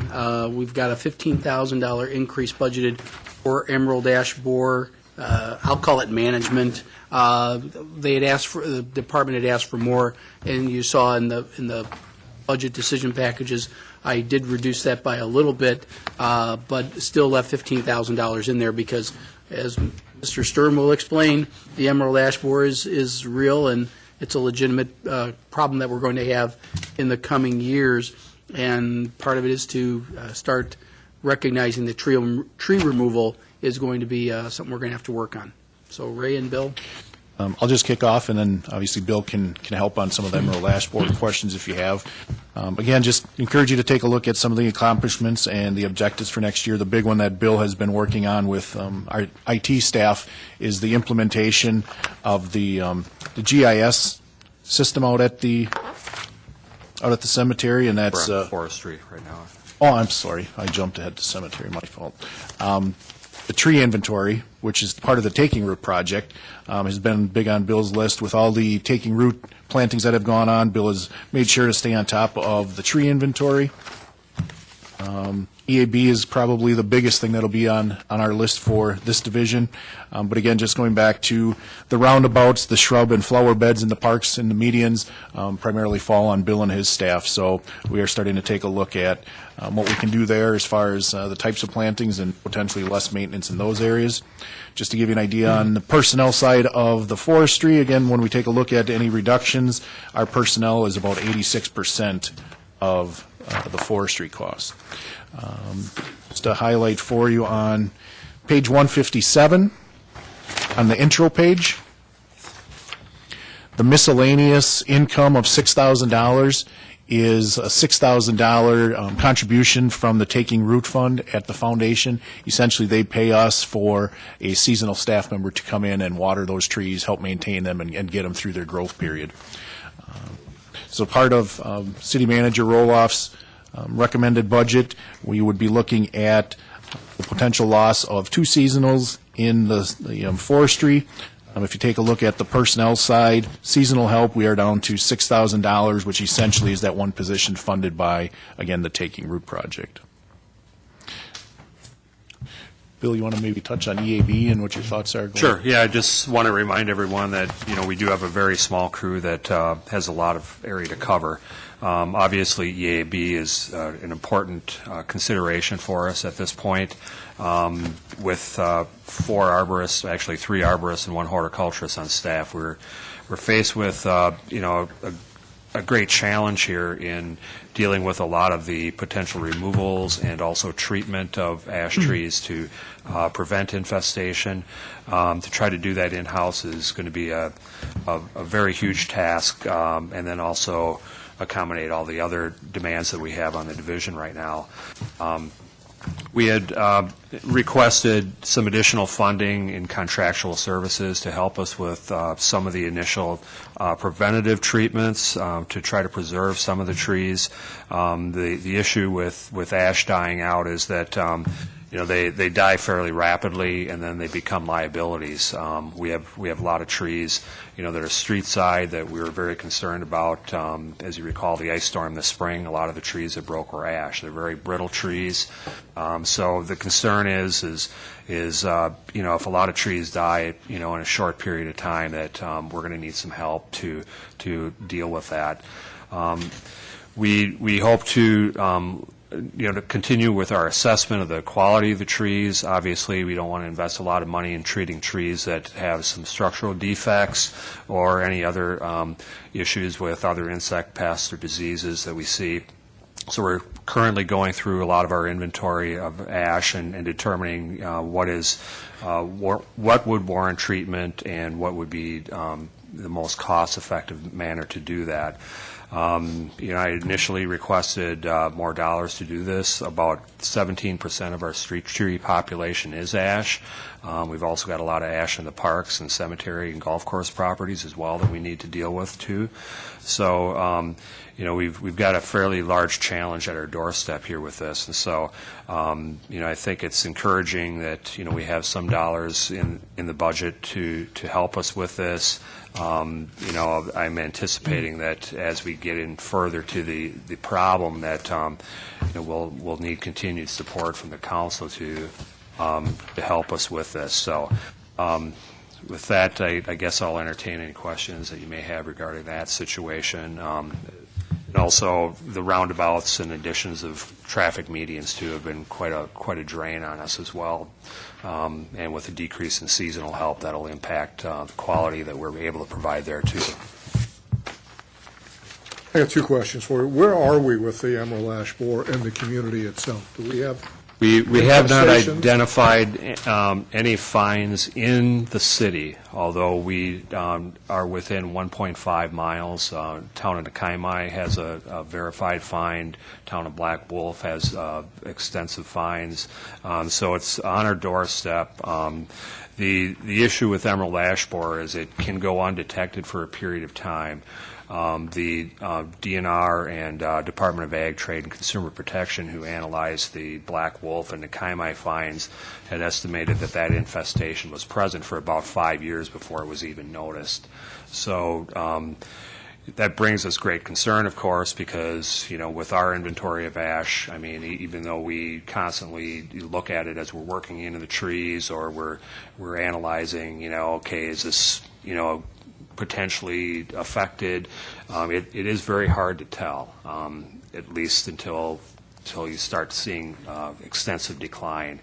We've got a $15,000 increase budgeted for Emerald Ash Borer. I'll call it management. They had asked for, the department had asked for more, and you saw in the budget decision packages, I did reduce that by a little bit, but still left $15,000 in there because, as Mr. Sturm will explain, the Emerald Ash Borer is real, and it's a legitimate problem that we're going to have in the coming years. And part of it is to start recognizing that tree removal is going to be something we're going to have to work on. So Ray and Bill? I'll just kick off, and then obviously Bill can help on some of the Emerald Ash Borer questions if you have. Again, just encourage you to take a look at some of the accomplishments and the objectives for next year. The big one that Bill has been working on with our IT staff is the implementation of the GIS system out at the cemetery, and that's forestry right now. Oh, I'm sorry. I jumped ahead to cemetery. My fault. The tree inventory, which is part of the Taking Root project, has been big on Bill's list. With all the Taking Root plantings that have gone on, Bill has made sure to stay on top of the tree inventory. EAB is probably the biggest thing that'll be on our list for this division. But again, just going back to the roundabouts, the shrub and flower beds in the parks and the medians primarily fall on Bill and his staff. So we are starting to take a look at what we can do there as far as the types of plantings and potentially less maintenance in those areas. Just to give you an idea on the personnel side of the forestry, again, when we take a look at any reductions, our personnel is about 86% of the forestry costs. Just a highlight for you on page 157, on the intro page, the miscellaneous income of $6,000 is a $6,000 contribution from the Taking Root Fund at the foundation. Essentially, they pay us for a seasonal staff member to come in and water those trees, help maintain them, and get them through their growth period. So part of city manager roll-offs recommended budget, we would be looking at the potential loss of 2 seasonals in the forestry. If you take a look at the personnel side, seasonal help, we are down to $6,000, which essentially is that one position funded by, again, the Taking Root project. Bill, you want to maybe touch on EAB and what your thoughts are? Sure. Yeah, I just want to remind everyone that, we do have a very small crew that has a lot of area to cover. Obviously, EAB is an important consideration for us at this point. With 4 arborists, actually 3 arborists and 1 horticulturist on staff, we're faced with a great challenge here in dealing with a lot of the potential removals and also treatment of ash trees to prevent infestation. To try to do that in-house is going to be a very huge task, and then also accommodate all the other demands that we have on the division right now. We had requested some additional funding in contractual services to help us with some of the initial preventative treatments to try to preserve some of the trees. The issue with ash dying out is that they die fairly rapidly, and then they become liabilities. We have a lot of trees, that are street side that we were very concerned about. As you recall, the ice storm this spring, a lot of the trees that broke were ash. They're very brittle trees. So the concern is if a lot of trees die, in a short period of time, that we're going to need some help to deal with that. We hope to to continue with our assessment of the quality of the trees. Obviously, we don't want to invest a lot of money in treating trees that have some structural defects or any other issues with other insect pests or diseases that we see. So we're currently going through a lot of our inventory of ash and determining what would warrant treatment and what would be the most cost-effective manner to do that. I initially requested more dollars to do this. About 17% of our street tree population is ash. We've also got a lot of ash in the parks and cemetery and golf course properties as well that we need to deal with too. So, we've got a fairly large challenge at our doorstep here with this. And so, I think it's encouraging that, we have some dollars in the budget to help us with this. I'm anticipating that as we get in further to the problem that, we'll need continued support from the council to help us with this. So, with that, I guess I'll entertain any questions that you may have regarding that situation. And also, the roundabouts and additions of traffic medians too have been quite a drain on us as well. And with the decrease in seasonal help, that'll impact the quality that we're able to provide there too. I got two questions for you. Where are we with the emerald ash borer in the community itself? Do we have? We have not infestations? identified any fines in the city, although we are within 1.5 miles. Town of Nakaimai has a verified fine. Town of Black Wolf has extensive fines. So it's on our doorstep. The issue with emerald ash borer is it can go undetected for a period of time. The DNR and Department of Ag, Trade, and Consumer Protection, who analyzed the Black Wolf and the Nakaimai fines, had estimated that infestation was present for about 5 years before it was even noticed. So that brings us great concern, of course, because, with our inventory of ash, even though we constantly look at it as we're working into the trees or we're analyzing, is this, potentially affected. It is very hard to tell, at least until you start seeing extensive decline.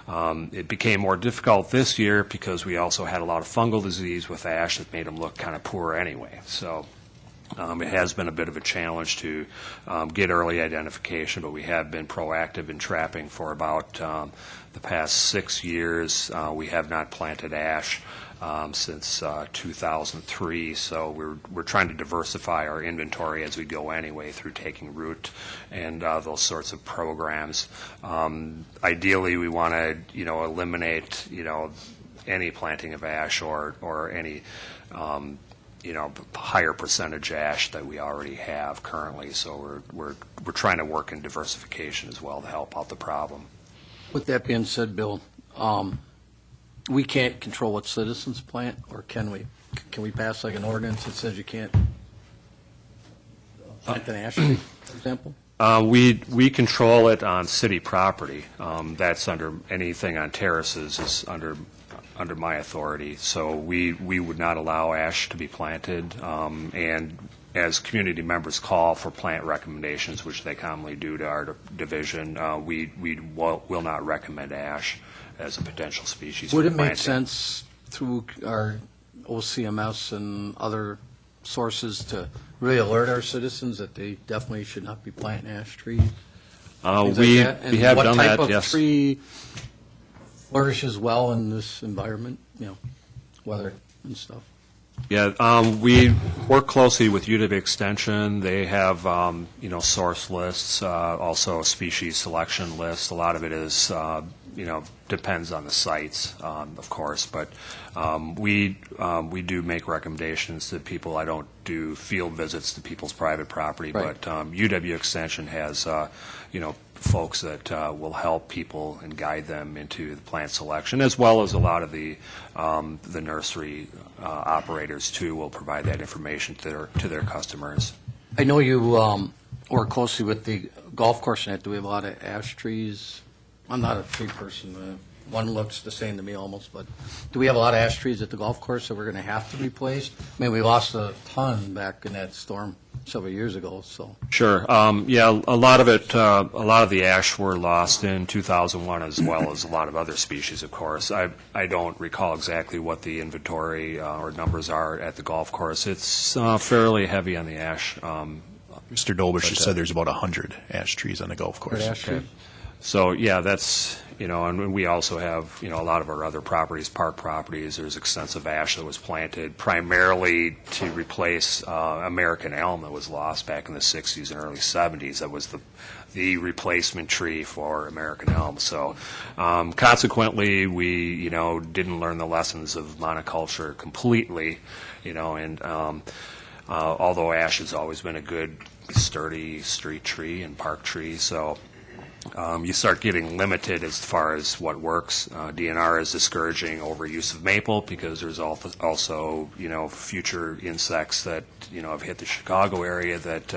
It became more difficult this year because we also had a lot of fungal disease with ash that made them look kind of poor anyway. So it has been a bit of a challenge to get early identification, but we have been proactive in trapping for about the past 6 years. We have not planted ash since 2003, so we're trying to diversify our inventory as we go anyway through taking root and those sorts of programs. Ideally, we want to eliminate any planting of ash or any higher percentage ash that we already have currently. So we're trying to work in diversification as well to help out the problem. With that being said, Bill, we can't control what citizens plant, or can we? Can we pass like an ordinance that says you can't plant an ash tree, for example? We control it on city property. That's under anything on terraces is under my authority. So we would not allow ash to be planted. And as community members call for plant recommendations, which they commonly do to our division, we will not recommend ash as a potential species. Would for it make planting. sense through our OCMS and other sources to really alert our citizens that they definitely should not be planting ash trees? Things We like that? And have done that, what type yes. of tree flourishes well in this environment, weather and stuff? Yeah, we work closely with UW Extension. They have, source lists, also a species selection list. A lot of it is, depends on the sites, of course. But we do make recommendations to people. I don't do field visits to people's private property, Right. but UW Extension has, folks that will help people and guide them into the plant selection, as well as a lot of the nursery operators too will provide that information to their customers. I know you work closely with the golf course, and do we have a lot of ash trees? I'm not a tree person. One looks the same to me almost, but do we have a lot of ash trees at the golf course that we're going to have to replace? We lost a ton back in that storm several years ago, so. Sure. Yeah, a lot of the ash were lost in 2001, as well as a lot of other species, of course. I don't recall exactly what the inventory or numbers are at the golf course. It's fairly heavy on the ash Mr. Dolbush just said there's about 100 ash trees on the golf course. Okay. So, yeah, that's, and we also have, a lot of our other properties, park properties, there's extensive ash that was planted primarily to replace American elm that was lost back in the 60s and early 70s. That was the replacement tree for American elm. So consequently, we, didn't learn the lessons of monoculture completely, and although ash has always been a good, sturdy street tree and park tree, so you start getting limited as far as what works. DNR is discouraging overuse of maple because there's also, future insects that, have hit the Chicago area that,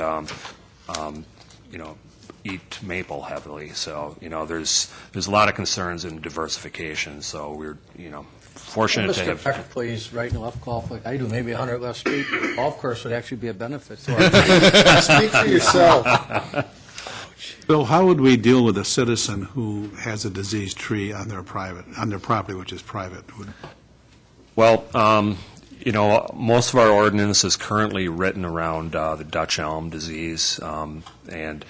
eat maple heavily. So, there's a lot of concerns in diversification. So we're, fortunate to Mr. have. Peck plays right and left golf like I do, maybe 100 less street. Golf course would actually be a benefit to our Speak for yourself. Bill, how would we deal with a citizen who has a diseased tree on their property, which is private? Well, most of our ordinance is currently written around the Dutch elm disease, and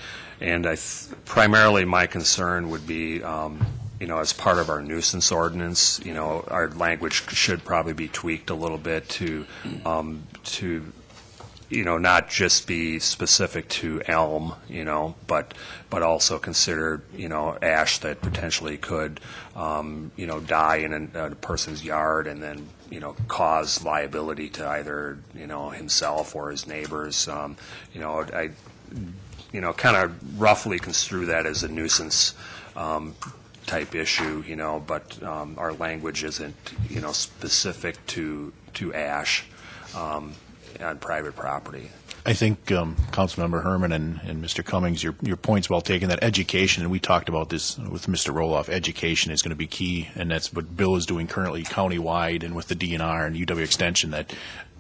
primarily my concern would be, as part of our nuisance ordinance, our language should probably be tweaked a little bit to not just be specific to elm, but also consider, ash that potentially could, die in a person's yard and then, cause liability to either, himself or his neighbors. I kind of roughly construe that as a nuisance type issue, but our language isn't, specific to ash on private property. I think Councilmember Herman and Mr. Cummings, your point's well taken, that education, and we talked about this with Mr. Roloff, education is going to be key, and that's what Bill is doing currently countywide and with the DNR and UW Extension, that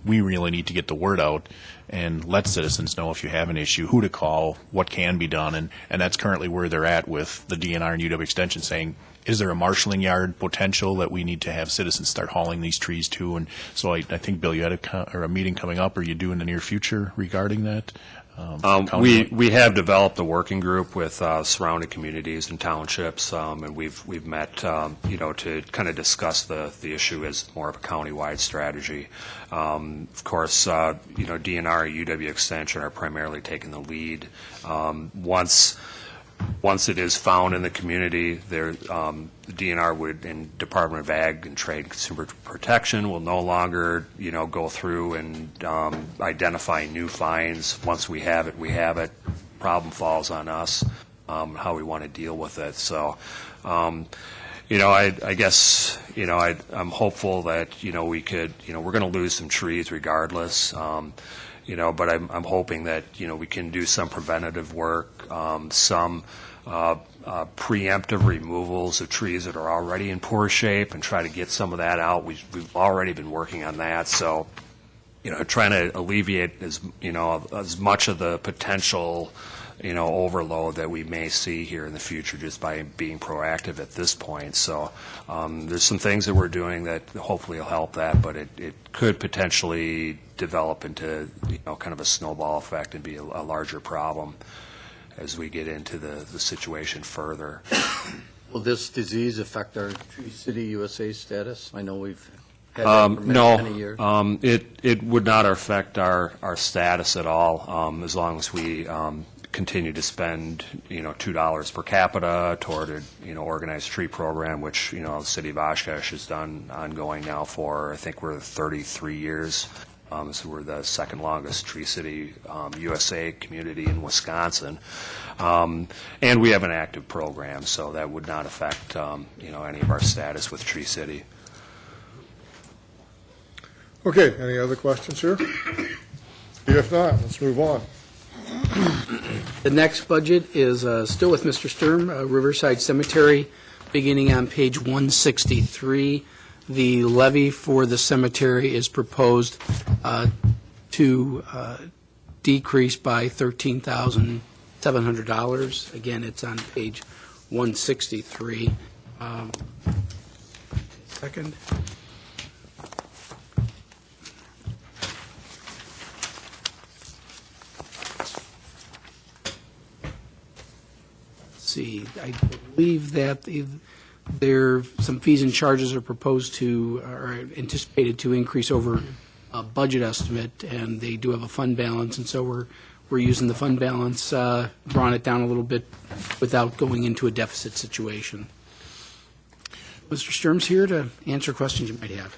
we really need to get the word out and let citizens know if you have an issue, who to call, what can be done, and that's currently where they're at with the DNR and UW Extension saying, is there a marshaling yard potential that we need to have citizens start hauling these trees to? And so I think, Bill, you had a meeting coming up, or you do in the near future regarding that? We have developed a working group with surrounding communities and townships, and we've met, to kind of discuss the issue as more of a countywide strategy. Of course, DNR and UW Extension are primarily taking the lead. Once it is found in the community, the DNR would, in Department of Ag and Trade and Consumer Protection, will no longer, go through and identify new finds. Once we have it. Problem falls on us, how we want to deal with it. So, I guess, I'm hopeful that, we could, we're going to lose some trees regardless. But I'm hoping that, we can do some preventative work, some preemptive removals of trees that are already in poor shape and try to get some of that out. We've already been working on that. So, trying to alleviate as much of the potential, overload that we may see here in the future just by being proactive at this point. So there's some things that we're doing that hopefully will help that, but it could potentially develop into, kind of a snowball effect and be a larger problem as we get into the situation further. Will this disease affect our Tree City USA status? I know we've had that for many years. It would not affect our status at all, as long as we continue to spend, $2 per capita toward a, organized tree program, which, the city of Oshkosh has done ongoing now for, I think we're 33 years. So we're the second longest Tree City USA community in Wisconsin. And we have an active program, so that would not affect, any of our status with Tree City. Okay, any other questions here? If not, let's move on. The next budget is still with Mr. Sturm, Riverside Cemetery, beginning on page 163. The levy for the cemetery is proposed to decrease by $13,700. Again, it's on page 163. Second. see, I believe that some fees and charges are proposed to, are anticipated to increase over a budget estimate, and they do have a fund balance, and so we're using the fund balance, drawing it down a little bit without going into a deficit situation. Mr. Sturm's here to answer questions you might have.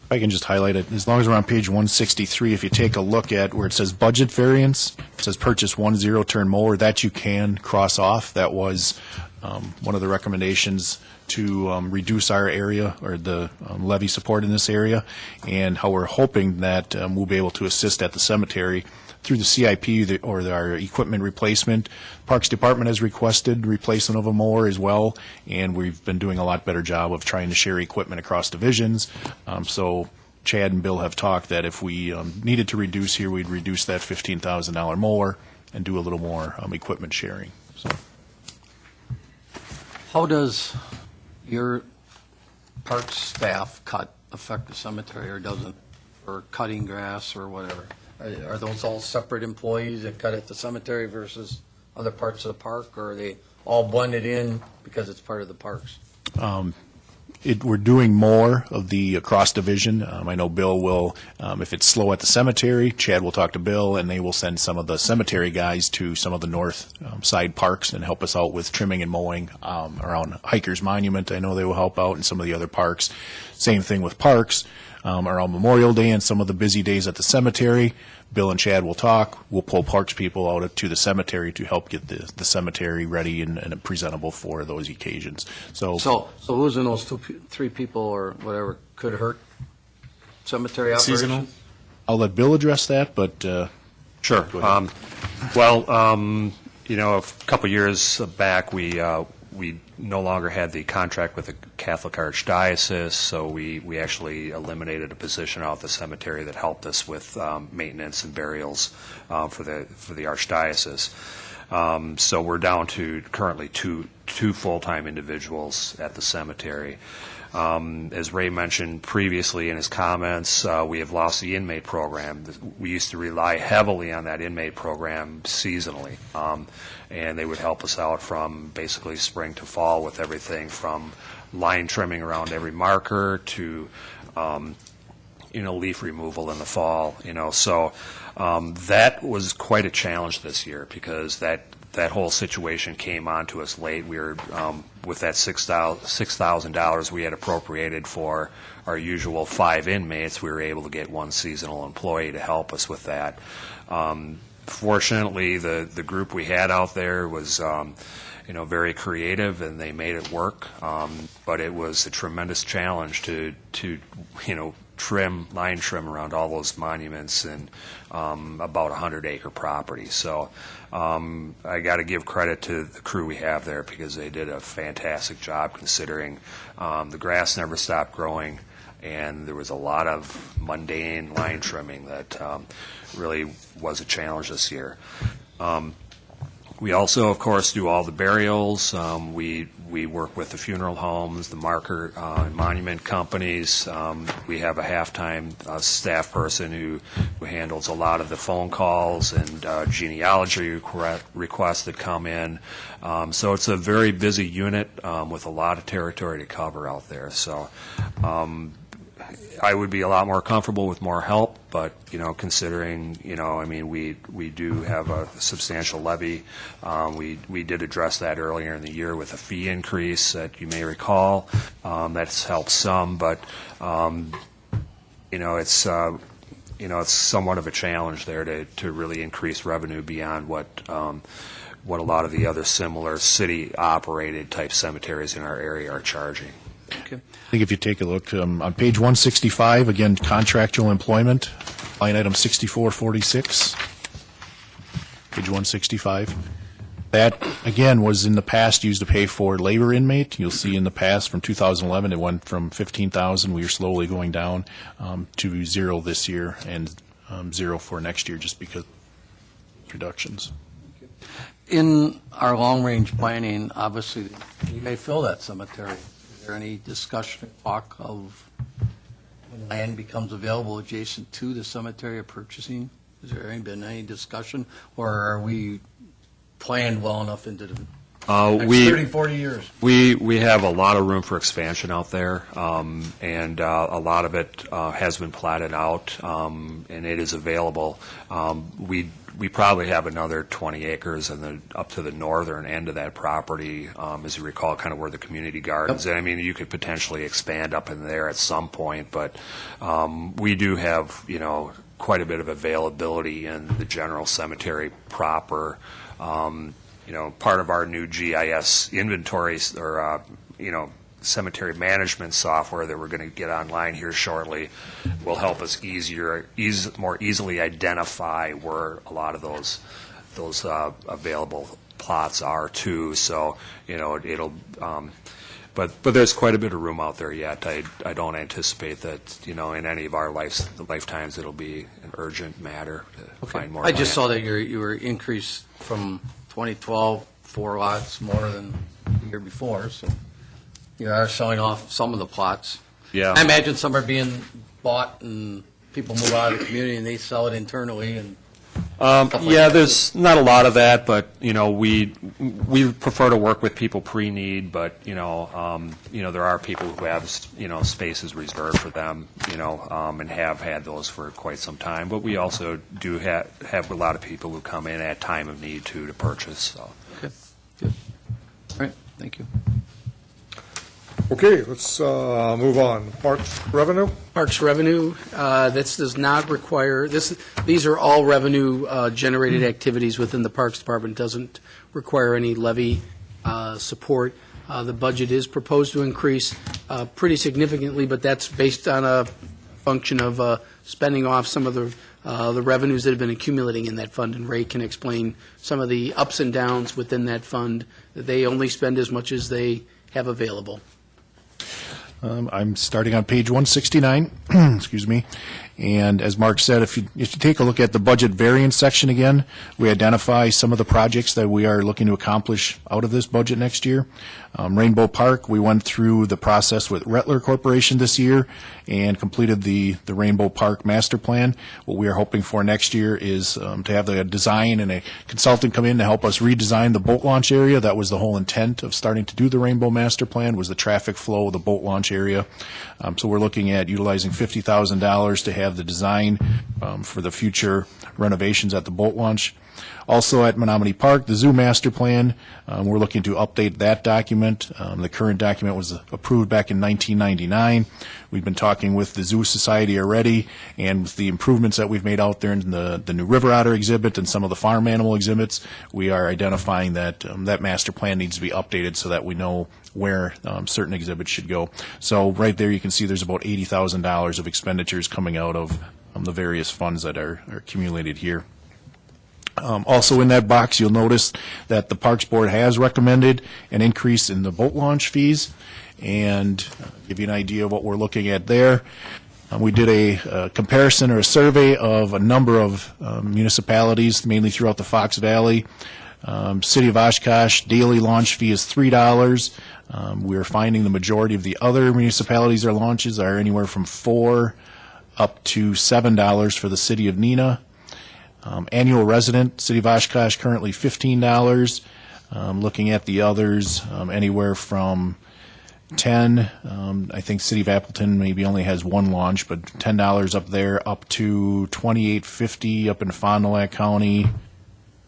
If I can just highlight it, as long as we're on page 163, if you take a look at where it says budget variance, it says purchase 1 zero-turn mower, that you can cross off. That was one of the recommendations to reduce our area or the levy support in this area, and how we're hoping that we'll be able to assist at the cemetery through the CIP or our equipment replacement. Parks Department has requested replacement of a mower as well, and we've been doing a lot better job of trying to share equipment across divisions. So Chad and Bill have talked that if we needed to reduce here, we'd reduce that $15,000 mower and do a little more equipment sharing. So. How does your park staff cut affect the cemetery, or doesn't, or cutting grass or whatever? Are those all separate employees that cut at the cemetery versus other parts of the park, or are they all blended in because it's part of the parks? We're doing more of the cross division. I know Bill will, if it's slow at the cemetery, Chad will talk to Bill, and they will send some of the cemetery guys to some of the north side parks and help us out with trimming and mowing around Hiker's Monument. I know they will help out in some of the other parks. Same thing with parks. Around Memorial Day and some of the busy days at the cemetery, Bill and Chad will talk. We'll pull parks people out to the cemetery to help get the cemetery ready and presentable for those occasions. So losing those three people or whatever could hurt cemetery operations? Seasonal? I'll let Bill address that, but Sure. A couple years back, we no longer had the contract with the Catholic Archdiocese, so we actually eliminated a position out at the cemetery that helped us with maintenance and burials for the Archdiocese. So we're down to currently two full-time individuals at the cemetery. As Ray mentioned previously in his comments, we have lost the inmate program. We used to rely heavily on that inmate program seasonally, and they would help us out from basically spring to fall with everything from line trimming around every marker to leaf removal in the fall. So that was quite a challenge this year because that whole situation came onto us late. We were with that $6,000 we had appropriated for our usual 5 inmates. We were able to get one seasonal employee to help us with that. Fortunately, the group we had out there was very creative, and they made it work. But it was a tremendous challenge to line trim around all those monuments and about 100-acre property. So I got to give credit to the crew we have there because they did a fantastic job considering the grass never stopped growing, and there was a lot of mundane line trimming that really was a challenge this year. We also, of course, do all the burials. We work with the funeral homes, the marker and monument companies. We have a half-time staff person who handles a lot of the phone calls and genealogy requests that come in. So it's a very busy unit with a lot of territory to cover out there. So I would be a lot more comfortable with more help, but, considering, we do have a substantial levy. We did address that earlier in the year with a fee increase that you may recall. That's helped some, but, it's somewhat of a challenge there to really increase revenue beyond what a lot of the other similar city-operated type cemeteries in our area are charging. Okay. I think if you take a look on page 165, again, contractual employment, line item 6446, page 165. That, again, was in the past used to pay for labor inmate. You'll see in the past from 2011, it went from 15,000. We are slowly going down to 0 this year and 0 for next year just because of reductions. In our long-range planning, obviously, you may fill that cemetery. Is there any discussion, talk of when land becomes available adjacent to the cemetery of purchasing? Has there been any discussion, or are we planned well enough into the Next We 30, 40 years? We have a lot of room for expansion out there, and a lot of it has been platted out, and it is available. We probably have another 20 acres up to the northern end of that property, as you recall, kind of where the community gardens. And I mean, you could potentially expand up in there at some point, but we do have, quite a bit of availability in the general cemetery proper. Part of our new GIS inventory or, cemetery management software that we're going to get online here shortly will help us more easily identify where a lot of those available plots are too. So, it'll, but there's quite a bit of room out there yet. I don't anticipate that, in any of our lifetimes it'll be an urgent matter to find more I just land. saw that you were increased from 2012, 4 lots more than the year before, so you are selling off some of the plots. Yeah. I imagine some are being bought and people move out of the community and they sell it internally and stuff like that. There's not a lot of that, but we prefer to work with people pre-need, but there are people who have spaces reserved for them, and have had those for quite some time. But we also do have a lot of people who come in at time of need to purchase. So. Okay, good. All right, thank you. Okay, let's move on. Parks revenue? Parks revenue, this does not require, these are all revenue-generated activities within the Parks Department, doesn't require any levy support. The budget is proposed to increase pretty significantly, but that's based on a function of spending off some of the revenues that have been accumulating in that fund, and Ray can explain some of the ups and downs within that fund. They only spend as much as they have available. I'm starting on page 169, excuse me. And as Mark said, if you take a look at the budget variance section again, we identify some of the projects that we are looking to accomplish out of this budget next year. Rainbow Park, we went through the process with Rettler Corporation this year and completed the Rainbow Park master plan. What we are hoping for next year is to have the design and a consultant come in to help us redesign the boat launch area. That was the whole intent of starting to do the Rainbow master plan, was the traffic flow of the boat launch area. So we're looking at utilizing $50,000 to have the design for the future renovations at the boat launch. Also at Menominee Park, the Zoo Master Plan, we're looking to update that document. The current document was approved back in 1999. We've been talking with the Zoo Society already, and with the improvements that we've made out there in the new river otter exhibit and some of the farm animal exhibits, we are identifying that that master plan needs to be updated so that we know where certain exhibits should go. So right there you can see there's about $80,000 of expenditures coming out of the various funds that are accumulated here. Also in that box, you'll notice that the Parks Board has recommended an increase in the boat launch fees, and give you an idea of what we're looking at there. We did a comparison or a survey of a number of municipalities, mainly throughout the Fox Valley. City of Oshkosh, daily launch fee is $3. We're finding the majority of the other municipalities, their launches are anywhere from $4 up to $7 for the city of Neenah. Annual resident, City of Oshkosh, currently $15. Looking at the others, anywhere from $10. I think City of Appleton maybe only has one launch, but $10 up there, up to $28.50 up in Fond du Lac County,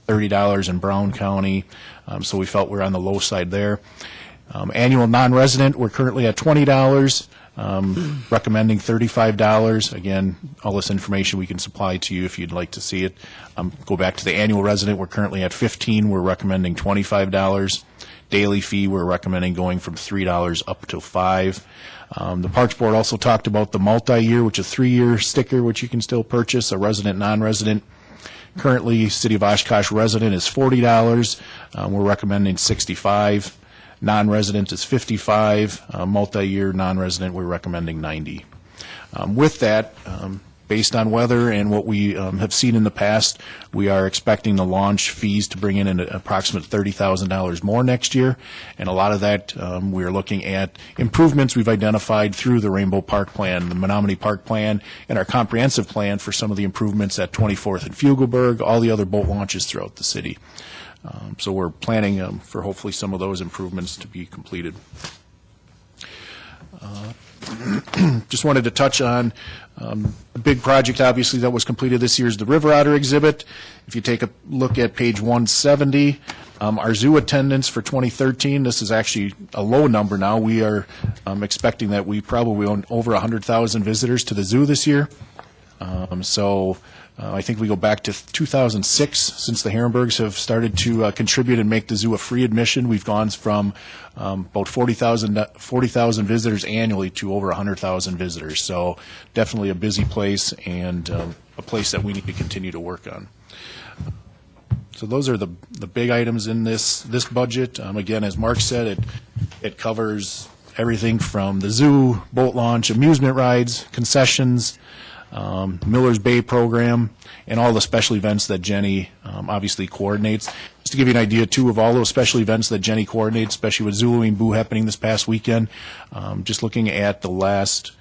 $30 in Brown County. So we felt we're on the low side there. Annual non-resident, we're currently at $20. Recommending $35. Again, all this information we can supply to you if you'd like to see it. Go back to the annual resident. We're currently at $15. We're recommending $25. Daily fee, we're recommending going from $3 up to $5. The Parks Board also talked about the multi-year, which is a 3-year sticker, which you can still purchase, a resident, non-resident. Currently, City of Oshkosh resident is $40. We're recommending $65. Non-resident is $55. Multi-year non-resident, we're recommending $90. With that, based on weather and what we have seen in the past, we are expecting the launch fees to bring in an approximate $30,000 more next year. And a lot of that, we are looking at improvements we've identified through the Rainbow Park Plan, the Menominee Park Plan, and our comprehensive plan for some of the improvements at 24th and Fugelberg, all the other boat launches throughout the city. So we're planning for hopefully some of those improvements to be completed. Just wanted to touch on a big project, obviously, that was completed this year is the River Otter exhibit. If you take a look at page 170, our zoo attendance for 2013, this is actually a low number now. We are expecting that we probably own over 100,000 visitors to the zoo this year. I think we go back to 2006 since the Herrenbergs have started to contribute and make the zoo a free admission. We've gone from about 40,000 visitors annually to over 100,000 visitors. So definitely a busy place and a place that we need to continue to work on. So those are the big items in this budget. Again, as Mark said, it covers everything from the zoo, boat launch, amusement rides, concessions, Miller's Bay program, and all the special events that Jenny obviously coordinates. Just to give you an idea, too, of all those special events that Jenny coordinates, especially with Zuluing Boo happening this past weekend, just looking at the last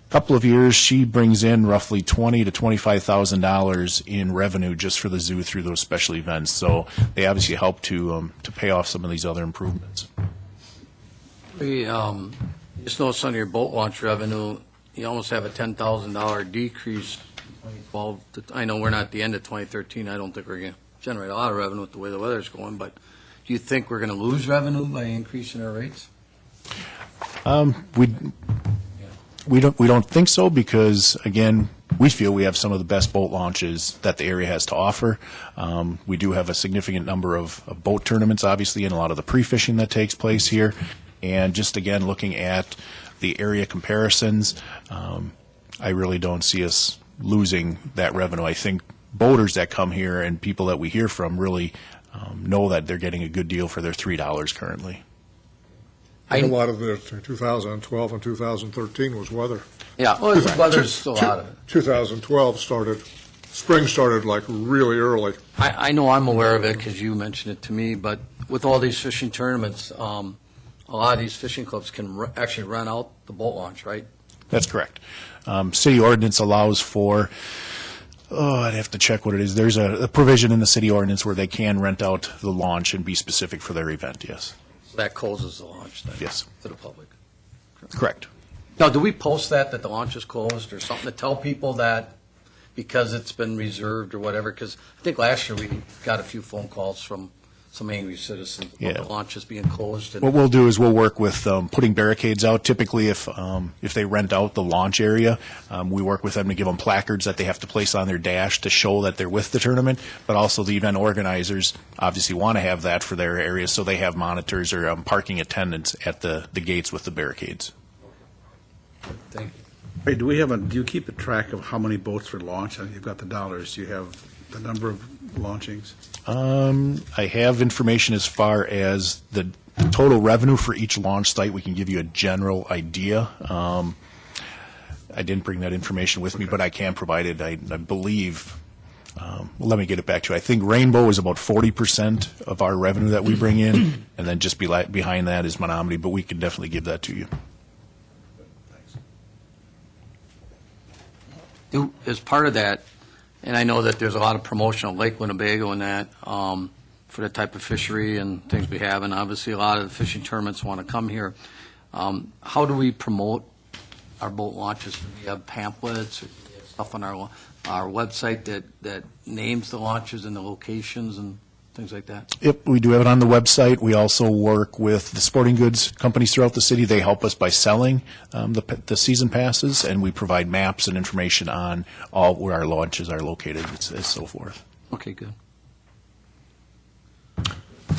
couple of years, she brings in roughly $20,000 to $25,000 in revenue just for the zoo through those special events. So they obviously help to pay off some of these other improvements. We just noticed on your boat launch revenue, you almost have a $10,000 decrease. 2012. I know we're not at the end of 2013. I don't think we're going to generate a lot of revenue with the way the weather's going, but do you think we're going to lose revenue by increasing our rates? We don't think so because, again, we feel we have some of the best boat launches that the area has to offer. We do have a significant number of boat tournaments, obviously, and a lot of the pre-fishing that takes place here. And just, again, looking at the area comparisons, I really don't see us losing that revenue. I think boaters that come here and people that we hear from really know that they're getting a good deal for their $3 currently. A lot of the 2012 and 2013 was weather. Yeah, well, the weather's still out of it. 2012 spring started like really early. I know I'm aware of it because you mentioned it to me, but with all these fishing tournaments, a lot of these fishing clubs can actually rent out the boat launch, right? That's correct. City ordinance allows for, I'd have to check what it is. There's a provision in the city ordinance where they can rent out the launch and be specific for their event, yes. That closes the launch then? Yes. To the public? Correct. Now, do we post that the launch is closed or something to tell people that because it's been reserved or whatever? Because I think last year we got a few phone calls from some angry citizens about the launch is being closed. What we'll do is we'll work with putting barricades out. Typically, if they rent out the launch area, we work with them to give them placards that they have to place on their dash to show that they're with the tournament. But also the event organizers obviously want to have that for their areas, so they have monitors or parking attendants at the gates with the barricades. Thank you. Hey, do you keep a track of how many boats were launched? I mean, you've got the dollars. Do you have the number of launchings? I have information as far as the total revenue for each launch site. We can give you a general idea. I didn't bring that information with me, but I can provide it. I believe, let me get it back to you. I think Rainbow is about 40% of our revenue that we bring in, and then just behind that is Menominee, but we can definitely give that to you. As part of that, and I know that there's a lot of promotion of Lake Winnebago and that for the type of fishery and things we have, and obviously a lot of the fishing tournaments want to come here. How do we promote our boat launches? Do we have pamphlets or do we have stuff on our website that names the launches and the locations and things like that? Yep, we do have it on the website. We also work with the sporting goods companies throughout the city. They help us by selling the season passes, and we provide maps and information on all where our launches are located and so forth. Okay, good.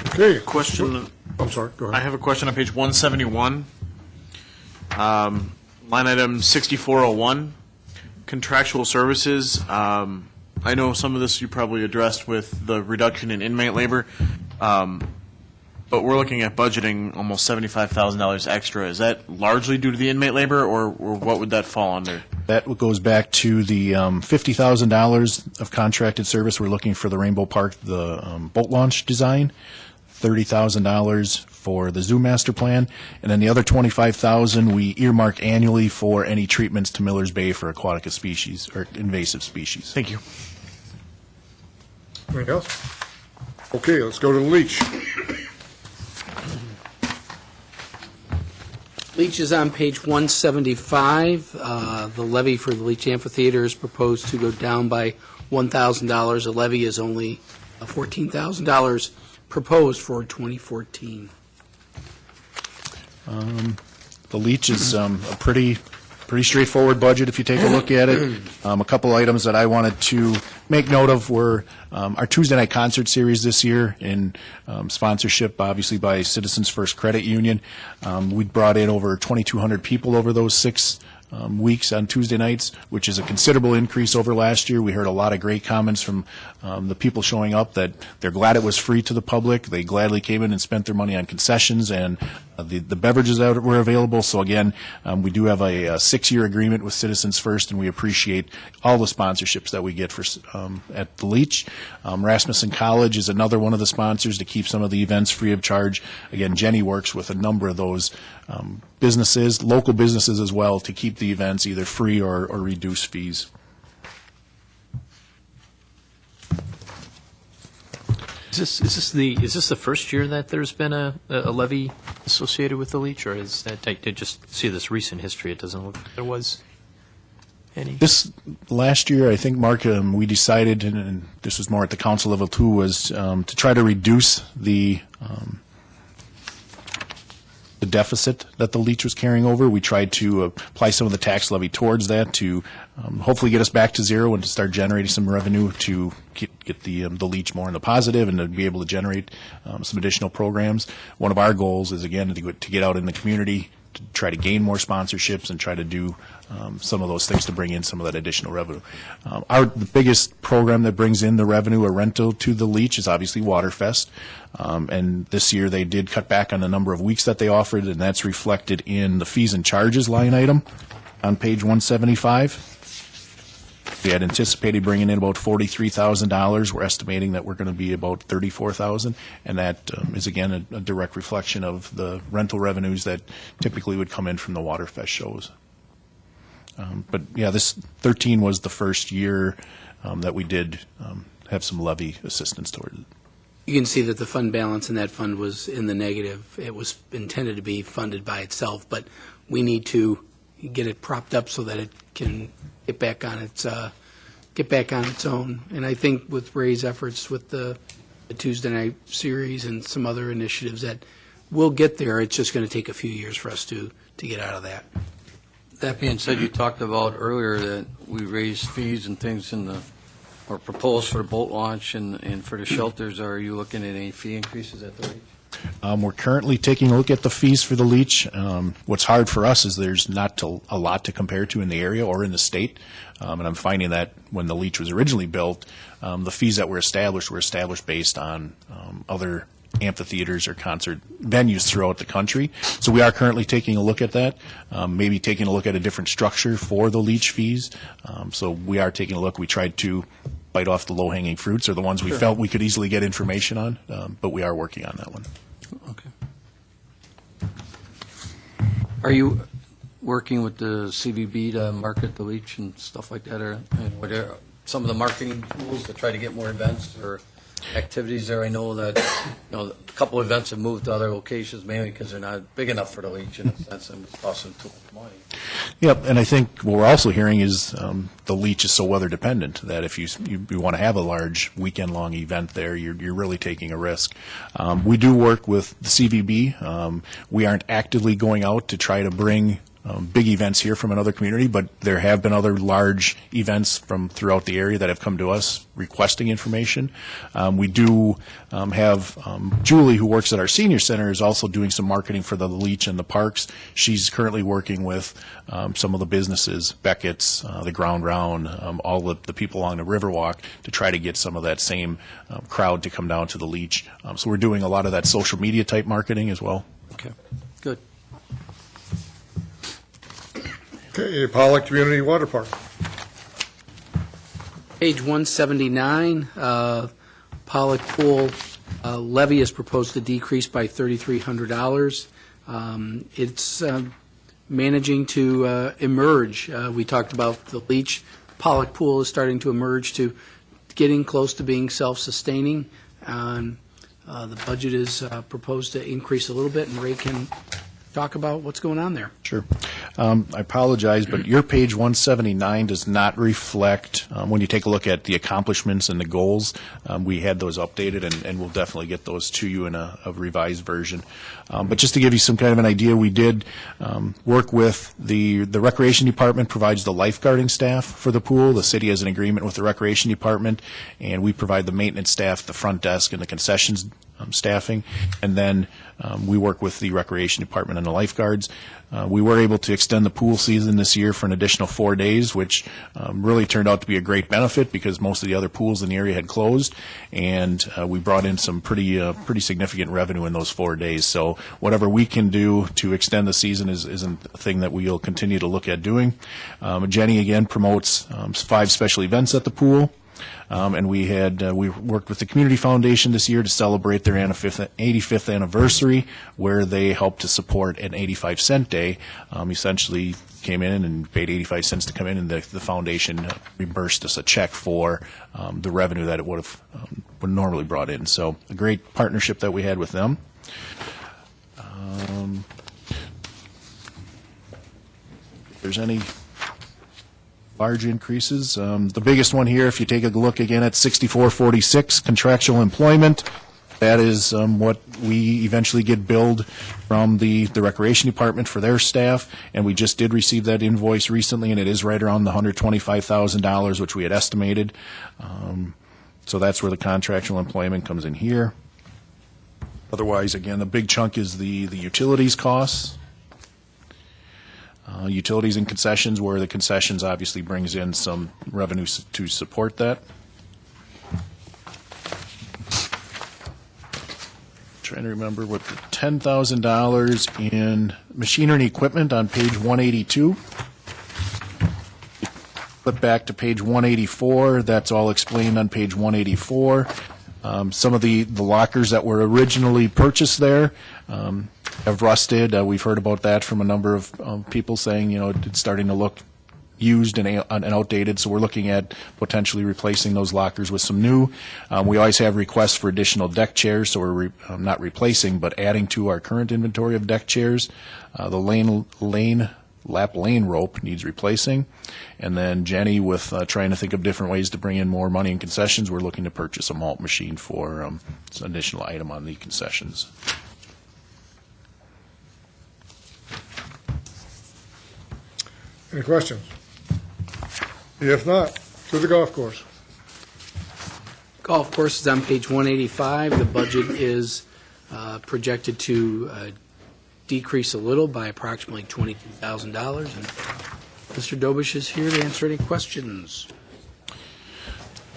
Okay. Question. I'm sorry, go ahead. I have a question on page 171. Line item 6401, contractual services. I know some of this you probably addressed with the reduction in inmate labor, but we're looking at budgeting almost $75,000 extra. Is that largely due to the inmate labor, or what would that fall under? That goes back to the $50,000 of contracted service we're looking for the Rainbow Park, the boat launch design, $30,000 for the zoo master plan, and then the other $25,000 we earmark annually for any treatments to Miller's Bay for aquatic species or invasive species. Thank you. Anything else? Okay, let's go to the leach. Leach is on page 175. The levy for the Leach Amphitheater is proposed to go down by $1,000. The levy is only $14,000 proposed for 2014. The leach is a pretty straightforward budget if you take a look at it. A couple items that I wanted to make note of were our Tuesday night concert series this year in sponsorship, obviously, by Citizens First Credit Union. We brought in over 2,200 people over those 6 weeks on Tuesday nights, which is a considerable increase over last year. We heard a lot of great comments from the people showing up that they're glad it was free to the public. They gladly came in and spent their money on concessions and the beverages that were available. So again, we do have a 6-year agreement with Citizens First, and we appreciate all the sponsorships that we get for at the Leach. Rasmussen College is another one of the sponsors to keep some of the events free of charge. Again, Jenny works with a number of those businesses, local businesses as well, to keep the events either free or reduce fees. Is this the first year that there's been a levy associated with the Leach, or is that, I did just see this recent history, it doesn't look like there was any? This last year, I think, Mark, we decided, and this was more at the council level too, was to try to reduce the deficit that the Leach was carrying over. We tried to apply some of the tax levy towards that to hopefully get us back to zero and to start generating some revenue to get the Leach more in the positive and to be able to generate some additional programs. One of our goals is, again, to get out in the community, to try to gain more sponsorships and try to do some of those things to bring in some of that additional revenue. The biggest program that brings in the revenue or rental to the Leach is obviously Waterfest. And this year they did cut back on the number of weeks that they offered, and that's reflected in the fees and charges line item on page 175. We had anticipated bringing in about $43,000. We're estimating that we're going to be about $34,000, and that is, again, a direct reflection of the rental revenues that typically would come in from the Waterfest shows. But, yeah, this 13 was the first year that we did have some levy assistance toward it. You can see that the fund balance in that fund was in the negative. It was intended to be funded by itself, but we need to get it propped up so that it can get back on its own. And I think with Ray's efforts with the Tuesday night series and some other initiatives that we'll get there. It's just going to take a few years for us to get out of that. That being said, you talked about earlier that we raised fees and things or proposed for the boat launch and for the shelters. Are you looking at any fee increases at the Leach? We're currently taking a look at the fees for the Leach. What's hard for us is there's not a lot to compare to in the area or in the state. And I'm finding that when the Leach was originally built, the fees that were established based on other amphitheaters or concert venues throughout the country. So we are currently taking a look at that, maybe taking a look at a different structure for the Leach fees. So we are taking a look. We tried to bite off the low-hanging fruits, or the ones we felt we could easily get information on, but we are working on that one. Okay. Are you working with the CVB to market the Leach and stuff like that, or what are some of the marketing tools to try to get more events or activities there? I know that a couple of events have moved to other locations mainly because they're not big enough for the Leach in a sense, and it's costing too much money. Yep, and I think what we're also hearing is the Leach is so weather dependent that if you want to have a large weekend-long event there, you're really taking a risk. We do work with the CVB. We aren't actively going out to try to bring big events here from another community, but there have been other large events from throughout the area that have come to us requesting information. We do have Julie, who works at our senior center, is also doing some marketing for the Leach and the parks. She's currently working with some of the businesses, Beckett's, the Ground Round, all of the people along the Riverwalk to try to get some of that same crowd to come down to the Leach. So we're doing a lot of that social media type marketing as well. Okay, good. Okay, Pollock Community Water Park. Page 179, Pollock Pool levy is proposed to decrease by $3,300. It's managing to emerge. We talked about the Leach. Pollock Pool is starting to emerge to getting close to being self-sustaining. And the budget is proposed to increase a little bit, and Ray can talk about what's going on there. Sure. I apologize, but your page 179 does not reflect, when you take a look at the accomplishments and the goals, we had those updated, and we'll definitely get those to you in a revised version. But just to give you some kind of an idea, we did work with the Recreation Department provides the lifeguarding staff for the pool. The city has an agreement with the Recreation Department, and we provide the maintenance staff, the front desk, and the concessions staffing. And then we work with the Recreation Department and the lifeguards. We were able to extend the pool season this year for an additional 4 days, which really turned out to be a great benefit because most of the other pools in the area had closed, and we brought in some pretty significant revenue in those 4 days. So whatever we can do to extend the season is a thing that we'll continue to look at doing. Jenny, again, promotes 5 special events at the pool. And we worked with the Community Foundation this year to celebrate their 85th anniversary, where they helped to support an 85-cent day. Essentially came in and paid 85 cents to come in, and the foundation reimbursed us a check for the revenue that it would normally brought in. So a great partnership that we had with them. If there's any large increases. The biggest one here, if you take a look again at 6446, contractual employment, that is what we eventually get billed from the Recreation Department for their staff, and we just did receive that invoice recently, and it is right around the $125,000, which we had estimated. So that's where the contractual employment comes in here. Otherwise, again, the big chunk is the utilities costs. Utilities and concessions, where the concessions obviously brings in some revenue to support that. Trying to remember what the $10,000 in machinery and equipment on page 182. Flip back to page 184. That's all explained on page 184. Some of the lockers that were originally purchased there have rusted. We've heard about that from a number of people saying, it's starting to look used and outdated, so we're looking at potentially replacing those lockers with some new. We always have requests for additional deck chairs, so we're not replacing, but adding to our current inventory of deck chairs. The lap lane rope needs replacing. And then Jenny, with trying to think of different ways to bring in more money in concessions, we're looking to purchase a malt machine for an additional item on the concessions. Any questions? If not, to the golf course. Golf course is on page 185. The budget is projected to decrease a little by approximately $22,000. And Mr. Dobish is here to answer any questions.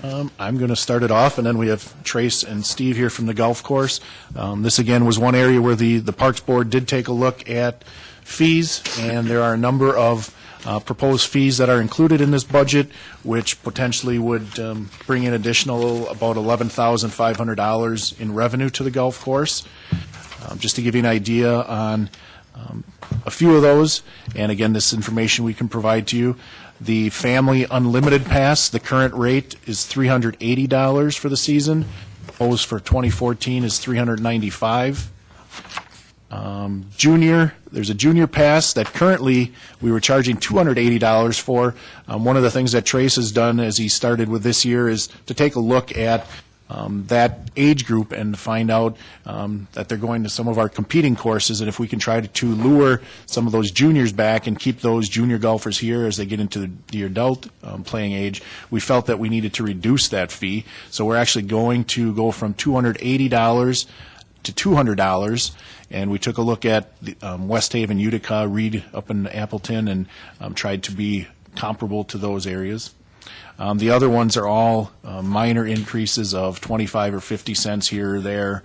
I'm going to start it off, and then we have Trace and Steve here from the golf course. This, again, was one area where the Parks Board did take a look at fees, and there are a number of proposed fees that are included in this budget, which potentially would bring in additional about $11,500 in revenue to the golf course. Just to give you an idea on a few of those, and again, this information we can provide to you. The Family Unlimited Pass, the current rate is $380 for the season. Proposed for 2014 is $395. Junior, there's a Junior Pass that currently we were charging $280 for. One of the things that Trace has done as he started with this year is to take a look at that age group and to find out that they're going to some of our competing courses, and if we can try to lure some of those juniors back and keep those junior golfers here as they get into the adult playing age, we felt that we needed to reduce that fee. So we're actually going to go from $280 to $200, and we took a look at West Haven, Utica, Reed up in Appleton, and tried to be comparable to those areas. The other ones are all minor increases of 25 or 50 cents here or there,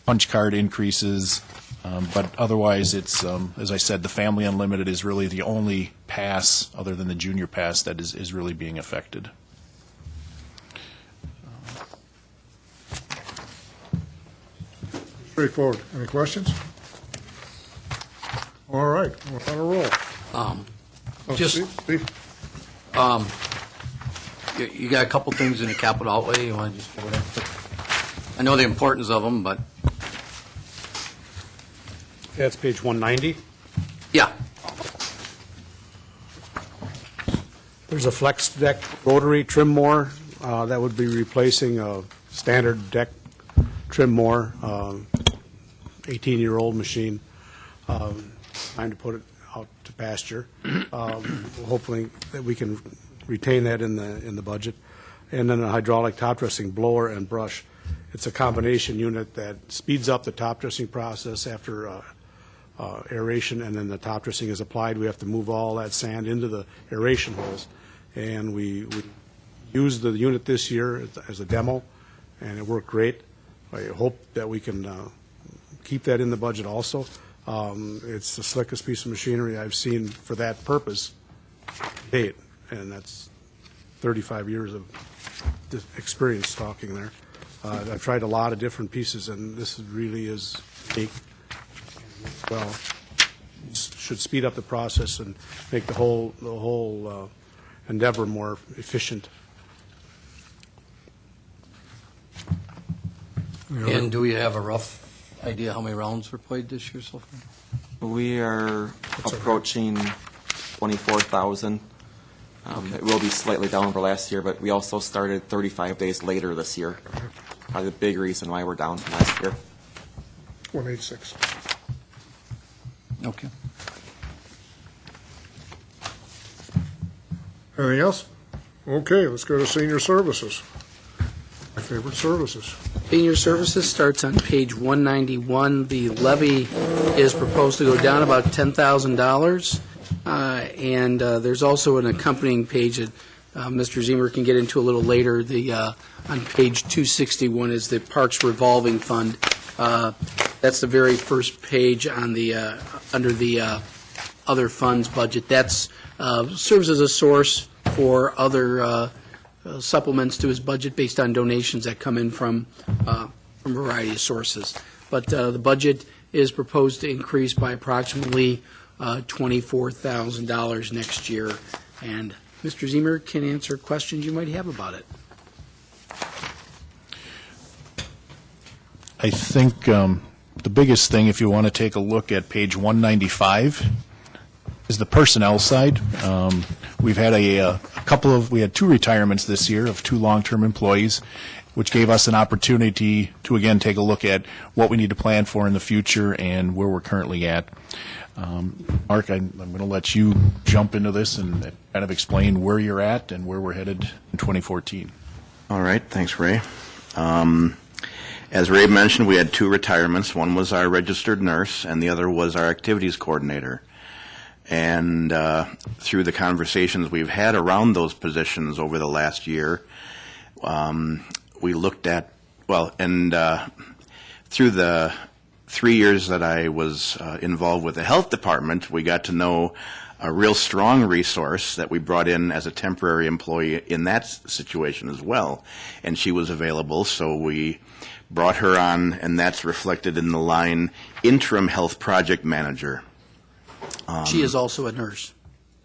punch card increases, but otherwise it's, as I said, the Family Unlimited is really the only pass other than the Junior Pass that is really being affected. Straightforward. Any questions? All right, we're on a roll. Just, Steve? You got a couple things in the capital outlay, you want to just go there? I know the importance of them, but, That's page 190. yeah. There's a flex deck rotary trim mower that would be replacing a standard deck trim mower, 18-year-old machine. Time to put it out to pasture. Hopefully that we can retain that in the budget. And then a hydraulic top dressing blower and brush. It's a combination unit that speeds up the top dressing process after aeration, and then the top dressing is applied. We have to move all that sand into the aeration holes. And we used the unit this year as a demo, and it worked great. I hope that we can keep that in the budget also. It's the slickest piece of machinery I've seen for that purpose to date, and that's 35 years of experience talking there. I've tried a lot of different pieces, and this really is unique. Well, should speed up the process and make the whole endeavor more efficient. And do we have a rough idea how many rounds were played this year so far? We are approaching 24,000. It will be slightly down over last year, but we also started 35 days later this year. Probably the big reason why we're down from last year. 186. Okay. Anything else? Okay, let's go to senior services. My favorite services. Senior Services starts on page 191. The levy is proposed to go down about $10,000. And there's also an accompanying page that Mr. Zemer can get into a little later. On page 261 is the Parks Revolving Fund. That's the very first page on the under the other funds budget. That's serves as a source for other supplements to his budget based on donations that come in from a variety of sources. But the budget is proposed to increase by approximately $24,000 next year. And Mr. Zemer can answer questions you might have about it. I think the biggest thing, if you want to take a look at page 195, is the personnel side. We've had we had 2 retirements this year of 2 long-term employees, which gave us an opportunity to, again, take a look at what we need to plan for in the future and where we're currently at. Mark, I'm going to let you jump into this and kind of explain where you're at and where we're headed in 2014. All right. Thanks, Ray. As Ray mentioned, we had 2 retirements. One was our registered nurse, and the other was our activities coordinator. And through the conversations we've had around those positions over the last year, we looked at, through the 3 years that I was involved with the health department, we got to know a real strong resource that we brought in as a temporary employee in that situation as well. And she was available, so we brought her on, and that's reflected in the line interim health project manager. She is also a nurse.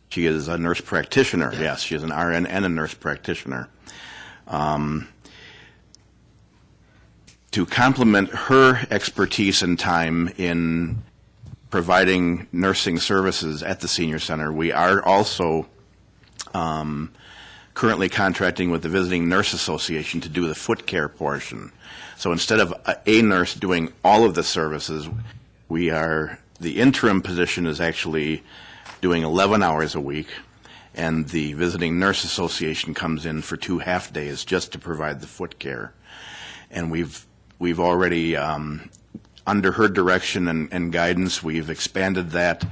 She is a nurse practitioner, yes. She is an RN and a nurse practitioner. To complement her expertise and time in providing nursing services at the senior center, we are also currently contracting with the Visiting Nurse Association to do the foot care portion. So instead of a nurse doing all of the services, the interim position is actually doing 11 hours a week, and the Visiting Nurse Association comes in for 2 half days just to provide the foot care. And we've already, under her direction and guidance, we've expanded that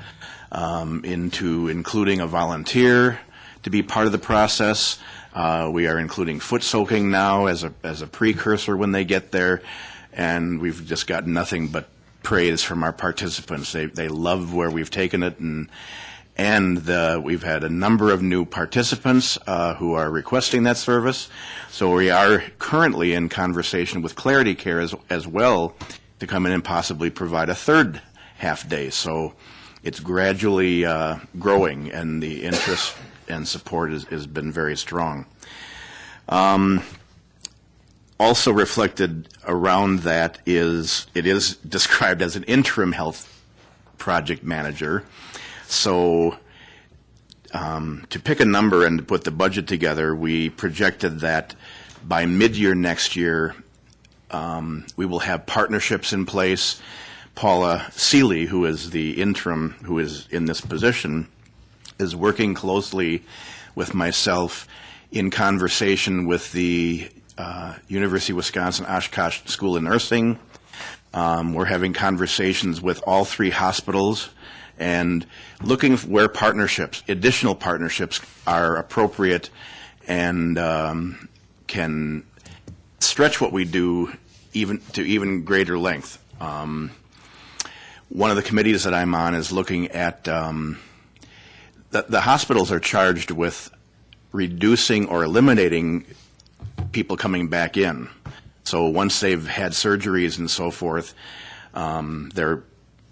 into including a volunteer to be part of the process. We are including foot soaking now as a precursor when they get there, and we've just got nothing but praise from our participants. They love where we've taken it, and we've had a number of new participants who are requesting that service. So we are currently in conversation with Clarity Care as well to come in and possibly provide a 3rd half day. So it's gradually growing, and the interest and support has been very strong. Also reflected around that is, it is described as an interim health project manager. So to pick a number and to put the budget together, we projected that by mid-year next year, we will have partnerships in place. Paula Seeley, who is the interim, who is in this position, is working closely with myself in conversation with the University of Wisconsin Oshkosh School of Nursing. We're having conversations with all 3 hospitals and looking where partnerships, additional partnerships, are appropriate and can stretch what we do to even greater length. One of the committees that I'm on is looking at the hospitals are charged with reducing or eliminating people coming back in. So once they've had surgeries and so forth, they're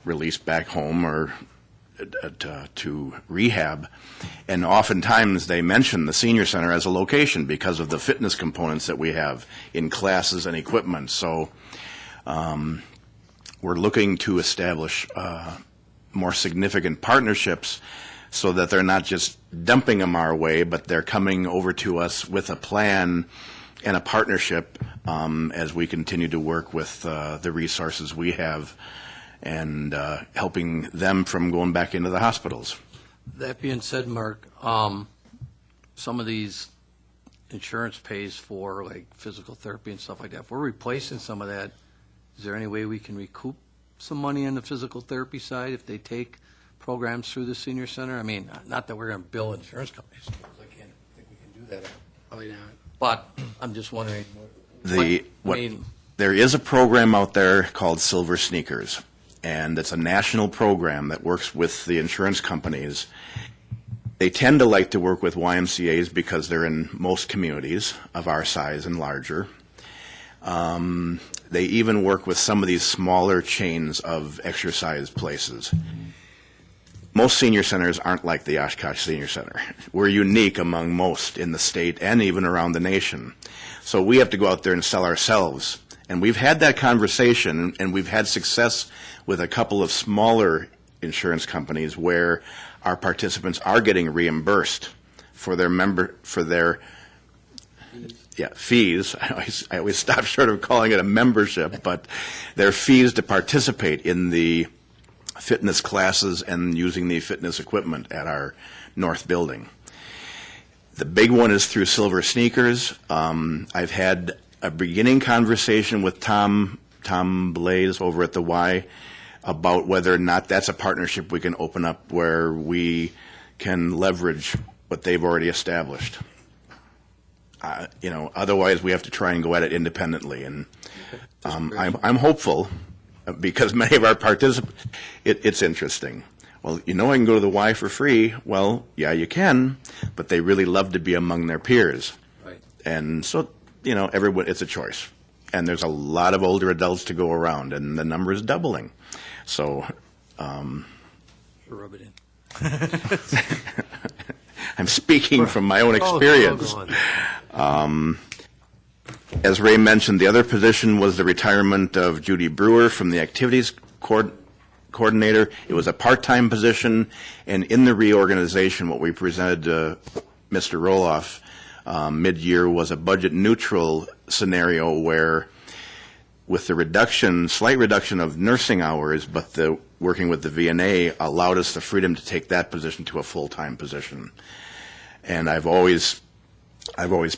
released back home or to rehab. And oftentimes they mention the senior center as a location because of the fitness components that we have in classes and equipment. So we're looking to establish more significant partnerships so that they're not just dumping them our way, but they're coming over to us with a plan and a partnership as we continue to work with the resources we have and helping them from going back into the hospitals. That being said, Mark, some of these insurance pays for like physical therapy and stuff like that. If we're replacing some of that, is there any way we can recoup some money on the physical therapy side if they take programs through the senior center? I mean, not that we're going to bill insurance companies, because I can't think we can do that. Probably not. But I'm just wondering. There is a program out there called Silver Sneakers, and it's a national program that works with the insurance companies. They tend to like to work with YMCAs because they're in most communities of our size and larger. They even work with some of these smaller chains of exercise places. Most senior centers aren't like the Oshkosh Senior Center. We're unique among most in the state and even around the nation. So we have to go out there and sell ourselves. And we've had that conversation, and we've had success with a couple of smaller insurance companies where our participants are getting reimbursed for their fees. I always stop short of calling it a membership, but their fees to participate in the fitness classes and using the fitness equipment at our north building. The big one is through Silver Sneakers. I've had a beginning conversation with Tom Blaze over at the Y about whether or not that's a partnership we can open up where we can leverage what they've already established. Otherwise we have to try and go at it independently. And I'm hopeful because many of our participants, it's interesting. Well, I can go to the Y for free. Well, yeah, you can, but they really love to be among their peers. Right. And so, everyone, it's a choice. And there's a lot of older adults to go around, and the number is doubling. So, Rub it in. I'm speaking from my own experience. As Ray mentioned, the other position was the retirement of Judy Brewer from the activities coordinator. It was a part-time position, and in the reorganization, what we presented to Mr. Roloff mid-year was a budget-neutral scenario where, with the slight reduction of nursing hours, but the working with the VNA allowed us the freedom to take that position to a full-time position. And I've always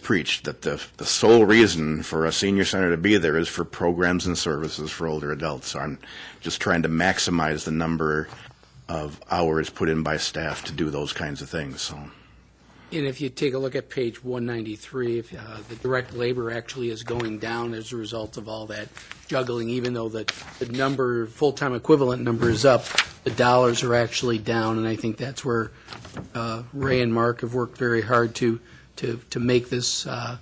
preached that the sole reason for a senior center to be there is for programs and services for older adults. So I'm just trying to maximize the number of hours put in by staff to do those kinds of things. So. And if you take a look at page 193, the direct labor actually is going down as a result of all that juggling, even though the number, full-time equivalent number is up, the dollars are actually down, and I think that's where Ray and Mark have worked very hard to make this a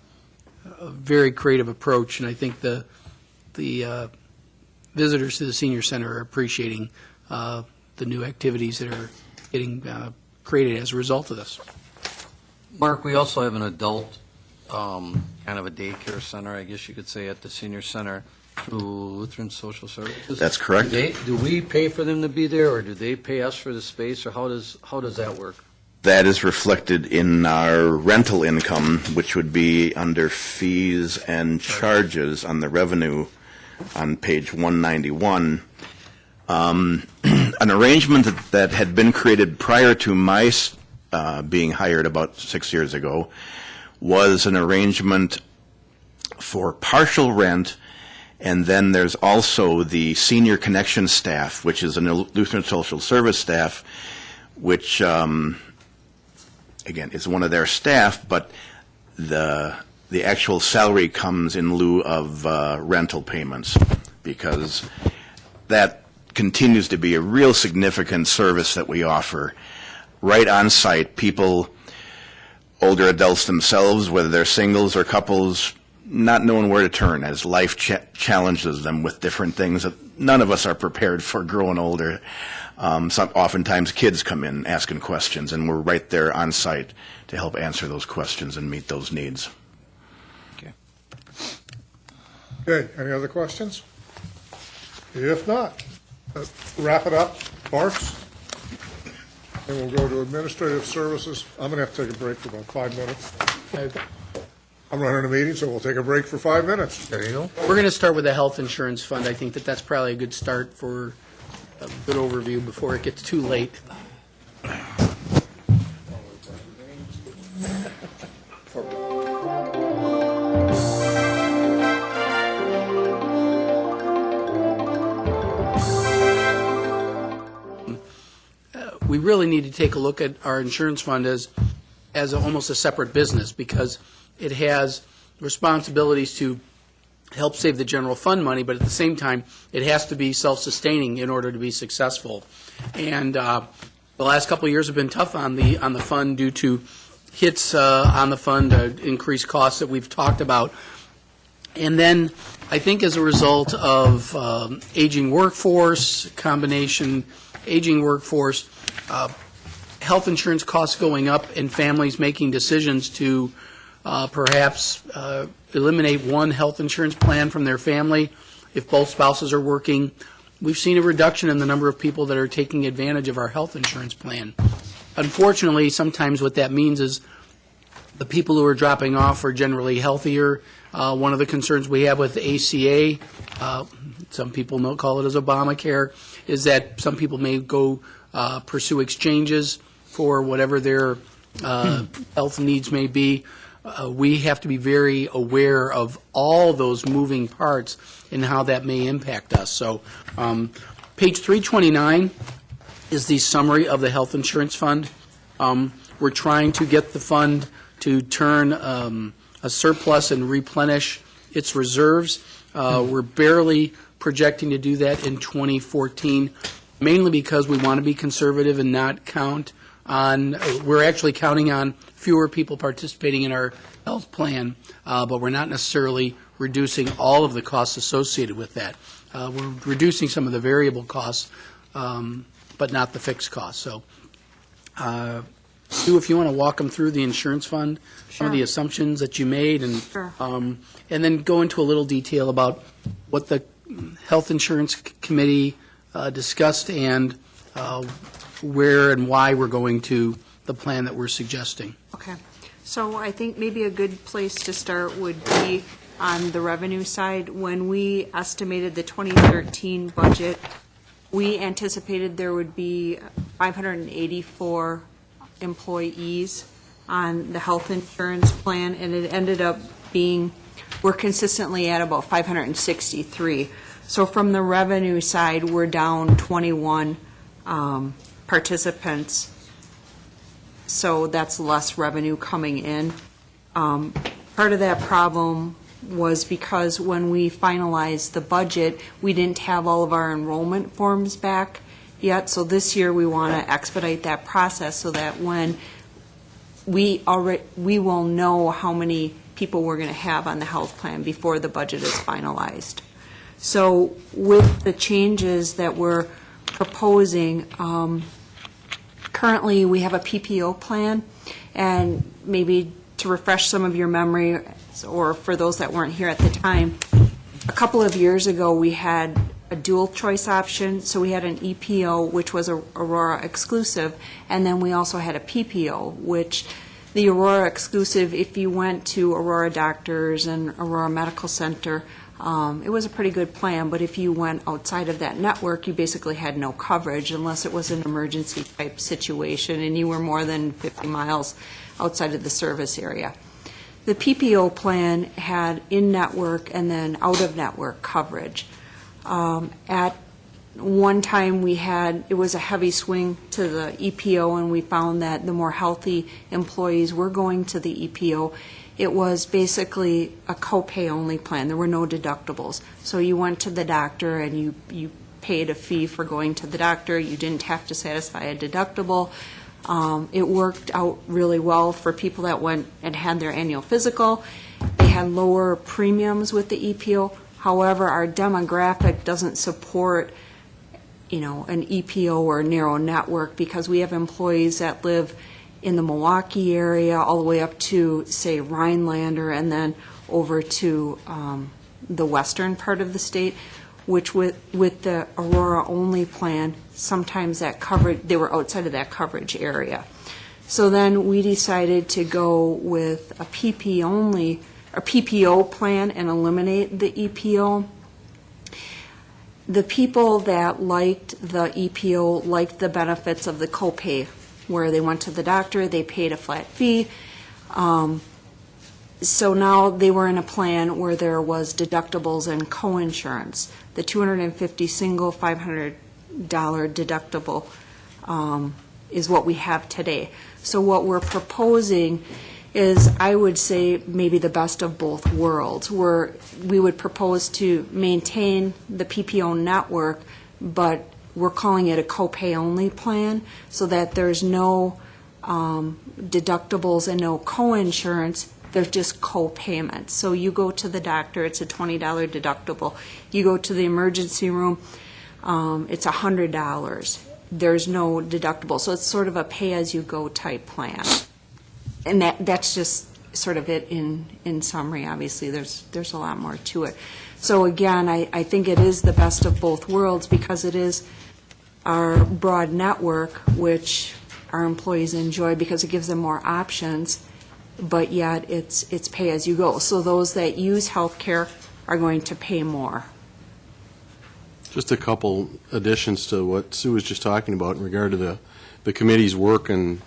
very creative approach, and I think the visitors to the senior center are appreciating the new activities that are getting created as a result of this. Mark, we also have an adult kind of a daycare center, I guess you could say, at the senior center through Lutheran Social Services. That's correct. Do we pay for them to be there, or do they pay us for the space, or how does that work? That is reflected in our rental income, which would be under fees and charges on the revenue on page 191. An arrangement that had been created prior to my being hired about 6 years ago was an arrangement for partial rent, and then there's also the senior connection staff, which is a Lutheran Social Service staff, which again, is one of their staff, but the actual salary comes in lieu of rental payments, because that continues to be a real significant service that we offer. Right on site, people, older adults themselves, whether they're singles or couples, not knowing where to turn as life challenges them with different things that none of us are prepared for growing older. Oftentimes kids come in asking questions, and we're right there on site to help answer those questions and meet those needs. Okay, any other questions? If not, let's wrap it up. Barks? And we'll go to administrative services. I'm going to have to take a break for about 5 minutes. I'm running a meeting, so we'll take a break for 5 minutes. There you go. We're going to start with the health insurance fund. I think that's probably a good start for a good overview before it gets too late. We really need to take a look at our insurance fund as almost a separate business, because it has responsibilities to help save the general fund money, but at the same time, it has to be self-sustaining in order to be successful. And the last couple of years have been tough on the fund due to hits on the fund, increased costs that we've talked about. And then I think as a result of aging workforce, aging workforce, health insurance costs going up, and families making decisions to perhaps eliminate one health insurance plan from their family if both spouses are working. We've seen a reduction in the number of people that are taking advantage of our health insurance plan. Unfortunately, sometimes what that means is the people who are dropping off are generally healthier. One of the concerns we have with ACA, some people call it as Obamacare, is that some people may go pursue exchanges for whatever their health needs may be. We have to be very aware of all those moving parts and how that may impact us. So page 329 is the summary of the health insurance fund. We're trying to get the fund to turn a surplus and replenish its reserves. We're barely projecting to do that in 2014, mainly because we want to be conservative and not count on, we're actually counting on fewer people participating in our health plan, but we're not necessarily reducing all of the costs associated with that. We're reducing some of the variable costs, but not the fixed costs. So, Sue, if you want to walk them through the insurance fund, some of the assumptions that you made, and then go into a little detail about what the Health Insurance Committee discussed and where and why we're going to the plan that we're suggesting. Okay. So I think maybe a good place to start would be on the revenue side. When we estimated the 2013 budget, we anticipated there would be 584 employees on the health insurance plan, and it ended up being, we're consistently at about 563. So from the revenue side, we're down 21 participants. So that's less revenue coming in. Part of that problem was because when we finalized the budget, we didn't have all of our enrollment forms back yet. So this year we want to expedite that process so that when we will know how many people we're going to have on the health plan before the budget is finalized. So with the changes that we're proposing, currently we have a PPO plan, and maybe to refresh some of your memory, or for those that weren't here at the time, a couple of years ago, we had a dual choice option. So we had an EPO, which was a Aurora exclusive, and then we also had a PPO, which the Aurora exclusive, if you went to Aurora Doctors and Aurora Medical Center, it was a pretty good plan, but if you went outside of that network, you basically had no coverage unless it was an emergency type situation and you were more than 50 miles outside of the service area. The PPO plan had in-network and then out-of-network coverage. At one time it was a heavy swing to the EPO, and we found that the more healthy employees were going to the EPO. It was basically a copay only plan. There were no deductibles. So you went to the doctor and you paid a fee for going to the doctor. You didn't have to satisfy a deductible. It worked out really well for people that went and had their annual physical. They had lower premiums with the EPO. However, our demographic doesn't support, an EPO or a narrow network, because we have employees that live in the Milwaukee area all the way up to, say, Rhinelander, and then over to the western part of the state, which with the Aurora only plan, sometimes that coverage, they were outside of that coverage area. So then we decided to go with a PPO plan and eliminate the EPO. The people that liked the EPO liked the benefits of the copay, where they went to the doctor, they paid a flat fee. So now they were in a plan where there was deductibles and coinsurance. The $250 single, $500 deductible is what we have today. So what we're proposing is, I would say, maybe the best of both worlds, where we would propose to maintain the PPO network, but we're calling it a copay-only plan, so that there's no deductibles and no coinsurance. There's just co-payments. So you go to the doctor, it's a $20 deductible. You go to the emergency room, it's $100. There's no deductible. So it's sort of a pay-as-you-go type plan. And that's just sort of it in summary. Obviously, there's a lot more to it. So again, I think it is the best of both worlds, because it is our broad network, which our employees enjoy because it gives them more options, but yet it's pay as you go. So those that use health care are going to pay more. Just a couple additions to what Sue was just talking about in regard to the committee's work and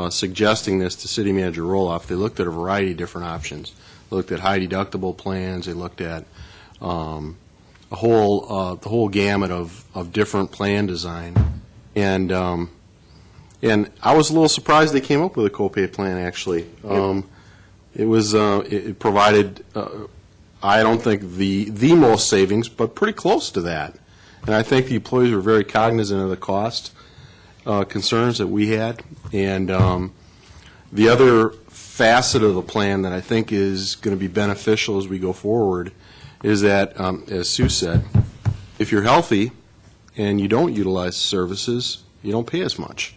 suggesting this to City Manager Roloff. They looked at a variety of different options. They looked at high deductible plans. They looked at the whole gamut of different plan design, and I was a little surprised they came up with a copay plan. Actually, it provided I don't think the most savings, but pretty close to that, and I think the employees were very cognizant of the cost concerns that we had, and the other facet of the plan that I think is going to be beneficial as we go forward is that, as Sue said, if you're healthy and you don't utilize services, you don't pay as much.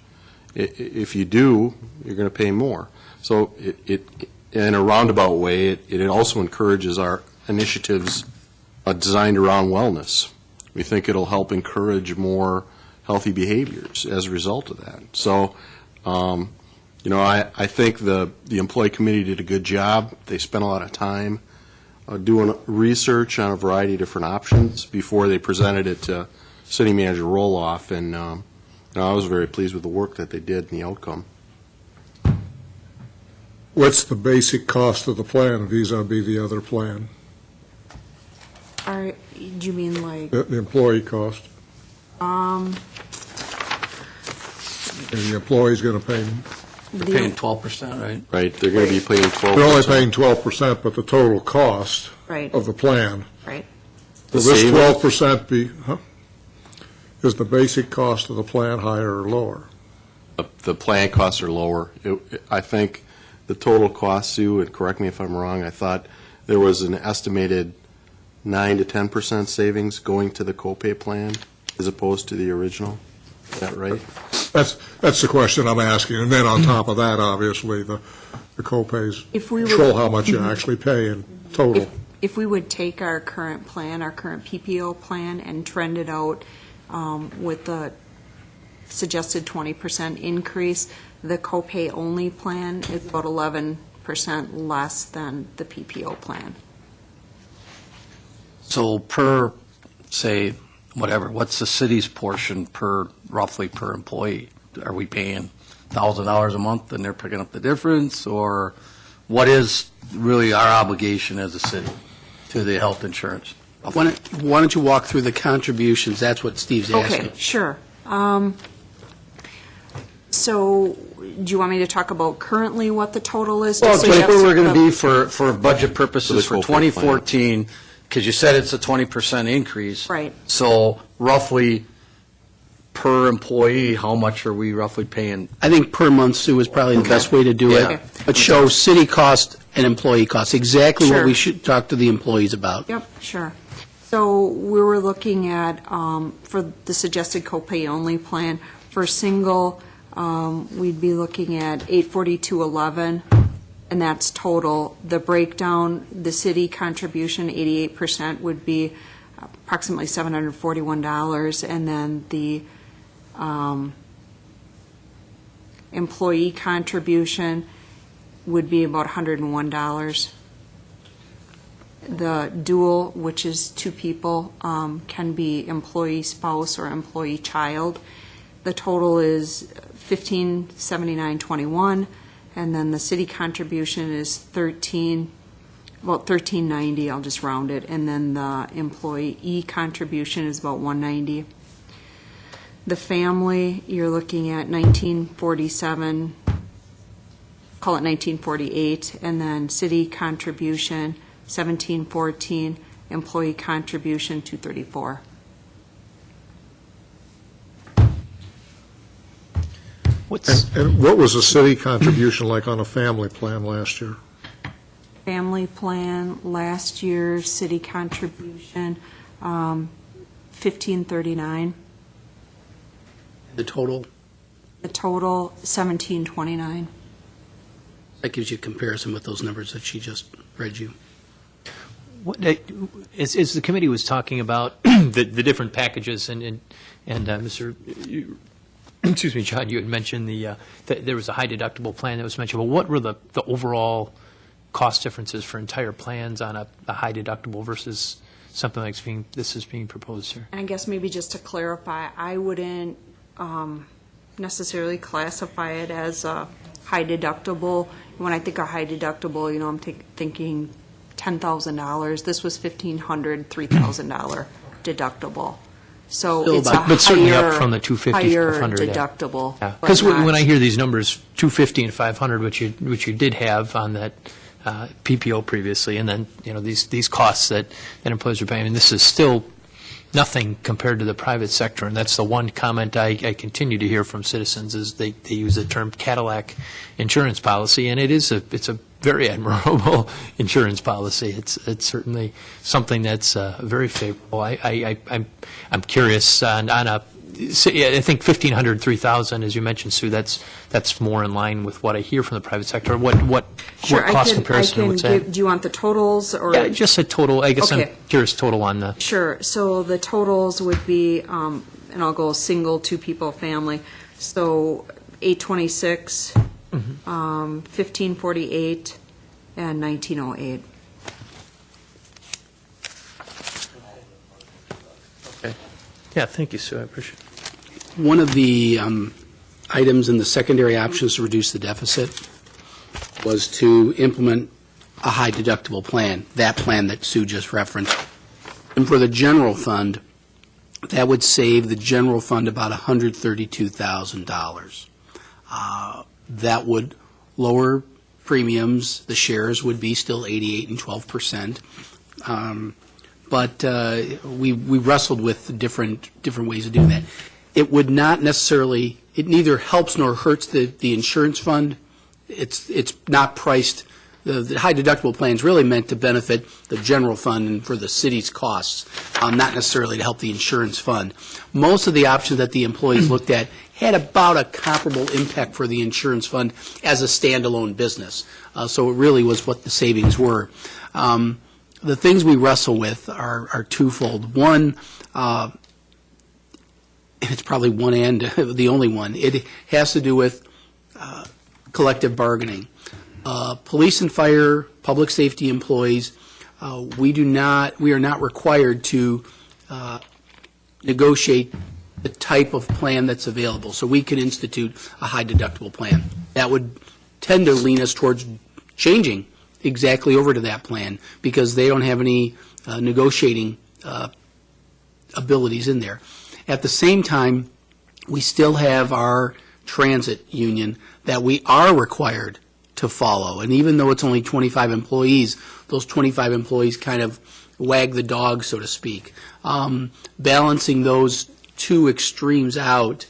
If you do, you're going to pay more. So in a roundabout way, it also encourages our initiatives designed around wellness. We think it'll help encourage more healthy behaviors as a result of that. So, I think the employee committee did a good job. They spent a lot of time doing research on a variety of different options before they presented it to City Manager Roloff, and I was very pleased with the work that they did and the outcome. What's the basic cost of the plan vis-a-vis the other plan? Do you mean like? The employee cost. And the employee's going to pay. They're paying 12%, right? Right. They're going to be paying 12%. They're only paying 12%, but the total cost of the plan. Right. Will this 12% be? Is the basic cost of the plan higher or lower? The plan costs are lower. I think the total cost, Sue, and correct me if I'm wrong, I thought there was an estimated 9 to 10% savings going to the copay plan as opposed to the original. Is that right? That's the question I'm asking. And then on top of that, obviously, the co-pays If we would- control how much you actually pay in total. If we would take our current plan, our current PPO plan, and trend it out with the suggested 20% increase, the copay-only plan is about 11% less than the PPO plan. So per, say, whatever, what's the city's portion roughly per employee? Are we paying $1,000 a month and they're picking up the difference? Or what is really our obligation as a city to the health insurance? Why don't you walk through the contributions? That's what Steve's asking. Okay, sure. So, do you want me to talk about currently what the total is? Well, Just just where we're going to the- be for budget purposes for For the co-pay plan. 2014, because you said it's a 20% increase. Right. So roughly per employee, how much are we roughly paying? I think per month, Sue, is probably the best way to do Yeah. it. But show city cost and employee cost, exactly what Sure. we should talk to the employees about. Yep, sure. So we were looking at, for the suggested copay-only plan, for single, we'd be looking at $842.11, and that's total. The breakdown, the city contribution, 88%, would be approximately $741, and then the employee contribution would be about $101. The dual, which is two people, can be employee spouse or employee child. The total is $1,579.21, and then the city contribution is about $1,390, I'll just round it, and then the employee contribution is about $190. The family, you're looking at $1947, call it $1948, and then city contribution $1714, employee contribution $234. And what was the city contribution like on a family plan last year? Family plan, last year's city contribution, $1,539. The total, The total, $1,729. that gives you a comparison with those numbers that she just read you. As the committee was talking about the different packages, and Mr., excuse me, John, you had mentioned that there was a high deductible plan that was mentioned. Well, what were the overall cost differences for entire plans on a high deductible versus something like this is being proposed here? And I guess maybe just to clarify, I wouldn't necessarily classify it as a high deductible. When I think of high deductible, I'm thinking $10,000. This was $1,500, $3,000 deductible. So Still it's about- a But certainly up higher, from the 250, higher 500, yeah. deductible. Because but when I not- hear these numbers, 250 and 500, which you did have on that PPO previously, and then these costs that employees are paying, and this is still nothing compared to the private sector. And that's the one comment I continue to hear from citizens is they use the term Cadillac insurance policy, and it's a very admirable insurance policy. It's certainly something that's very favorable. I'm curious on a. I think 1,500, 3,000, as you mentioned, Sue. That's more in line with what I hear from the private sector. What Sure, cost comparison would say? do you want the totals or? Yeah, just a total. I guess Okay. I'm curious total on the. Sure, so the totals would be, and I'll go single, two people, family, so 826, 1548, and 1908. Yeah, thank you, Sue. I appreciate it. One of the items in the secondary options to reduce the deficit was to implement a high deductible plan, that plan that Sue just referenced. And for the general fund, that would save the general fund about $132,000. That would lower premiums. The shares would be still 88 and 12%. But we wrestled with different ways of doing that. It would not necessarily, it neither helps nor hurts the insurance fund. It's not priced the high deductible plan is really meant to benefit the general fund and for the city's costs, not necessarily to help the insurance fund. Most of the options that the employees looked at had about a comparable impact for the insurance fund as a standalone business. So it really was what the savings were. The things we wrestle with are twofold. One, it's probably one and the only one. It has to do with collective bargaining. Police and fire, public safety employees, we are not required to negotiate the type of plan that's available. So we can institute a high deductible plan. That would tend to lean us towards changing exactly over to that plan because they don't have any negotiating abilities in there. At the same time, we still have our transit union that we are required to follow. And even though it's only 25 employees, those 25 employees kind of wag the dog, so to speak. Balancing those two extremes out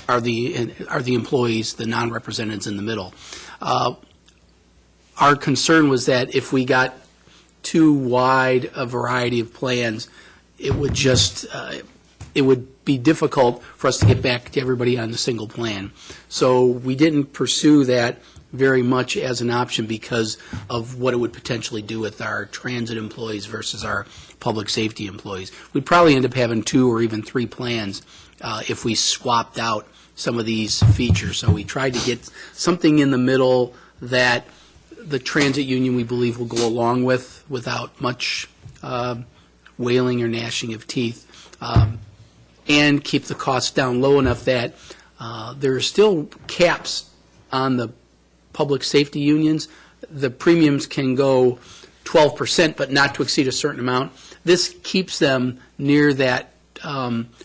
are the employees, the non-representatives in the middle. Our concern was that if we got too wide a variety of plans, it would just it would be difficult for us to get back to everybody on the single plan. So we didn't pursue that very much as an option because of what it would potentially do with our transit employees versus our public safety employees. We'd probably end up having 2 or even 3 plans if we swapped out some of these features. So we tried to get something in the middle that the transit union, we believe, will go along with without much wailing or gnashing of teeth, and keep the costs down low enough that there are still caps on the public safety unions. The premiums can go 12%, but not to exceed a certain amount. This keeps them near that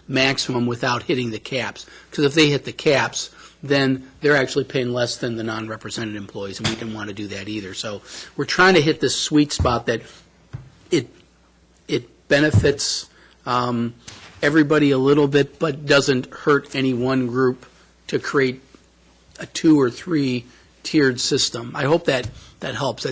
maximum without hitting the caps. Because if they hit the caps, then they're actually paying less than the non-represented employees, and we didn't want to do that either. So we're trying to hit this sweet spot that it benefits everybody a little bit, but doesn't hurt any one group to create a 2 or 3 tiered system. I hope that helps.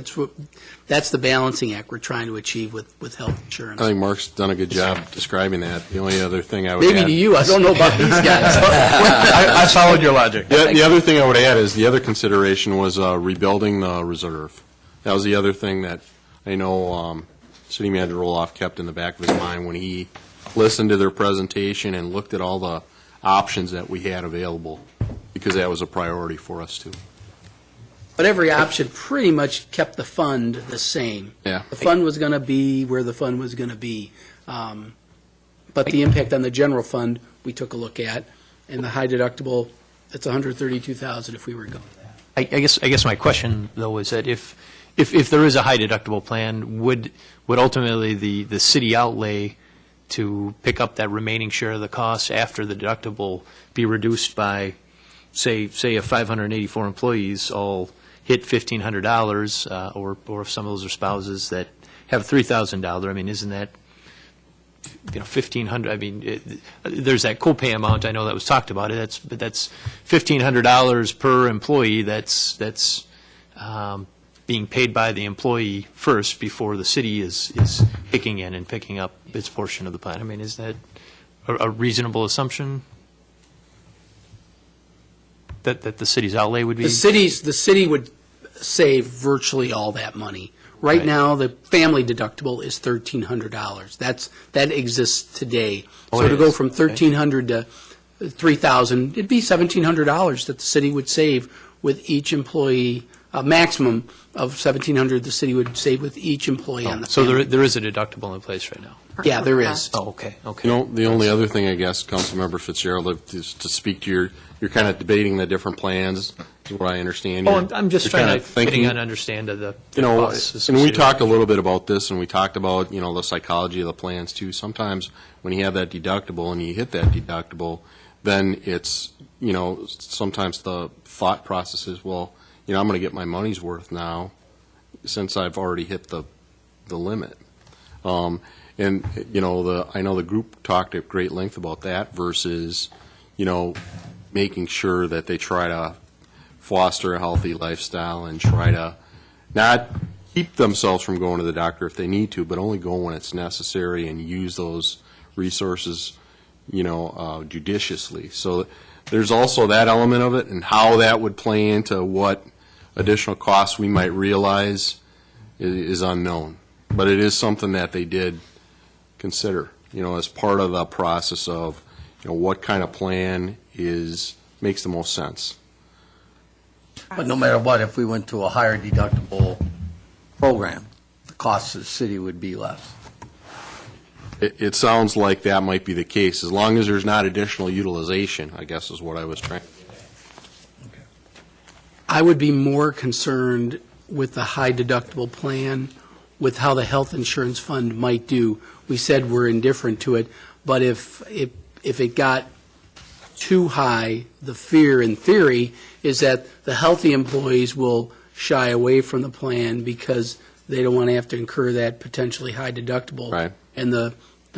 That's the balancing act we're trying to achieve with health insurance. I think Mark's done a good job describing that. The only other thing I would Maybe add, to you, I don't know about these guys. I followed your logic. The other thing I would add is the other consideration was rebuilding the reserve. That was the other thing that I know City Manager Roloff kept in the back of his mind when he listened to their presentation and looked at all the options that we had available, because that was a priority for us too. But every option pretty much kept the fund the same. Yeah. The fund was going to be where the fund was going to be. But the impact on the general fund, we took a look at, and the high deductible, it's $132,000 if we were going that. I guess my question, though, is that if there is a high deductible plan, would ultimately the city outlay to pick up that remaining share of the costs after the deductible be reduced by, say if 584 employees all hit $1,500, or if some of those are spouses that have $3,000, I mean, isn't that, $1,500? I mean, there's that copay amount, I know that was talked about. But that's $1,500 per employee that's being paid by the employee first before the city is kicking in and picking up its portion of the plan. I mean, is that a reasonable assumption that the city's outlay would be? The city would save virtually all that money. Right now, the family deductible is $1,300. That exists today. So to go from $1,300 to $3,000, it'd be $1,700 that the city would save with each employee. A maximum of $1,700 the city would save with each employee on the So family. there is a deductible in place right now? Yeah, there is. Oh, okay. The only other thing, I guess, Councilmember Fitzgerald, is to speak to you're kind of debating the different plans, is what I understand. I'm just trying to getting an understand of the costs. And we talked a little bit about this, and we talked about, the psychology of the plans, too. Sometimes when you have that deductible and you hit that deductible, then it's, sometimes the thought process is, well, I'm going to get my money's worth now since I've already hit the limit. And, I know the group talked at great length about that versus, making sure that they try to foster a healthy lifestyle and try to not keep themselves from going to the doctor if they need to, but only go when it's necessary and use those resources, judiciously. So there's also that element of it, and how that would play into what additional costs we might realize is unknown. But it is something that they did consider, as part of the process of, what kind of plan makes the most sense. But no matter what, if we went to a higher deductible program, the cost to the city would be less. It sounds like that might be the case, as long as there's not additional utilization, I guess is what I was trying. I would be more concerned with the high deductible plan, with how the health insurance fund might do. We said we're indifferent to it, but if it got too high, the fear in theory is that the healthy employees will shy away from the plan because they don't want to have to incur that potentially high deductible. Right. And the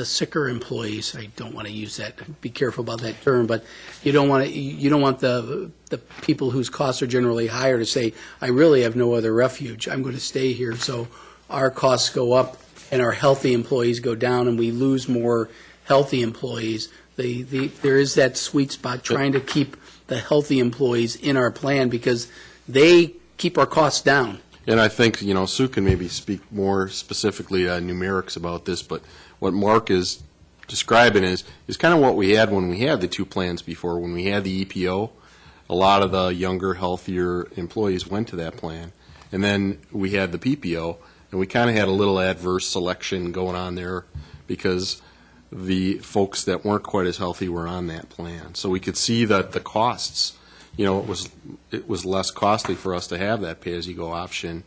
sicker employees, I don't want to use that, be careful about that term, but you don't want the people whose costs are generally higher to say, I really have no other refuge, I'm going to stay here. So our costs go up and our healthy employees go down and we lose more healthy employees. There is that sweet spot trying to keep the healthy employees in our plan because they keep our costs down. And I think, Sue can maybe speak more specifically numerics about this, but what Mark is describing is kind of what we had when we had the two plans before. When we had the EPO, a lot of the younger, healthier employees went to that plan. And then we had the PPO, and we kind of had a little adverse selection going on there because the folks that weren't quite as healthy were on that plan. So we could see that the costs, it was less costly for us to have that pay-as-you-go option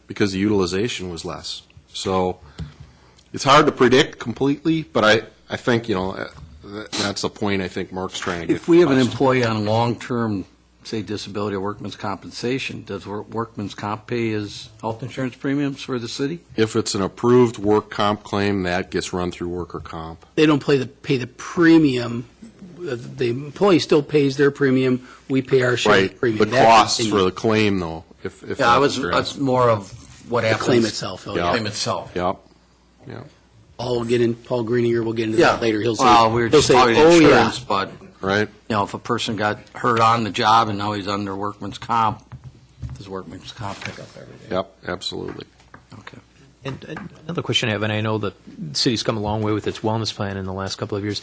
because the utilization was less. So it's hard to predict completely, but I think, that's the point I think Mark's trying to get. If we have an employee on long-term, say, disability or workman's compensation, does workman's comp pay his health insurance premiums for the city? If it's an approved work comp claim, that gets run through worker comp. They don't pay the premium. The employee still pays their premium. We pay our share of the Right. premium. The costs for the claim, though. If that's more of what the happens. claim itself. The claim itself. Yep. Paul Greeneger will get into that later. He'll say, Well, we were he'll just say, talking oh, insurance, yeah. but, Right. if a person got hurt on the job and now he's under workman's comp, does workman's comp pick up everything? Yep, absolutely. Okay. And another question I have, and I know the city's come a long way with its wellness plan in the last couple of years.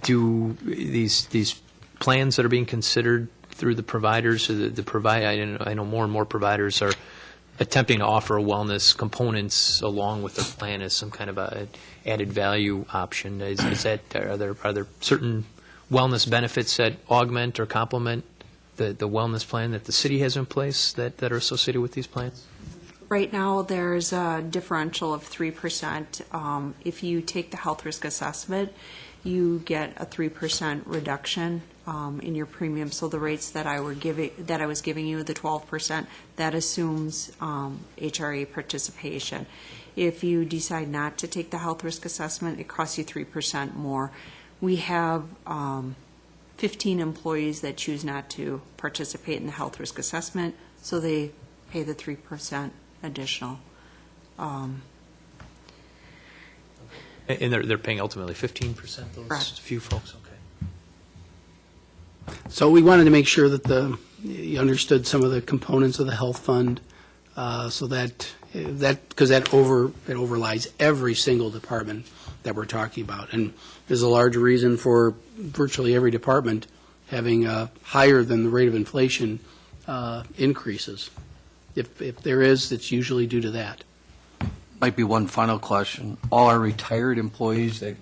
Do these plans that are being considered through the providers, I know more and more providers are attempting to offer wellness components along with the plan as some kind of a added value option. Are there certain wellness benefits that augment or complement the wellness plan that the city has in place that are associated with these plans? Right now, there's a differential of 3%. If you take the health risk assessment, you get a 3% reduction in your premium. So the rates that I was giving you, the 12%, that assumes HRA participation. If you decide not to take the health risk assessment, it costs you 3% more. We have 15 employees that choose not to participate in the health risk assessment, so they pay the 3% additional. And they're paying ultimately 15%, those Correct. few folks? Okay. So we wanted to make sure that you understood some of the components of the health fund, so because it overlies every single department that we're talking about, and there's a large reason for virtually every department having higher than the rate of inflation increases. If there is, it's usually due to that. Might be one final question. All our retired employees that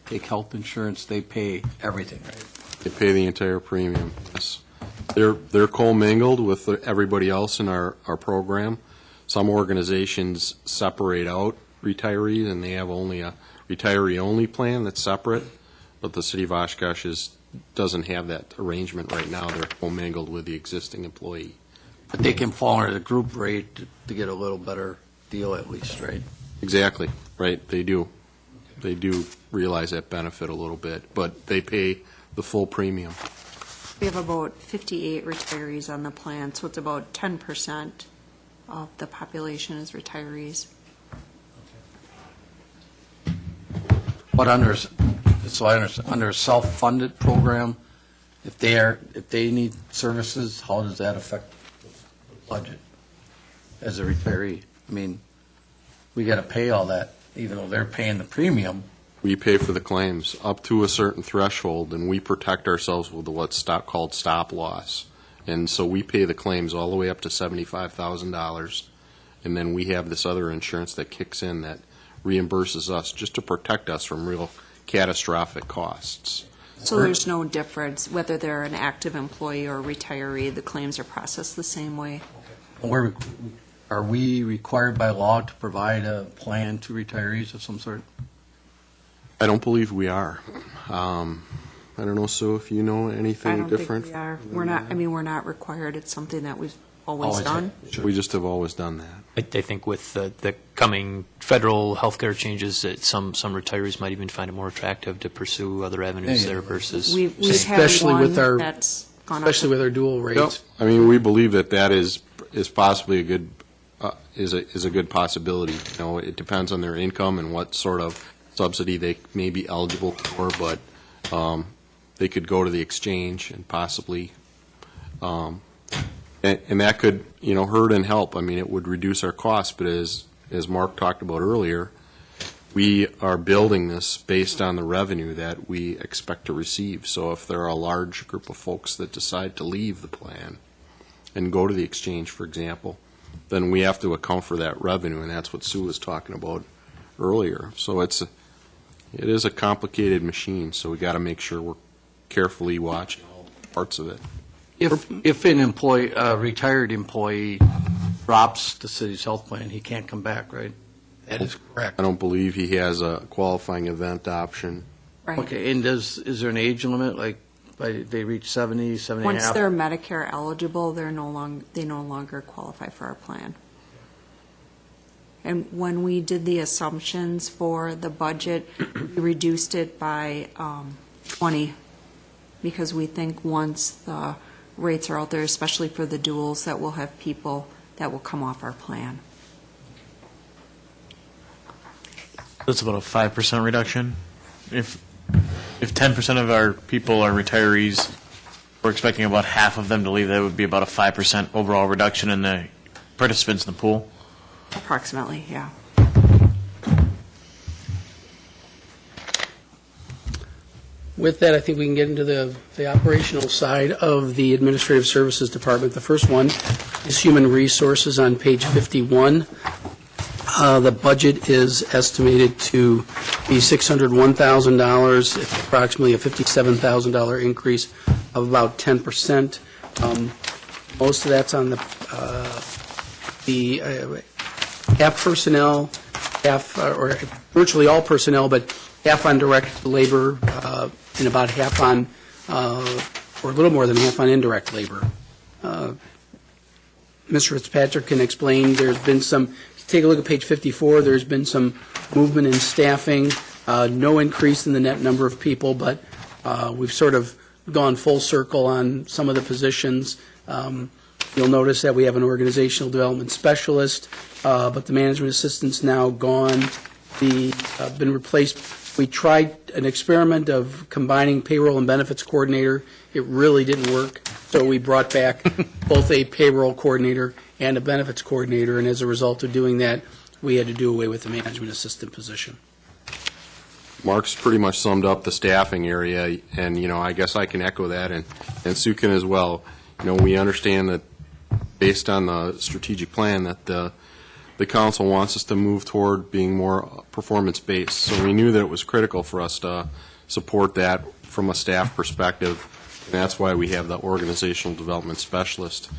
take health insurance, they pay everything, right? They pay the entire premium, yes. They're commingled with everybody else in our program. Some organizations separate out retirees, and they have only a retiree-only plan that's separate, but the city of Oshkosh doesn't have that arrangement right now. They're commingled with the existing employee. But they can fall under the group rate to get a little better deal at least, right? Exactly, right, they do. They do realize that benefit a little bit, but they pay the full premium. We have about 58 retirees on the plan, so it's about 10% of the population as retirees. But under, so I understand, under a self-funded program, if they need services, how does that affect the budget as a retiree? I mean, we got to pay all that, even though they're paying the premium. We pay for the claims up to a certain threshold, and we protect ourselves with what's called stop loss. And so we pay the claims all the way up to $75,000, and then we have this other insurance that kicks in that reimburses us just to protect us from real catastrophic costs. So there's no difference whether they're an active employee or a retiree, the claims are processed the same way? Are we required by law to provide a plan to retirees of some sort? I don't believe we are. I don't know, Sue, if you know anything different? I don't think we are. We're not, I mean, we're not required. It's something that we've always done. We just have always done that. I think with the coming federal health care changes, that some retirees might even find it more attractive to pursue other avenues there versus. We've had Especially one with our- that's gone up. Especially with our dual rates. I mean, we believe that is possibly a good, is a good possibility. You know, it depends on their income and what sort of subsidy they may be eligible for, but they could go to the exchange and possibly, and that could, you know, hurt and help. I mean, it would reduce our costs, but as Mark talked about earlier, we are building this based on the revenue that we expect to receive. So if there are a large group of folks that decide to leave the plan and go to the exchange, for example, then we have to account for that revenue, and that's what Sue was talking about earlier. So it is a complicated machine, so we got to make sure we're carefully watching all parts of it. If an employee, a retired employee drops the city's health plan, he can't come back, right? That is correct. I don't believe he has a qualifying event option. Right. Okay, and is there an age limit, like, they reach 70, 70 and a Once half? they're Medicare eligible, they no longer qualify for our plan. And when we did the assumptions for the budget, we reduced it by 20, because we think once the rates are out there, especially for the duals, that we'll have people that will come off our plan. That's about a 5% reduction. If 10% of our people are retirees, we're expecting about half of them to leave. That would be about a 5% overall reduction in the participants in the pool. Approximately, yeah. With that, I think we can get into the operational side of the Administrative Services Department. The first one is Human Resources on page 51. The budget is estimated to be $601,000. It's approximately a $57,000 increase of about 10%. Most of that's on the half personnel, half, or virtually all personnel, but half on direct labor, and about half on, or a little more than half on indirect labor. Mr. Fitzpatrick can explain, there's been some, take a look at page 54, there's been some movement in staffing, no increase in the net number of people, but we've sort of gone full circle on some of the positions. You'll notice that we have an organizational development specialist, but the management assistant's now gone, been replaced. We tried an experiment of combining payroll and benefits coordinator. It really didn't work, so we brought back both a payroll coordinator and a benefits coordinator, and as a result of doing that, we had to do away with the management assistant position. Mark's pretty much summed up the staffing area, and, you know, I guess I can echo that, and Sue can as well. You know, we understand that based on the strategic plan that the council wants us to move toward being more performance-based. So we knew that it was critical for us to support that from a staff perspective, and that's why we have the organizational development specialist.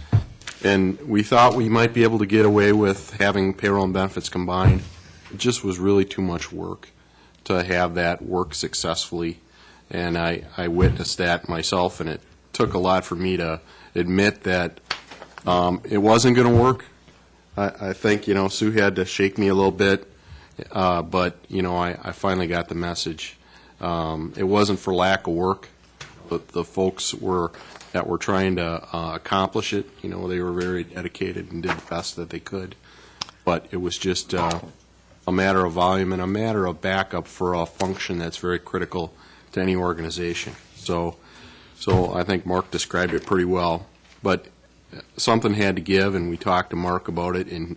And we thought we might be able to get away with having payroll and benefits combined. It just was really too much work to have that work successfully, and I witnessed that myself, and it took a lot for me to admit that it wasn't going to work. I think, you know, Sue had to shake me a little bit, but, you know, I finally got the message. It wasn't for lack of work, but the folks were that were trying to accomplish it. You know, they were very dedicated and did the best that they could. But it was just a matter of volume and a matter of backup for a function that's very critical to any organization. So I think Mark described it pretty well. But something had to give, and we talked to Mark about it and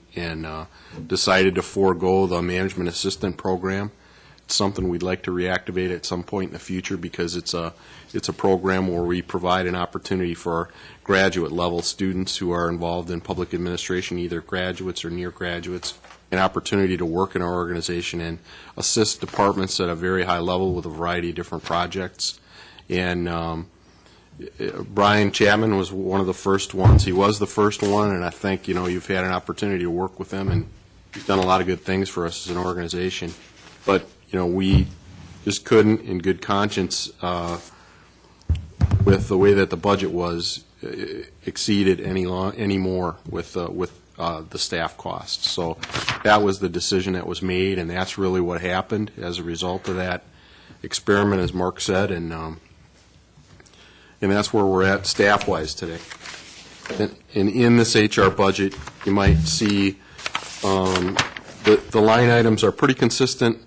decided to forego the management assistant program. It's something we'd like to reactivate at some point in the future because it's a program where we provide an opportunity for graduate level students who are involved in public administration, either graduates or near graduates, an opportunity to work in our organization and assist departments at a very high level with a variety of different projects. And Brian Chapman was one of the first ones. He was the first one, and I think, you know, you've had an opportunity to work with him, and he's done a lot of good things for us as an organization. But, you know, we just couldn't, in good conscience, with the way that the budget was, exceed it any more with the staff costs. So that was the decision that was made, and that's really what happened as a result of that experiment, as Mark said, and that's where we're at staff-wise today. And in this HR budget, you might see the line items are pretty consistent.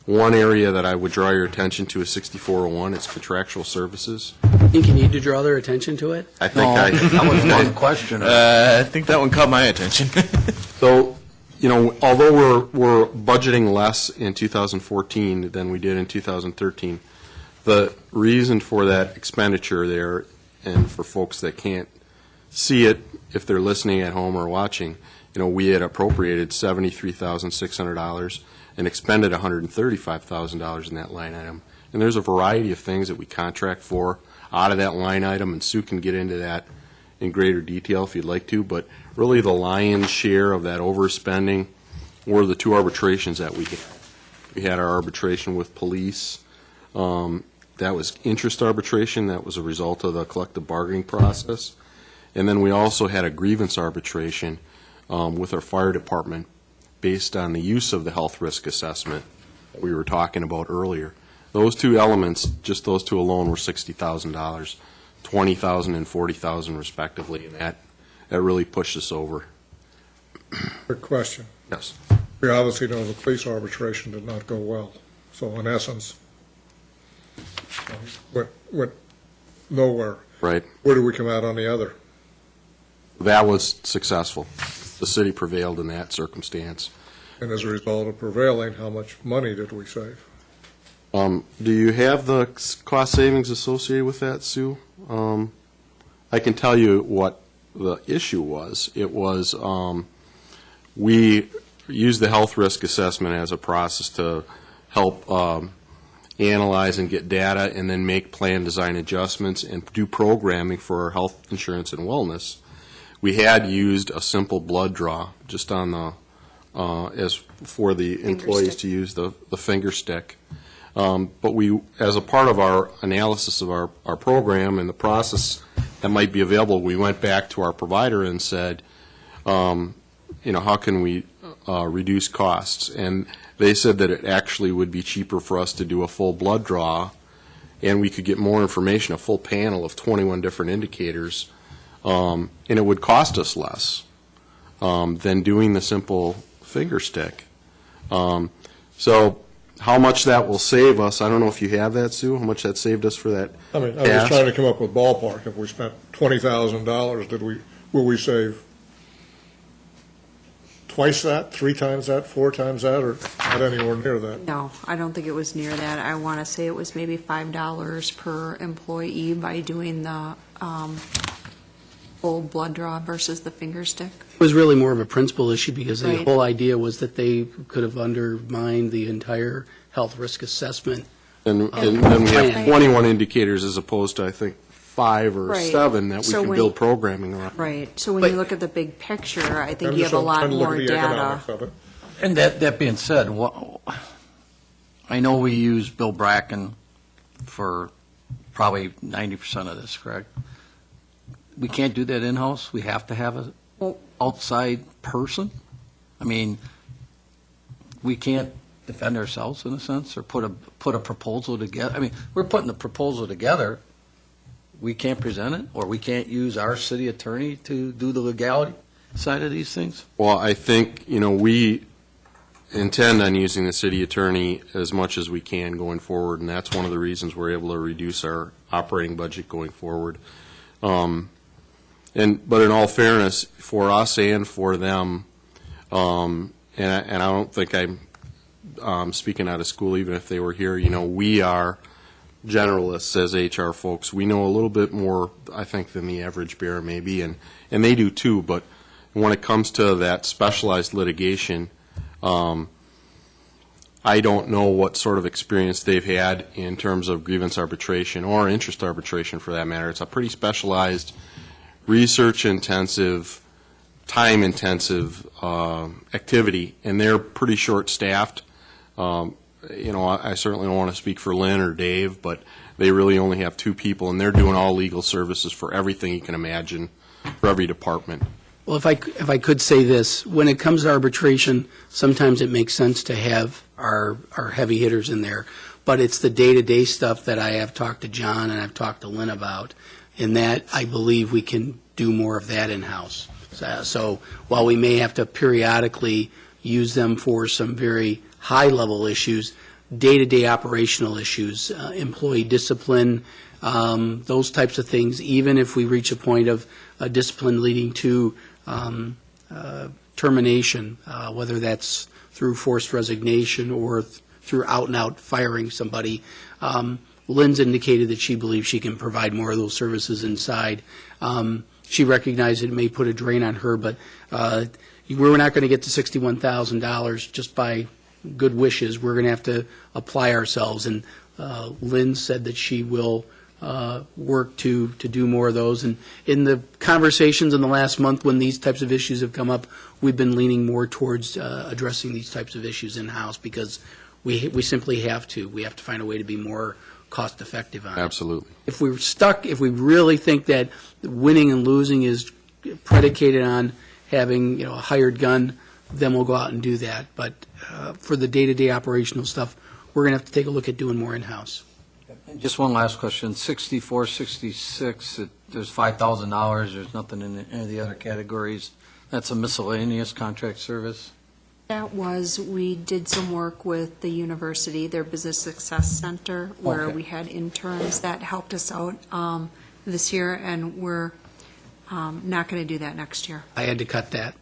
One area that I would draw your attention to is 6401. It's contractual services. I think you need to draw their attention to it. I think that was one question. I think that one caught my attention. So, you know, although we're budgeting less in 2014 than we did in 2013, the reason for that expenditure there, and for folks that can't see it if they're listening at home or watching, you know, we had appropriated $73,600 and expended $135,000 in that line item. And there's a variety of things that we contract for out of that line item, and Sue can get into that in greater detail if you'd like to, but really the lion's share of that overspending were the two arbitrations that we had. We had our arbitration with police. That was interest arbitration. That was a result of the collective bargaining process. And then we also had a grievance arbitration with our fire department based on the use of the health risk assessment that we were talking about earlier. Those two elements, just those two alone, were $60,000, $20,000 and $40,000 respectively, and that really pushed us over. Quick question. Yes. We obviously know the police arbitration did not go well. So in essence, went nowhere. Right. Where do we come out on the other? That was successful. The city prevailed in that circumstance. And as a result of prevailing, how much money did we save? Do you have the cost savings associated with that, Sue? I can tell you what the issue was. It was we used the health risk assessment as a process to help analyze and get data and then make plan design adjustments and do programming for our health insurance and wellness. We had used a simple blood draw just on the as for the employees to use the finger stick. But we, as a part of our analysis of our program and the process that might be available, we went back to our provider and said, you know, how can we reduce costs? And they said that it actually would be cheaper for us to do a full blood draw, and we could get more information, a full panel of 21 different indicators, and it would cost us less than doing the simple finger stick. So how much that will save us, I don't know if you have that, Sue, how much that saved us for that I mean, I task? was trying to come up with ballpark. If we spent $20,000, will we save twice that, 3 times that, 4 times that, or not anywhere near that? No, I don't think it was near that. I want to say it was maybe $5 per employee by doing the full blood draw versus the finger stick. It was really more of a principal issue because the Right. whole idea was that they could have undermined the entire health risk assessment. And then we have Right. 21 indicators as opposed to, I think, 5 or Right. 7 that we So can when- build programming around. Right, so when you look at the big picture, I think I'm you just have a lot trying to look more at the data. economics of it. And that being said, I know we use Bill Bracken for probably 90% of this, correct? We can't do that in-house? We have to have an outside person? I mean, we can't defend ourselves in a sense, or put a proposal together? I mean, we're putting the proposal together, we can't present it, or we can't use our city attorney to do the legality side of these things? Well, I think, we intend on using the city attorney as much as we can going forward, and that's one of the reasons we're able to reduce our operating budget going forward. But in all fairness, for us and for them, and I don't think I'm speaking out of school, even if they were here, we are generalists as HR folks. We know a little bit more, I think, than the average bear maybe, and they do too, but when it comes to that specialized litigation, I don't know what sort of experience they've had in terms of grievance arbitration or interest arbitration for that matter. It's a pretty specialized, research-intensive, time-intensive activity, and they're pretty short-staffed. I certainly don't want to speak for Lynn or Dave, but they really only have 2 people, and they're doing all legal services for everything you can imagine for every department. Well, if I could say this, when it comes to arbitration, sometimes it makes sense to have our heavy hitters in there, but it's the day-to-day stuff that I have talked to John and I've talked to Lynn about, and that I believe we can do more of that in-house. So while we may have to periodically use them for some very high-level issues, day-to-day operational issues, employee discipline, those types of things, even if we reach a point of discipline leading to termination, whether that's through forced resignation or through out-and-out firing somebody. Lynn's indicated that she believes she can provide more of those services inside. She recognized it may put a drain on her, but we're not going to get to $61,000 just by good wishes. We're going to have to apply ourselves, and Lynn said that she will work to do more of those. And in the conversations in the last month when these types of issues have come up, we've been leaning more towards addressing these types of issues in-house because we simply have to. We have to find a way to be more cost-effective on it. Absolutely. If we're stuck, if we really think that winning and losing is predicated on having a hired gun, then we'll go out and do that. But for the day-to-day operational stuff, we're going to have to take a look at doing more in-house. Just one last question. 64, 66, there's $5,000. There's nothing in any of the other categories. That's a miscellaneous contract service? We did some work with the university, their Business Success Center, where Okay. we had interns that helped us out this year, and we're not going to do that next year. I had to cut that.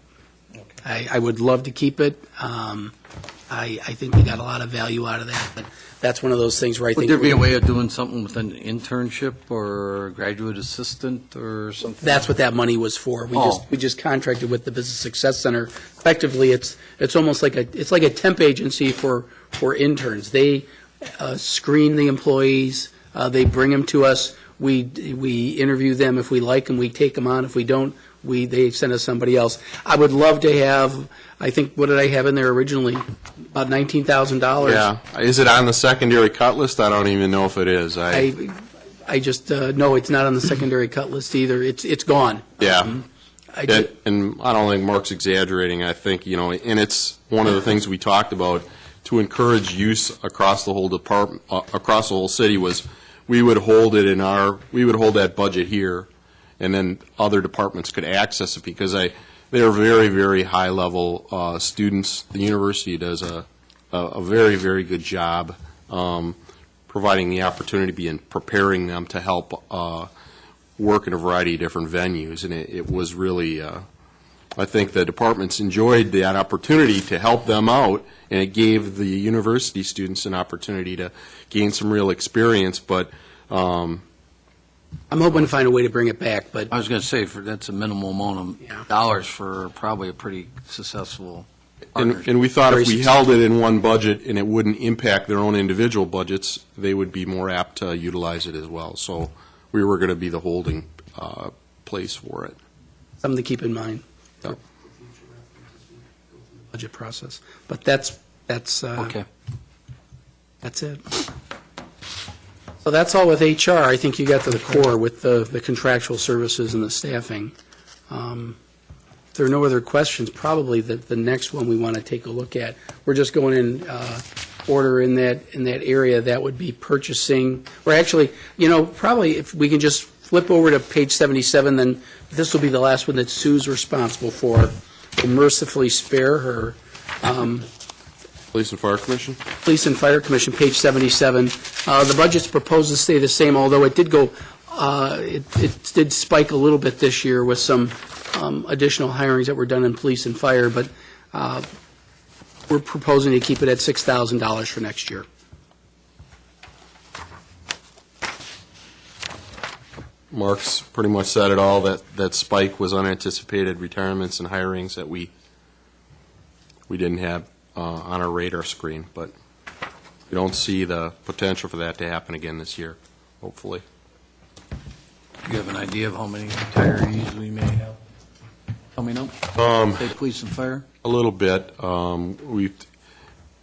I would love to keep it. I think we got a lot of value out of that, but that's one of those things where I think. Would there be a way of doing something with an internship or graduate assistant or something? That's what that money was for. We just contracted with the Business Success Center. Effectively, it's almost like a temp agency for interns. They screen the employees. They bring them to us. We interview them. If we like them, we take them on. If we don't, they send us somebody else. I would love to have. I think, what did I have in there originally? About $19,000. Yeah. Is it on the secondary cut list? I don't even know if it is. I just no, it's not on the secondary cut list either. It's gone. Yeah. And I don't think Mark's exaggerating. I think, and it's one of the things we talked about to encourage use across the whole department, across the whole city was we would hold that budget here, and then other departments could access it because they're very, very high-level students. The university does a very, very good job providing the opportunity and preparing them to help work in a variety of different venues. And it was really, I think the departments enjoyed that opportunity to help them out, and it gave the university students an opportunity to gain some real experience. But I'm hoping to find a way to bring it back, but I was going to say, that's a minimal amount of dollars for probably a pretty successful partnership. And we thought if we held it in one budget and it wouldn't impact their own individual budgets, they would be more apt to utilize it as well. So we were going to be the holding place for it. something to keep in mind. Yep. Budget process. But that's Okay. That's it. So that's all with HR. I think you got to the core with the contractual services and the staffing. If there are no other questions, probably the next one we want to take a look at. We're just going in order in that area. That would be purchasing, or actually, probably if we can just flip over to page 77, then this will be the last one that Sue's responsible for. We'll mercifully spare her. Police and Fire Commission? Police and Fire Commission, page 77. The budget's proposed to stay the same, although it did go, it did spike a little bit this year with some additional hirings that were done in police and fire, but we're proposing to keep it at $6,000 for next year. Mark's pretty much said it all. That spike was unanticipated retirements and hirings that we didn't have on our radar screen, but we don't see the potential for that to happen again this year, hopefully. Do you have an idea of how many retirees we may have coming up? Say police and fire? A little bit.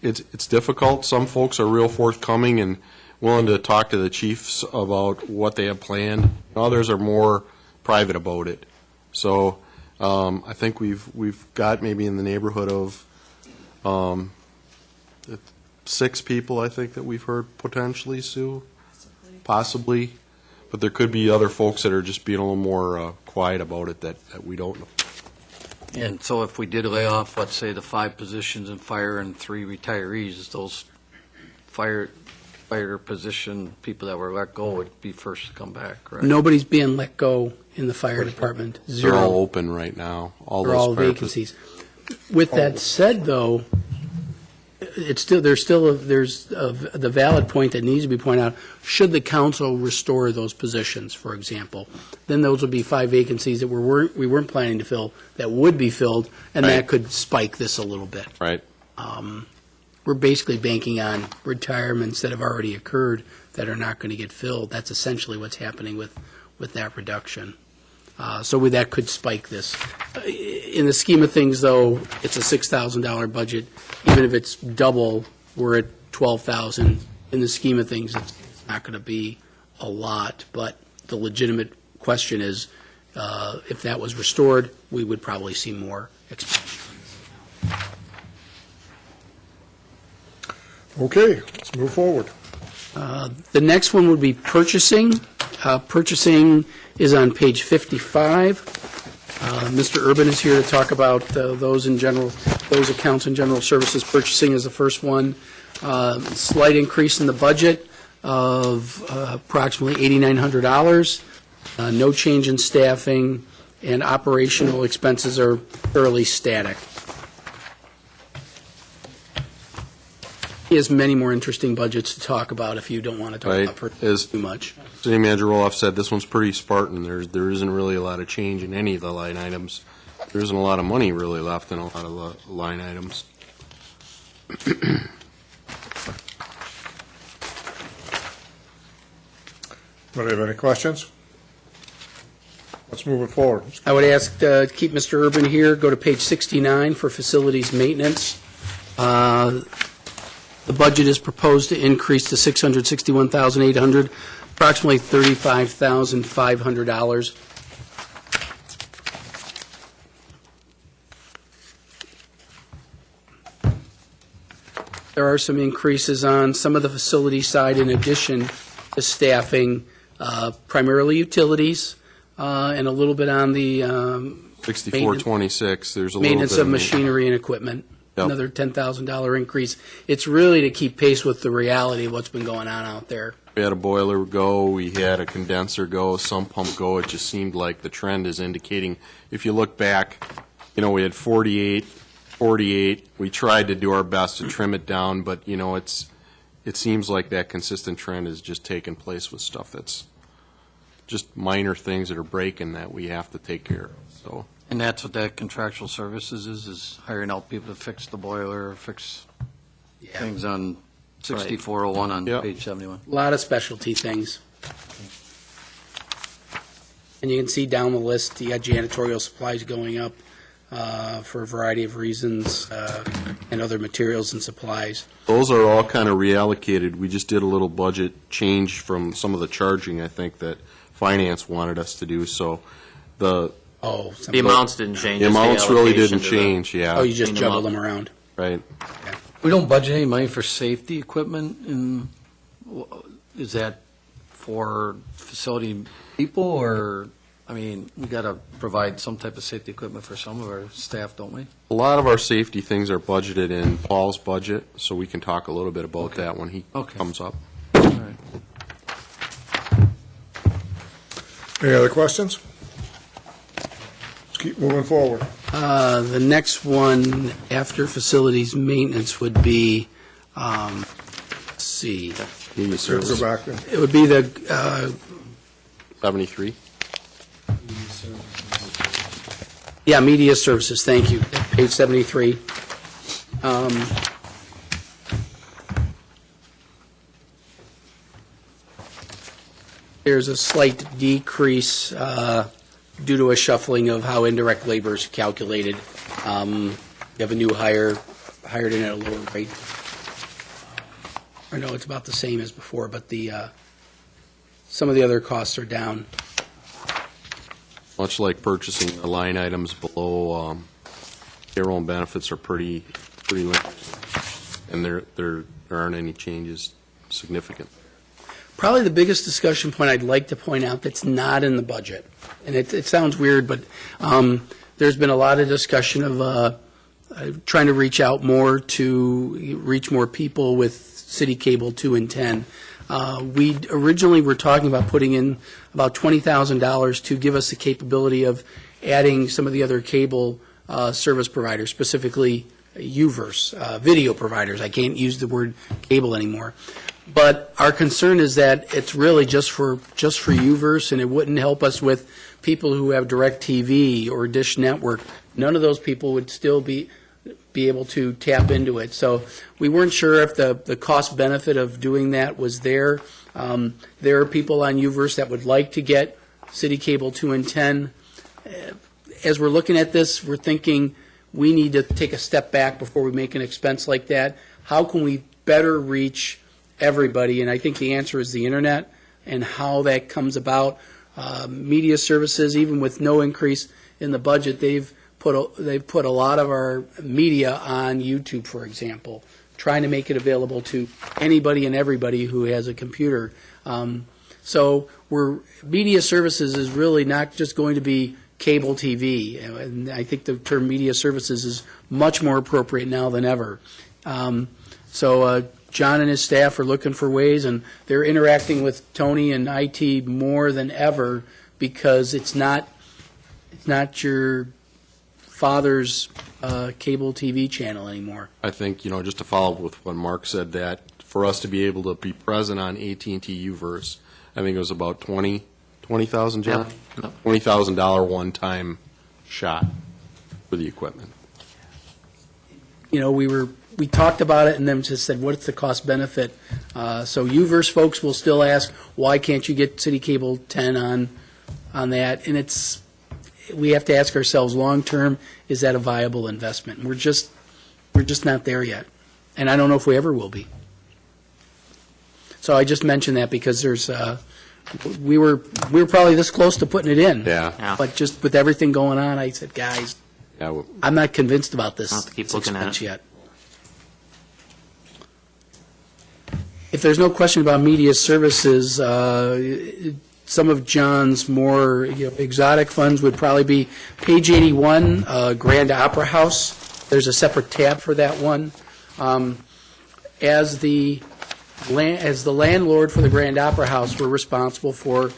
It's difficult. Some folks are real forthcoming and willing to talk to the chiefs about what they have planned. Others are more private about it. So I think we've got maybe in the neighborhood of 6 people, I think, that we've heard potentially, Sue? Possibly. But there could be other folks that are just being a little more quiet about it that we don't know. And so if we did lay off, let's say, the 5 positions in fire and 3 retirees, those fire position people that were let go would be first to come back, correct? Nobody's being let go in the fire department. They're all open right now. They're all vacancies. With that said, though, it's still there's the valid point that needs to be pointed out. Should the council restore those positions, for example, then those would be 5 vacancies that we weren't planning to fill that would be filled, and that could spike this a little bit. Right. We're basically banking on retirements that have already occurred that are not going to get filled. That's essentially what's happening with that reduction. So that could spike this. In the scheme of things, though, it's a $6,000 budget. Even if it's double, we're at $12,000. In the scheme of things, it's not going to be a lot. But the legitimate question is, if that was restored, we would probably see more expansion. Okay, let's move forward. The next one would be purchasing. Purchasing is on page 55. Mr. Urban is here to talk about those accounts in general services. Purchasing is the first one. Slight increase in the budget of approximately $8,900. No change in staffing, and operational expenses are fairly static. He has many more interesting budgets to talk about if you don't want to talk about purchasing too much. City Manager Roloff said, this one's pretty Spartan. There isn't really a lot of change in any of the line items. There isn't a lot of money really left in a lot of line items. Anybody have any questions? Let's move it forward. I would ask to keep Mr. Urban here. Go to page 69 for facilities maintenance. The budget is proposed to increase to $661,800, approximately $35,500. There are some increases on some of the facility side in addition to staffing, primarily utilities, and a little bit on the 6426, there's a little bit maintenance of machinery and equipment. Another $10,000 increase. It's really to keep pace with the reality of what's been going on out there. We had a boiler go, we had a condenser go, sump pump go. It just seemed like the trend is indicating, if you look back, we had 48. We tried to do our best to trim it down, but, it seems like that consistent trend is just taking place with stuff that's just minor things that are breaking that we have to take care of, so. And that's what that contractual services is hiring out people to fix the boiler, fix things on 6401 on page 71. A lot of specialty things. And you can see down the list, you got janitorial supplies going up for a variety of reasons, and other materials and supplies. Those are all kind of reallocated. We just did a little budget change from some of the charging, I think, that finance wanted us to do, so the amounts didn't change. The amounts really didn't change, yeah. Oh, you just juggled them around. Right. Okay. We don't budget any money for safety equipment, is that for facility people, or, I mean, we got to provide some type of safety equipment for some of our staff, don't we? A lot of our safety things are budgeted in Paul's budget, so we can talk a little bit about that when he comes up. All right. Any other questions? Let's keep moving forward. The next one after facilities maintenance would be, let's see. Media service. Go back then. It would be the 73. Yeah, media services, thank you, page 73. There's a slight decrease due to a shuffling of how indirect labor is calculated. You have a new hire, hired in at a lower rate. Or no, it's about the same as before, but some of the other costs are down. Much like purchasing, the line items below payroll and benefits are pretty limited, and there aren't any changes significant. Probably the biggest discussion point I'd like to point out that's not in the budget, and it sounds weird, but there's been a lot of discussion of trying to reach out more to reach more people with City Cable 2 and 10. We originally were talking about putting in about $20,000 to give us the capability of adding some of the other cable service providers, specifically UVerse, video providers. I can't use the word cable anymore. But our concern is that it's really just for UVerse, and it wouldn't help us with people who have DirecTV or Dish Network. None of those people would still be able to tap into it. So we weren't sure if the cost benefit of doing that was there. There are people on UVerse that would like to get City Cable 2 and 10. As we're looking at this, we're thinking we need to take a step back before we make an expense like that. How can we better reach everybody? And I think the answer is the internet and how that comes about. Media services, even with no increase in the budget, they've put a lot of our media on YouTube, for example, trying to make it available to anybody and everybody who has a computer. So media services is really not just going to be cable TV, and I think the term media services is much more appropriate now than ever. So John and his staff are looking for ways, and they're interacting with Tony and IT more than ever, because it's not your father's cable TV channel anymore. I think, just to follow up with what Mark said, that for us to be able to be present on AT&T UVerse, I think it was about $20,000, John? Yep. $20,000 one-time shot for the equipment. We talked about it and then just said, what's the cost benefit? So UVerse folks will still ask, why can't you get City Cable 10 on that? And we have to ask ourselves, long term, is that a viable investment? We're just not there yet, and I don't know if we ever will be. So I just mentioned that because we were probably this close to putting it in. Yeah. But just with everything going on, I said, guys, I'm not convinced about this I'll have to keep looking at expense it. yet. If there's no question about media services, some of John's more exotic funds would probably be page 81, Grand Opera House. There's a separate tab for that one. As the landlord for the Grand Opera House, we're responsible for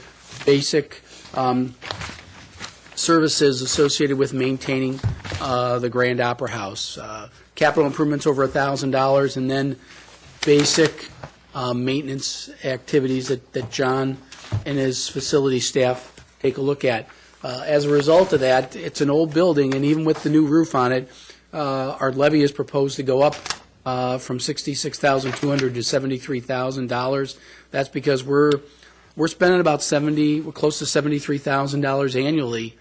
basic services associated with maintaining the Grand Opera House. Capital improvements over $1,000, and then basic maintenance activities that John and his facility staff take a look at. As a result of that, it's an old building, and even with the new roof on it, our levy is proposed to go up from $66,200 to $73,000. That's because we're spending about we're close to $73,000 annually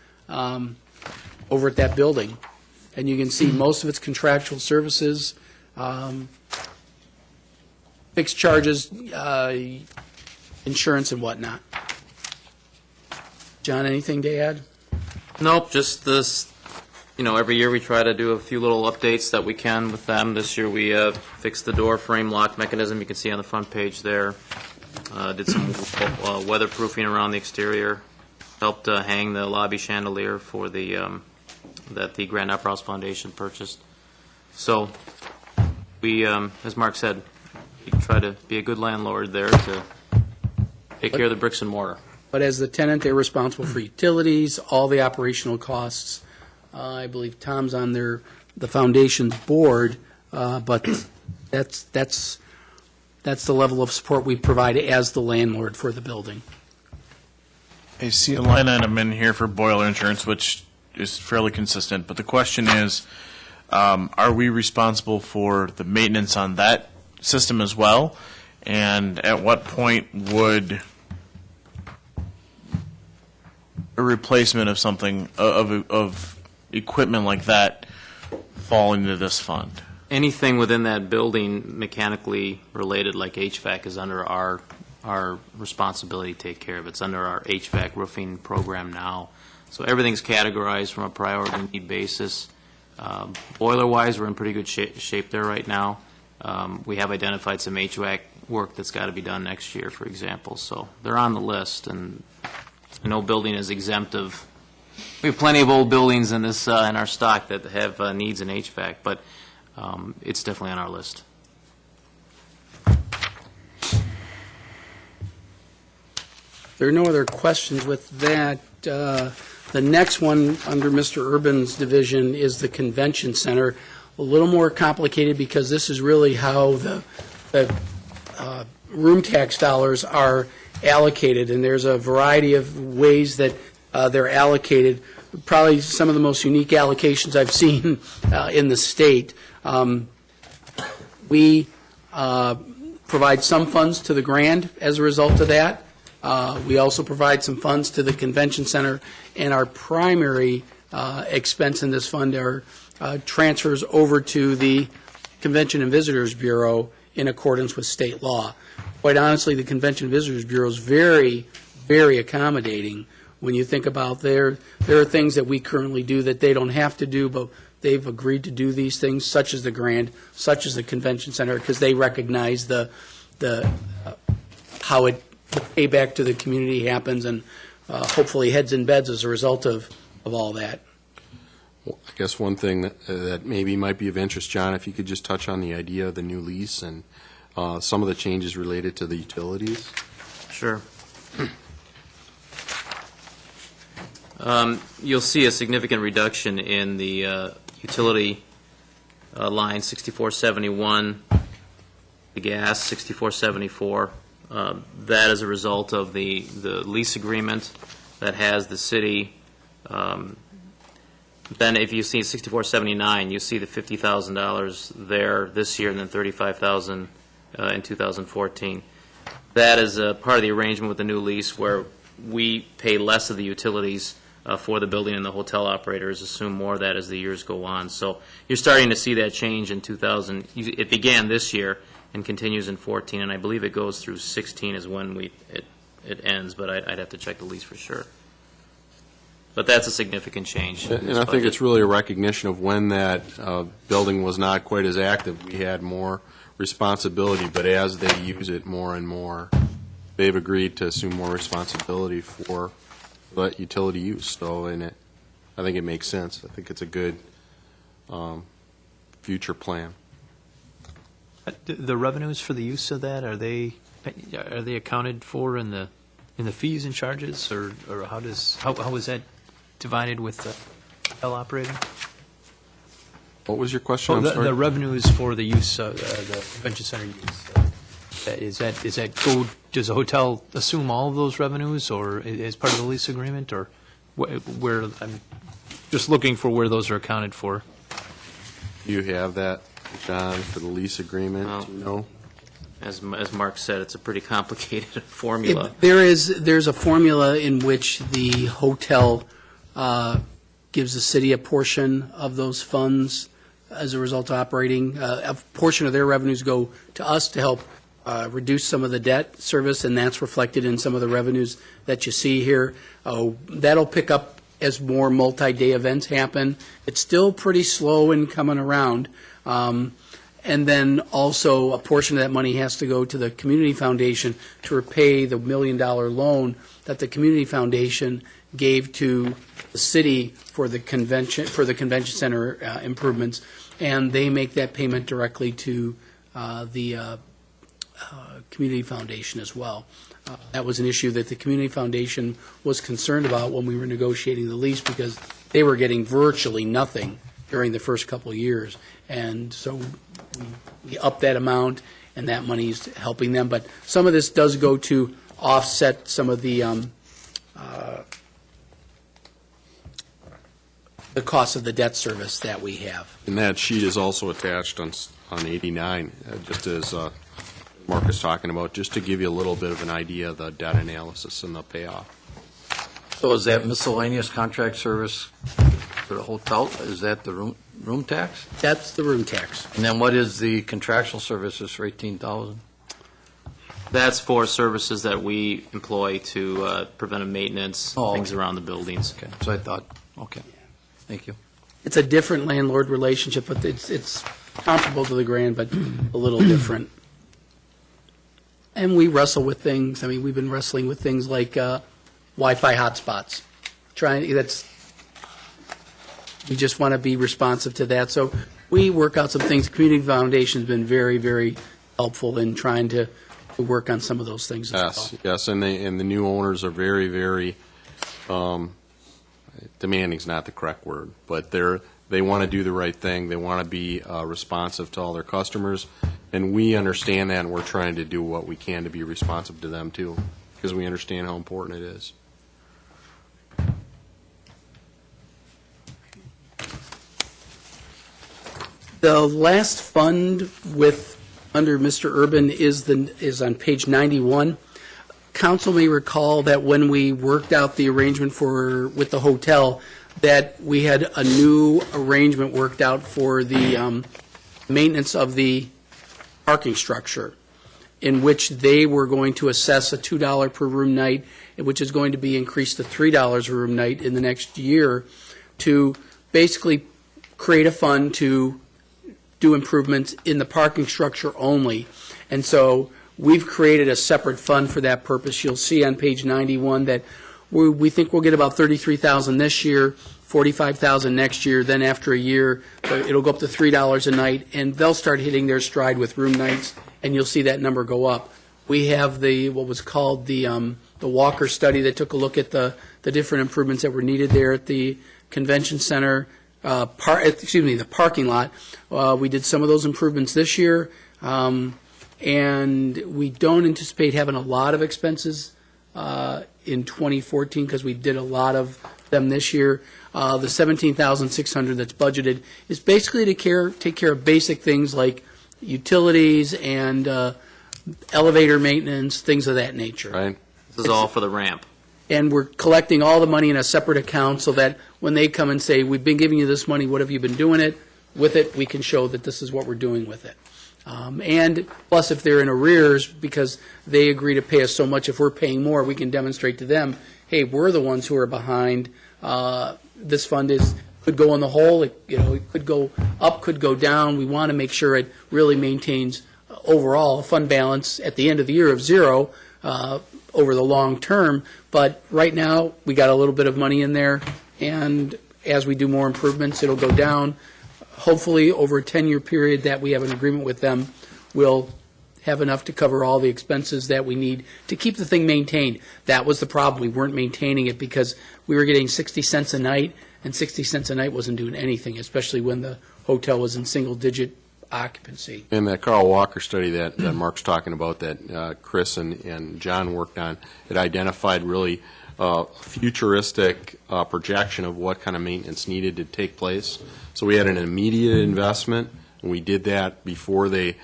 over at that building, and you can see most of its contractual services, fixed charges, insurance and whatnot. John, anything to add? Nope, just this, every year we try to do a few little updates that we can with them. This year we fixed the door frame lock mechanism, you can see on the front page there. Did some weatherproofing around the exterior. helped hang the lobby chandelier for that the Grand Opera House Foundation purchased. So we, as Mark said, we try to be a good landlord there to take care of the bricks and mortar. But as the tenant, they're responsible for utilities, all the operational costs. I believe Tom's on the foundation's board, but that's the level of support we provide as the landlord for the building. I see a line item in here for boiler insurance, which is fairly consistent, but the question is, are we responsible for the maintenance on that system as well? And at what point would a replacement of something, of equipment like that fall into this fund? Anything within that building mechanically related, like HVAC, is under our responsibility to take care of. It's under our HVAC roofing program now. So everything's categorized from a priority need basis. Boiler-wise, we're in pretty good shape there right now. We have identified some HVAC work that's got to be done next year, for example. So they're on the list, and no building is exempt of. We have plenty of old buildings in this in our stock that have needs in HVAC, but it's definitely on our list. There are no other questions with that. The next one under Mr. Urban's division is the convention center. A little more complicated because this is really how the room tax dollars are allocated, and there's a variety of ways that they're allocated. Probably some of the most unique allocations I've seen in the state. We provide some funds to the Grand as a result of that. We also provide some funds to the convention center, and our primary expense in this fund are transfers over to the Convention and Visitors Bureau in accordance with state law. Quite honestly, the Convention and Visitors Bureau is very, very accommodating. When you think about there are things that we currently do that they don't have to do, but they've agreed to do these things, such as the Grand, such as the Convention Center, because they recognize the how it the payback to the community happens, and hopefully heads in beds as a result of all that. Well, I guess one thing that maybe might be of interest, John, if you could just touch on the idea of the new lease and some of the changes related to the utilities. Sure. You'll see a significant reduction in the utility line 6471, the gas 6474. That is a result of the lease agreement that has the city. Then if you see 6479, you see the $50,000 there this year and then $35,000 in 2014. That is a part of the arrangement with the new lease where we pay less of the utilities for the building, and the hotel operators assume more of that as the years go on. So you're starting to see that change in 2000. It began this year and continues in 14, and I believe it goes through 16 is when it ends, but I'd have to check the lease for sure. But that's a significant change. And I think it's really a recognition of when that building was not quite as active. We had more responsibility, but as they use it more and more, they've agreed to assume more responsibility for that utility use. So, I think it makes sense. I think it's a good future plan. The revenues for the use of that, are they accounted for in the fees and charges, or how is that divided with the hotel operator? What was your question? I'm sorry. The revenues for the use of the convention center use. Does the hotel assume all of those revenues, or as part of the lease agreement, or where? I'm just looking for where those are accounted for. Do you have that, John, for the lease agreement? No. As Mark said, it's a pretty complicated formula. There's a formula in which the hotel gives the city a portion of those funds as a result of operating. A portion of their revenues go to us to help reduce some of the debt service, and that's reflected in some of the revenues that you see here. That'll pick up as more multi-day events happen. It's still pretty slow in coming around. And then also a portion of that money has to go to the Community Foundation to repay the $1 million loan that the Community Foundation gave to the city for the convention center improvements, and they make that payment directly to the community foundation as well. That was an issue that the community foundation was concerned about when we were negotiating the lease, because they were getting virtually nothing during the first couple of years, and so we upped that amount, and that money's helping them. But some of this does go to offset some of the cost of the debt service that we have. And that sheet is also attached on 89, just as Mark is talking about, just to give you a little bit of an idea of the debt analysis and the payoff. So is that miscellaneous contract service for the hotel? Is that the room tax? That's the room tax. And then what is the contractual services for 18,000? That's for services that we employ to preventive maintenance, things around the buildings. Okay, so I thought, okay, thank you. It's a different landlord relationship, but it's comparable to the Grand, but a little different. And we wrestle with things. I mean, we've been wrestling with things like Wi-Fi hotspots. We just want to be responsive to that. So we work out some things. Community Foundation's been very, very helpful in trying to work on some of those things as well. Yes, and the new owners are very, very, demanding is not the correct word, but they want to do the right thing. They want to be responsive to all their customers, and we understand that, and we're trying to do what we can to be responsive to them too, because we understand how important it is. The last fund under Mr. Urban is on page 91. Council may recall that when we worked out the arrangement with the hotel, that we had a new arrangement worked out for the maintenance of the parking structure, in which they were going to assess a $2 per room night, which is going to be increased to $3 a room night in the next year, to basically create a fund to do improvements in the parking structure only. And so we've created a separate fund for that purpose. You'll see on page 91 that we think we'll get about $33,000 this year, $45,000 next year. Then after a year, it'll go up to $3 a night, and they'll start hitting their stride with room nights, and you'll see that number go up. We have what was called the Walker study that took a look at the different improvements that were needed there at the convention center, the parking lot. We did some of those improvements this year, and we don't anticipate having a lot of expenses in 2014 because we did a lot of them this year. The $17,600 that's budgeted is basically to take care of basic things like utilities and elevator maintenance, things of that nature. Right. This is all for the ramp. And we're collecting all the money in a separate account so that when they come and say, we've been giving you this money, what have you been doing with it, we can show that this is what we're doing with it. And plus, if they're in arrears because they agree to pay us so much, if we're paying more, we can demonstrate to them, hey, we're the ones who are behind. This fund could go in the hole. It could go up, could go down. We want to make sure it really maintains overall a fund balance at the end of the year of zero over the long term. But right now, we got a little bit of money in there, and as we do more improvements, it'll go down. Hopefully, over a 10-year period that we have an agreement with them, we'll have enough to cover all the expenses that we need to keep the thing maintained. That was the problem. We weren't maintaining it because we were getting 60 cents a night, and 60 cents a night wasn't doing anything, especially when the hotel was in single-digit occupancy. And that Carl Walker study that Mark's talking about, that Chris and John worked on, it identified really a futuristic projection of what kind of maintenance needed to take place. So we had an immediate investment, and we did that before the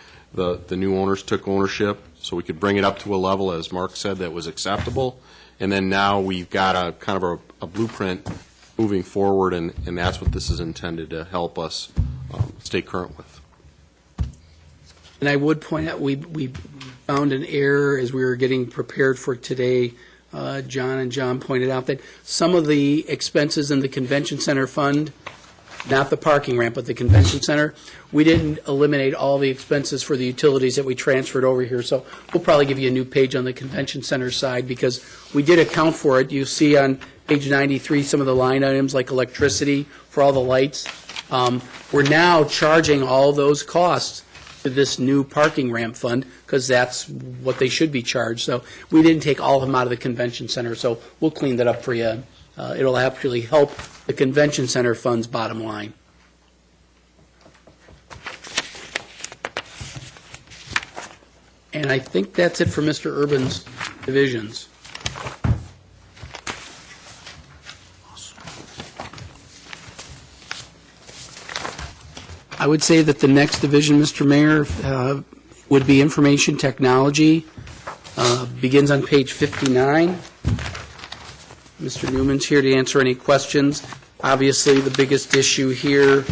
new owners took ownership, so we could bring it up to a level, as Mark said, that was acceptable. And then now we've got a kind of a blueprint moving forward, and that's what this is intended to help us stay current with. And I would point out, we found an error as we were getting prepared for today. John pointed out that some of the expenses in the convention center fund, not the parking ramp, but the convention center, we didn't eliminate all the expenses for the utilities that we transferred over here. So we'll probably give you a new page on the convention center side because we did account for it. You see on page 93, some of the line items like electricity for all the lights. We're now charging all those costs to this new parking ramp fund because that's what they should be charged. So we didn't take all of them out of the convention center, so we'll clean that up for you. It'll actually help the convention center fund's bottom line. And I think that's it for Mr. Urban's divisions. I would say that the next division, Mr. Mayor, would be information technology. Begins on page 59. Mr. Newman's here to answer any questions. Obviously, the biggest issue here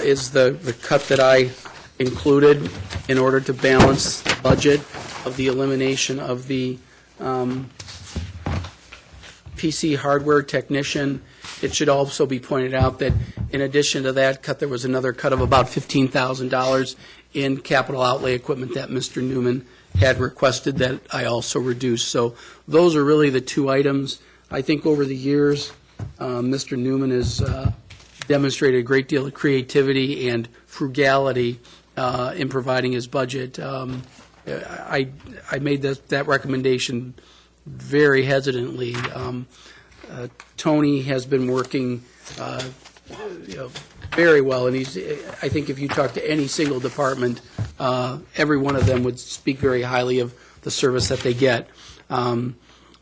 is the cut that I included in order to balance the budget of the elimination of the PC hardware technician. It should also be pointed out that in addition to that cut, there was another cut of about $15,000 in capital outlay equipment that Mr. Newman had requested that I also reduced. So those are really the two items. I think over the years, Mr. Newman has demonstrated a great deal of creativity and frugality in providing his budget. I made that recommendation very hesitantly. Tony has been working very well, and I think if you talk to any single department, every one of them would speak very highly of the service that they get.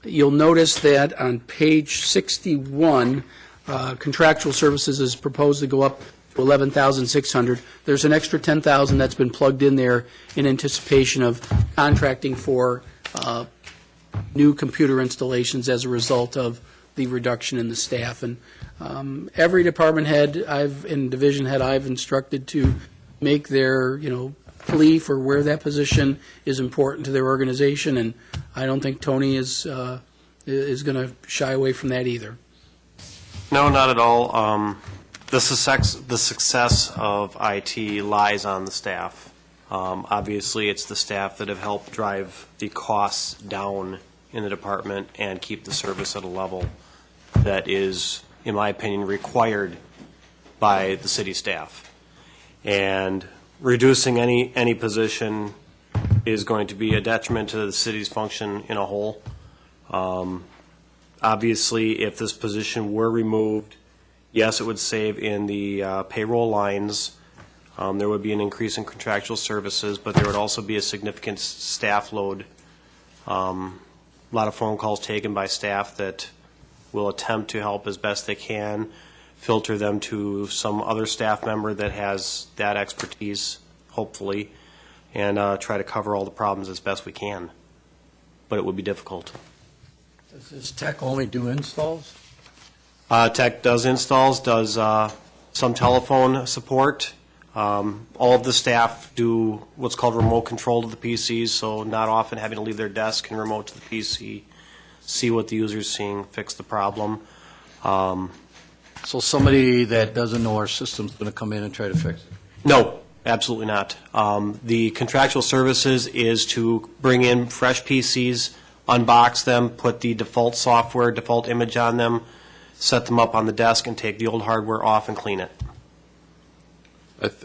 You'll notice that on page 61, contractual services is proposed to go up to $11,600. There's an extra $10,000 that's been plugged in there in anticipation of contracting for new computer installations as a result of the reduction in the staff. And every department head and division head I've instructed to make their plea for where that position is important to their organization, and I don't think Tony is going to shy away from that either. No, not at all. The success of IT lies on the staff. Obviously, it's the staff that have helped drive the costs down in the department and keep the service at a level that is, in my opinion, required by the city staff. And reducing any position is going to be a detriment to the city's function in a whole. Obviously, if this position were removed, yes, it would save in the payroll lines. There would be an increase in contractual services, but there would also be a significant staff load. A lot of phone calls taken by staff that will attempt to help as best they can, filter them to some other staff member that has that expertise, hopefully, and try to cover all the problems as best we can. But it would be difficult. Does this tech only do installs? Tech does installs, does some telephone support. All of the staff do what's called remote control to the PCs, so not often having to leave their desk and remote to the PC, see what the user's seeing, fix the problem. So somebody that doesn't know our system's going to come in and try to fix it? No, absolutely not. The contractual services is to bring in fresh PCs, unbox them, put the default software, default image on them, set them up on the desk, and take the old hardware off and clean it.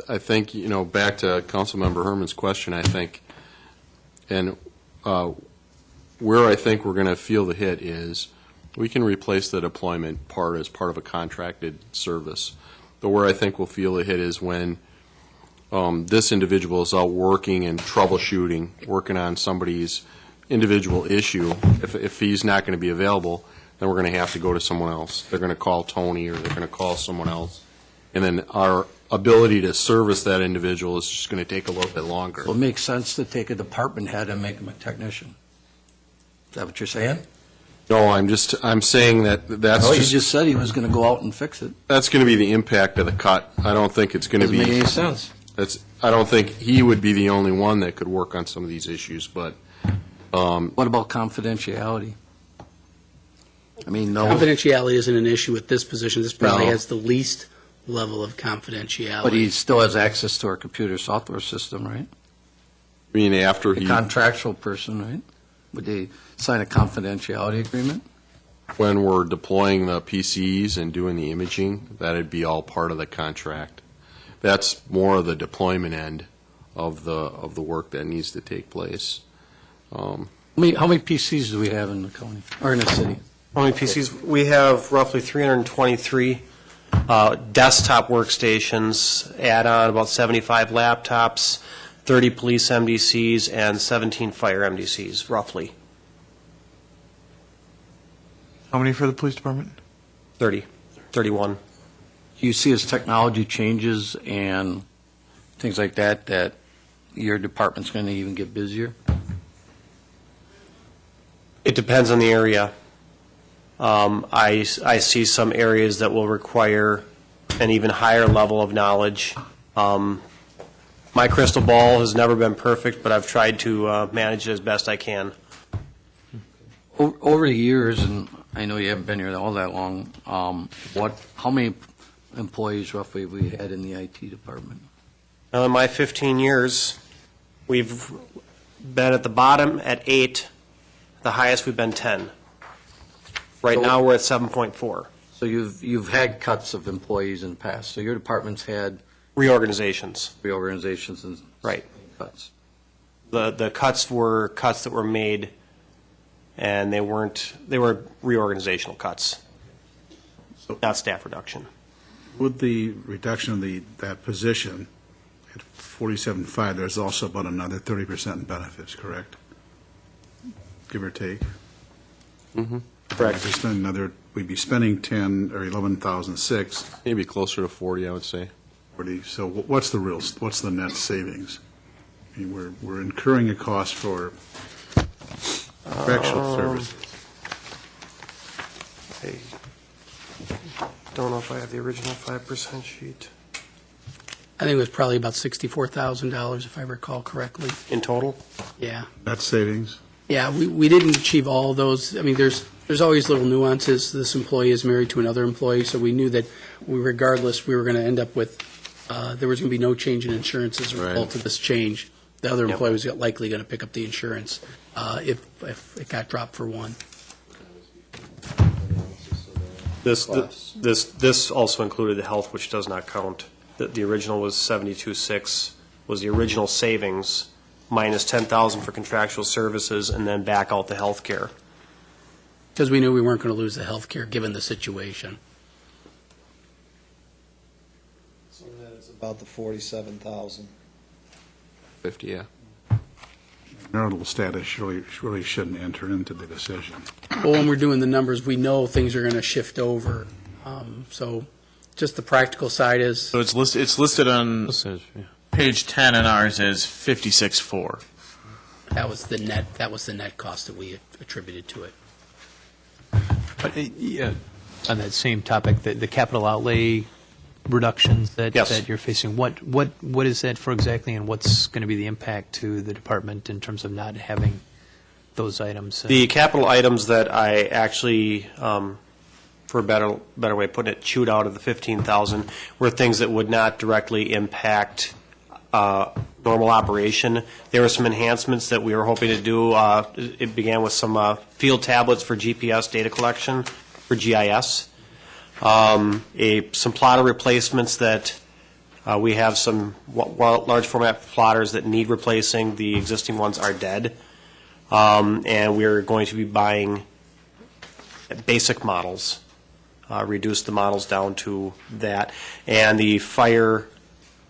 I think, back to Councilmember Herman's question, I think, and where I think we're going to feel the hit is we can replace the deployment part as part of a contracted service. But where I think we'll feel the hit is when this individual is out working and troubleshooting, working on somebody's individual issue. If he's not going to be available, then we're going to have to go to someone else. They're going to call Tony or they're going to call someone else. And then our ability to service that individual is just going to take a little bit longer. So it makes sense to take a department head and make him a technician. Is that what you're saying? No, I'm saying that's he just said he was going to go out and fix it. That's going to be the impact of the cut. I don't think it's going to be. Doesn't make any sense. I don't think he would be the only one that could work on some of these issues, but. What about confidentiality? I mean, no. Confidentiality isn't an issue with this position. This probably has the least level of confidentiality. But he still has access to our computer software system, right? I mean, after the contractual person, right? Would they sign a confidentiality agreement? when we're deploying the PCs and doing the imaging, that'd be all part of the contract. That's more of the deployment end of the work that needs to take place. How many PCs do we have in the county, or in the city? How many PCs? We have roughly 323 desktop workstations, add on about 75 laptops, 30 police MDCs, and 17 fire MDCs, roughly. How many for the police department? 31. Do you see as technology changes and things like that, that your department's going to even get busier? It depends on the area. I see some areas that will require an even higher level of knowledge. My crystal ball has never been perfect, but I've tried to manage it as best I can. Over the years, and I know you haven't been here all that long, how many employees roughly have we had in the IT department? Now, in my 15 years, we've been at the bottom at 8. The highest we've been 10. Right now, we're at 7.4. So you've had cuts of employees in the past. So your department's had Reorganizations. and Right. cuts. The cuts were cuts that were made, and they were reorganizational cuts, not staff reduction. With the reduction of that position at 47.5, there's also about another 30% in benefits, correct? Give or take? Mm-hmm. Correct. We'd be spending 10 or 11,006. Maybe closer to 40, I would say. 40. So what's the net savings? I mean, we're incurring a cost for correctional services. I don't know if I have the original 5% sheet. I think it was probably about $64,000, if I recall correctly. In total? Yeah. That's savings? Yeah, we didn't achieve all of those. I mean, there's always little nuances. This employee is married to another employee, so we knew that regardless, we were going to end up with, there was going to be no change in insurance as a result of this change. The other employee was likely going to pick up the insurance if it got dropped for one. This also included the health, which does not count. The original was 72.6, was the original savings, minus 10,000 for contractual services, and then back out the health care. Because we knew we weren't going to lose the health care given the situation. So that's about the 47,000. 50, yeah. Marital status really shouldn't enter into the decision. Well, when we're doing the numbers, we know things are going to shift over. So just the practical side is. So it's listed on page 10 in ours as 56.4. That was the net cost that we attributed to it. But on that same topic, the capital outlay reductions that you're facing, what is that for exactly, and what's going to be the impact to the department in terms of not having those items? The capital items that I actually, for a better way of putting it, chewed out of the 15,000 were things that would not directly impact normal operation. There were some enhancements that we were hoping to do. It began with some field tablets for GPS data collection for GIS. Some plotter replacements that we have some large format plotters that need replacing. The existing ones are dead. And we're going to be buying basic models, reduce the models down to that. And the fire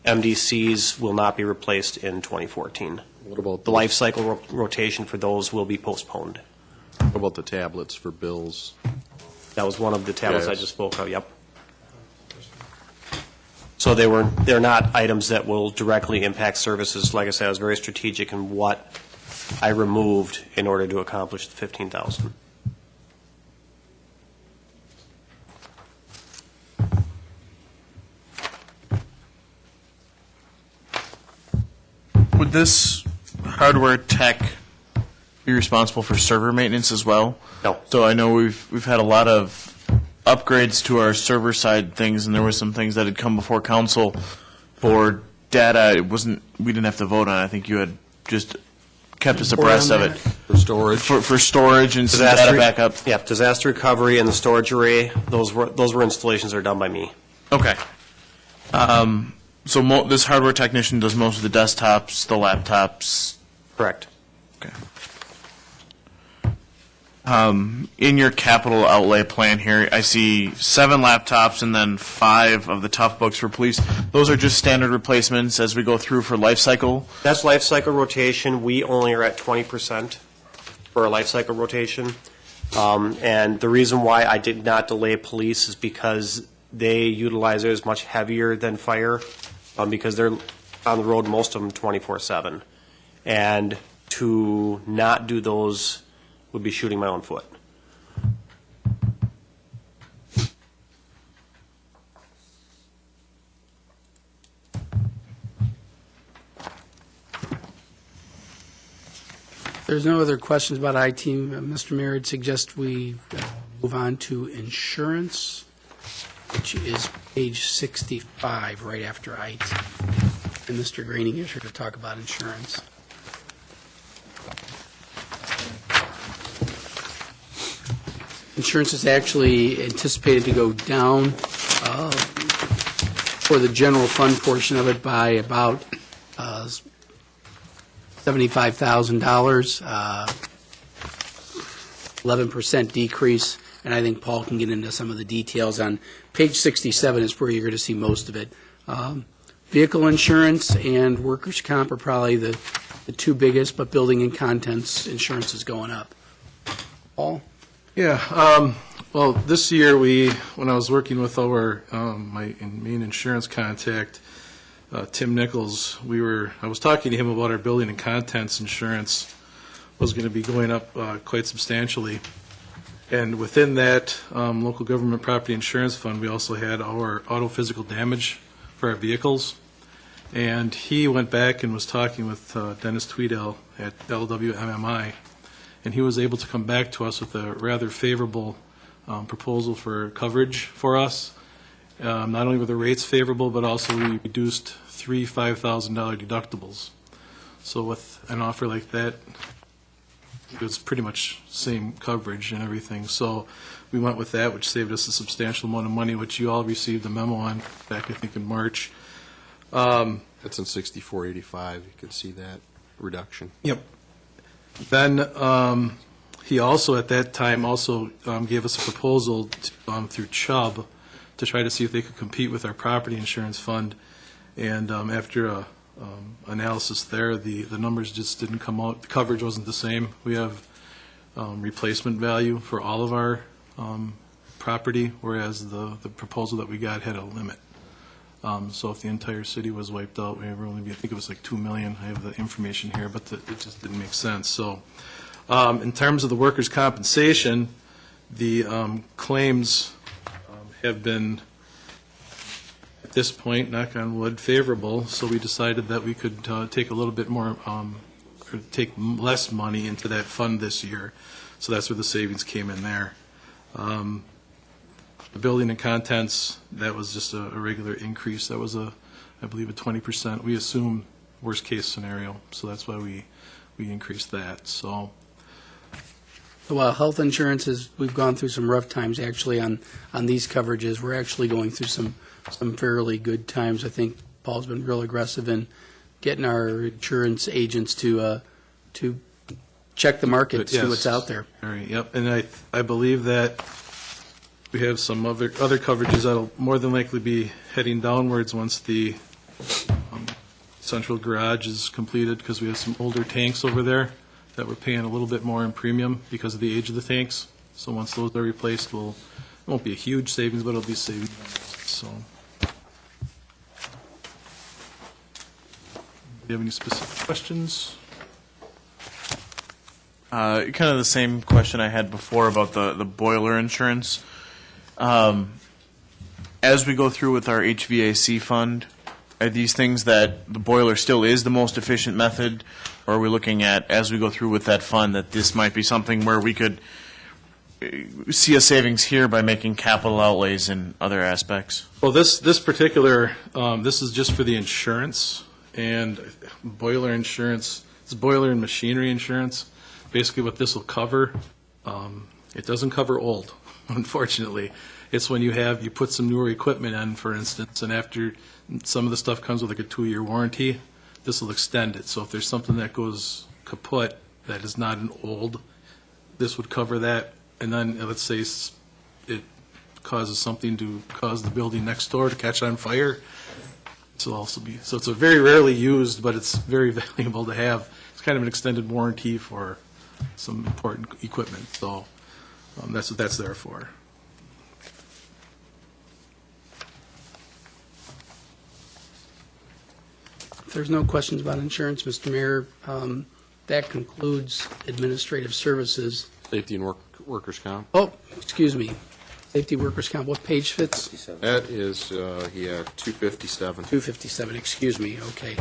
MDCs will not be replaced in 2014. What about the life cycle rotation for those will be postponed? What about the tablets for bills? That was one of the tablets I just spoke of, yep. So they're not items that will directly impact services. Like I said, I was very strategic in what I removed in order to accomplish the 15,000. Would this hardware tech be responsible for server maintenance as well? No. So I know we've had a lot of upgrades to our server side things, and there were some things that had come before council for data. We didn't have to vote on it. I think you had just kept us abreast of it. For storage. For storage and some data backup. Yep, disaster recovery and the storage array, those were installations that are done by me. Okay. So this hardware technician does most of the desktops, the laptops? Correct. Okay. In your capital outlay plan here, I see 7 laptops and then 5 of the tough books for police. Those are just standard replacements as we go through for life cycle? That's life cycle rotation. We only are at 20% for a life cycle rotation. And the reason why I did not delay police is because they utilize theirs much heavier than fire, because they're on the road, most of them 24/7. And to not do those would be shooting my own foot. If there's no other questions about IT, Mr. Mayor, I'd suggest we move on to insurance, which is page 65, right after IT. And Mr. Greening is here to talk about insurance. Insurance is actually anticipated to go down for the general fund portion of it by about $75,000, 11% decrease, and I think Paul can get into some of the details. On page 67 is where you're going to see most of it. Vehicle insurance and workers' comp are probably the two biggest, but building and contents insurance is going up. Paul? Yeah, well, this year when I was working with my main insurance contact, Tim Nichols, I was talking to him about our building and contents insurance was going to be going up quite substantially. And within that local government property insurance fund, we also had our auto physical damage for our vehicles. And he went back and was talking with Dennis Tweedell at LWMMI, and he was able to come back to us with a rather favorable proposal for coverage for us. Not only were the rates favorable, but also we reduced 3 $5,000 deductibles. So with an offer like that, it was pretty much same coverage and everything. So we went with that, which saved us a substantial amount of money, which you all received a memo on back, I think, in March. That's in 6485. You can see that reduction. Yep. Then he also, at that time, also gave us a proposal through Chubb to try to see if they could compete with our property insurance fund. And after analysis there, the numbers just didn't come out. The coverage wasn't the same. We have replacement value for all of our property, whereas the proposal that we got had a limit. So if the entire city was wiped out, we would only be, I think it was like $2 million. I have the information here, but it just didn't make sense. So in terms of the workers' compensation, the claims have been, at this point, knock on wood, favorable. So we decided that we could take a little bit more, or take less money into that fund this year. So that's where the savings came in there. The building and contents, that was just a regular increase. That was, I believe, a 20%. We assume worst-case scenario, so that's why we increased that. So While health insurance is, we've gone through some rough times actually on these coverages. We're actually going through some fairly good times. I think Paul's been real aggressive in getting our insurance agents to check the market, see what's out there. All right, yep. And I believe that we have some other coverages that'll more than likely be heading downwards once the central garage is completed, because we have some older tanks over there that we're paying a little bit more in premium because of the age of the tanks. So once those are replaced, it won't be a huge savings, but it'll be savings. So, do you have any specific questions? Kind of the same question I had before about the boiler insurance. As we go through with our HVAC fund, are these things that the boiler still is the most efficient method, or are we looking at, as we go through with that fund, that this might be something where we could see a savings here by making capital outlays in other aspects? Well, this particular, this is just for the insurance, and boiler insurance It's boiler and machinery insurance. Basically, what this will cover, it doesn't cover old, unfortunately. It's when you put some newer equipment in, for instance, and after some of the stuff comes with like a 2-year warranty, this will extend it. So if there's something that goes kaput that is not an old, this would cover that. And then let's say it causes something to cause the building next door to catch on fire. This will also be, so it's a very rarely used, but it's very valuable to have. It's kind of an extended warranty for some important equipment. So that's what that's there for. If there's no questions about insurance, Mr. Mayor, that concludes administrative services. Safety and workers' comp. Oh, excuse me. Safety workers' comp, what page fits? That is, 257. 257, excuse me, okay.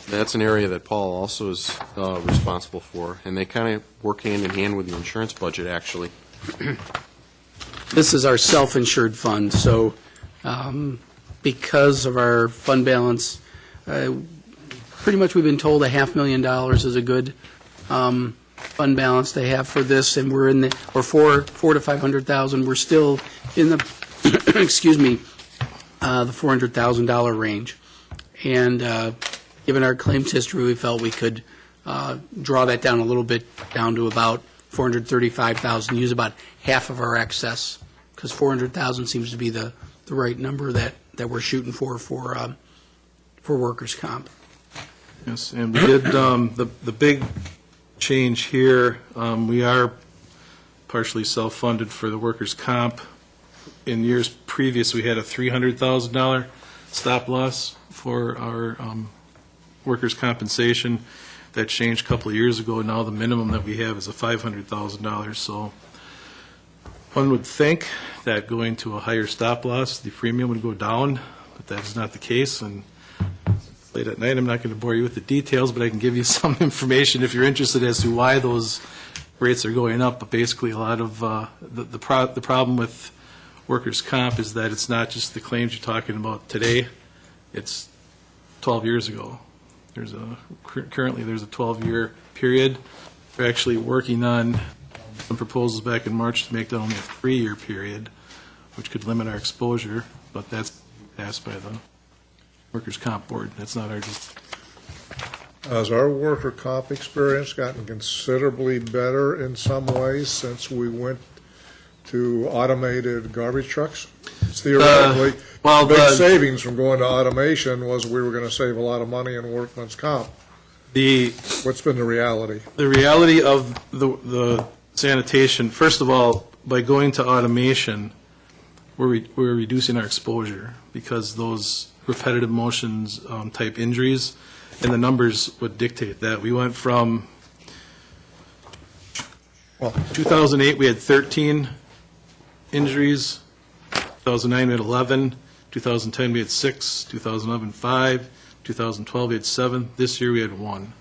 That's an area that Paul also is responsible for, and they kind of work hand in hand with the insurance budget, actually. This is our self-insured fund, so because of our fund balance, pretty much we've been told $500,000 is a good fund balance they have for this, and we're in the, or $400,000 to $500,000. We're still in the, excuse me, the $400,000 range. And given our claims history, we felt we could draw that down a little bit, down to about $435,000, use about half of our excess, because $400,000 seems to be the right number that we're shooting for workers' comp. Yes, and we did, the big change here, we are partially self-funded for the workers' comp. In years previous, we had a $300,000 stop loss for our workers' compensation. That changed a couple of years ago. Now the minimum that we have is a $500,000. So one would think that going to a higher stop loss, the premium would go down, but that is not the case. And late at night, I'm not going to bore you with the details, but I can give you some information if you're interested as to why those rates are going up. But basically, a lot of the problem with workers' comp is that it's not just the claims you're talking about today. It's 12 years ago. Currently there's a 12-year period. We're actually working on some proposals back in March to make that only a 3-year period, which could limit our exposure, but that's passed by the Workers' Comp Board. That's not our decision. Has our worker comp experience gotten considerably better in some ways since we went to automated garbage trucks? Theoretically, the big savings from going to automation was we were going to save a lot of money in workman's comp. What's been the reality? The reality of the sanitation, first of all, by going to automation, we're reducing our exposure because those repetitive motions type injuries, and the numbers would dictate that. We went from, 2008, we had 13 injuries. 2009, we had 11. 2010, we had 6. 2011, 5. 2012, we had 7. This year, we had 1.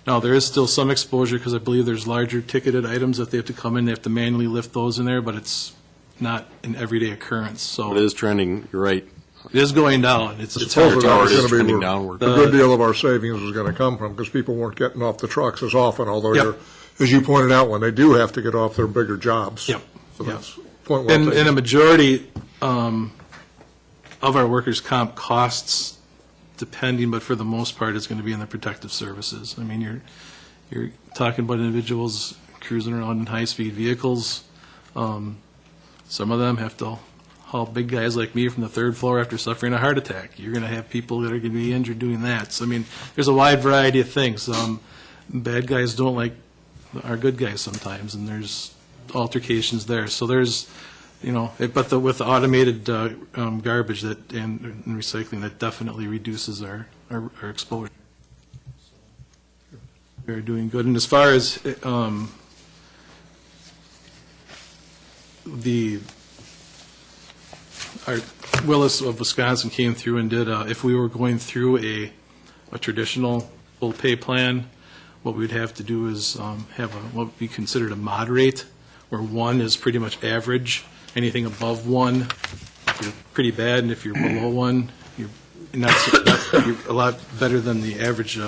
Now, there is still some exposure because I believe there's larger ticketed items that they have to come in. They have to manually lift those in there, but it's not an everyday occurrence. So It is trending, you're right. It is going down. It's Supposedly hard. that's going to be where downward. a good deal of our savings was going to come from because people weren't getting off the trucks as often, although Yep. as you pointed out, when they do have to get off their bigger jobs. Yep. So Yep. that's point well taken. And a majority of our workers' comp costs, depending, but for the most part, is going to be in the protective services. I mean, you're talking about individuals cruising around in high-speed vehicles. Some of them have to haul big guys like me from the 3rd floor after suffering a heart attack. You're going to have people that are going to be injured doing that. So, I mean, there's a wide variety of things. Bad guys don't like our good guys sometimes, and there's altercations there. So there's, but with the automated garbage and recycling, that definitely reduces our exposure. We're doing good. And as far as our Willis of Wisconsin came through and did, if we were going through a traditional full pay plan, what we'd have to do is have what would be considered a mod rate, where 1 is pretty much average. Anything above 1, you're pretty bad, and if you're below 1, you're And that's a lot better than the average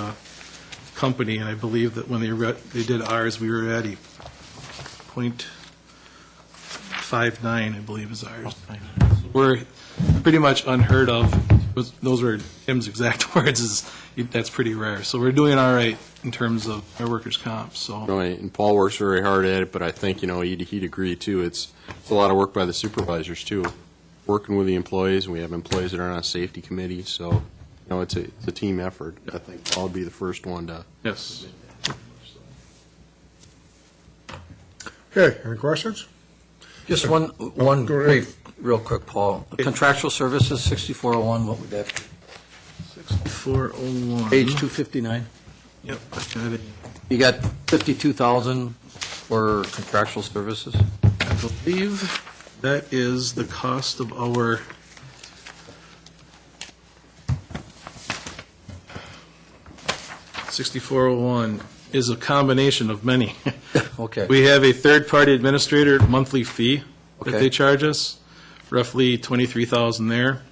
company, and I believe that when they did ours, we were at a .59, I believe is ours. We're pretty much unheard of. Those were Tim's exact words, that's pretty rare. So we're doing all right in terms of our workers' comp, so. And Paul works very hard at it, but I think, he'd agree, too. It's a lot of work by the supervisors, too, working with the employees. We have employees that are on a safety committee, so, it's a team effort. I think Paul would be the first one to. Yes. Okay, any questions? Just one brief, real quick, Paul. Contractual services, 6401, what would that be? 6401. Page 259. Yep, I got it. You got 52,000 for contractual services? I believe that is the cost of our 6401 is a combination of many. Okay. We have a third-party administrator monthly fee that Okay. they charge us, roughly $23,000 there.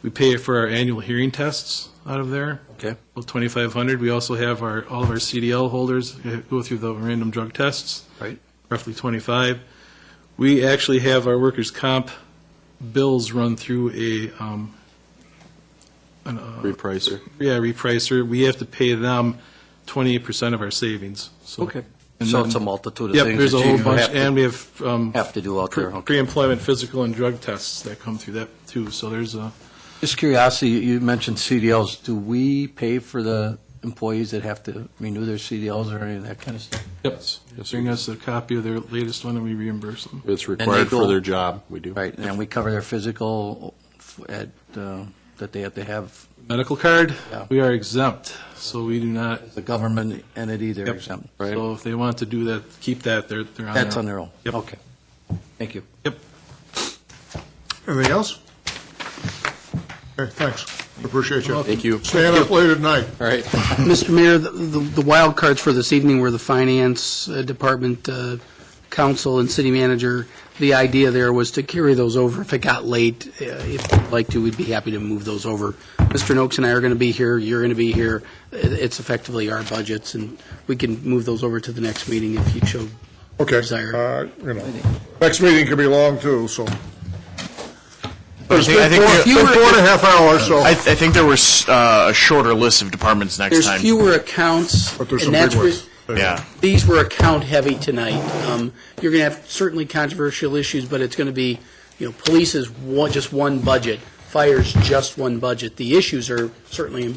We pay for our annual hearing tests out of there. Okay. Well, $2,500. We also have all of our CDL holders go through the random drug tests. Right. Roughly $25,000. We actually have our workers' comp bills run through a Repricer. Yeah, repricer. We have to pay them 28% of our savings. So, Okay. and So then- it's a multitude of Yep, things there's a that whole you bunch, have to- and we have have to do out there. Okay. pre-employment physical and drug tests that come through that too. So there's a Just curiosity, you mentioned CDLs. Do we pay for the employees that have to renew their CDLs or any of that kind of stuff? yes. Bring us a copy of their latest one and we reimburse them. It's required for their job. We do. Right, and we cover their physical at, that they have to have. Medical card, Yeah. we are exempt, so we do not. As a government entity, they're Yep. exempt. Right. So if they want to do that, keep that. They're on. That's on their own. Yep. Okay. Thank you. Yep. Anything else? Okay, thanks. Appreciate you. Thank you. Staying up late at night. All right. Mr. Mayor, the wild cards for this evening were the Finance Department, Council, and City Manager. The idea there was to carry those over if it got late. If you'd like to, we'd be happy to move those over. Mr. Noakes and I are going to be here, you're going to be here. It's effectively our budgets, and we can move those over to the next meeting if you show Okay. desire. Next meeting could be long, too, so. I think Been 4.5 hours, so. I think there was a shorter list of departments next There's time. fewer accounts, But there's and some that's big where, ones. Yeah. these were account-heavy tonight. You're going to have certainly controversial issues, but it's going to be, police is just one budget, fire's just one budget. The issues are certainly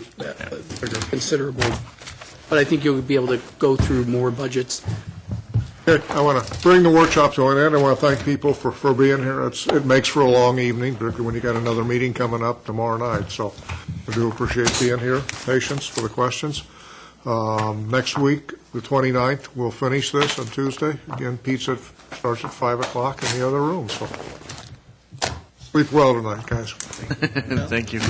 considerable, but I think you'll be able to go through more budgets. Okay, I want to bring the workshop to an end. I want to thank people for being here. It makes for a long evening, particularly when you got another meeting coming up tomorrow night. So I do appreciate being here, patience for the questions. Next week, the 29th, we'll finish this on Tuesday. Again, pizza starts at 5 o'clock in the other room, so sleep well tonight, guys. Thank you.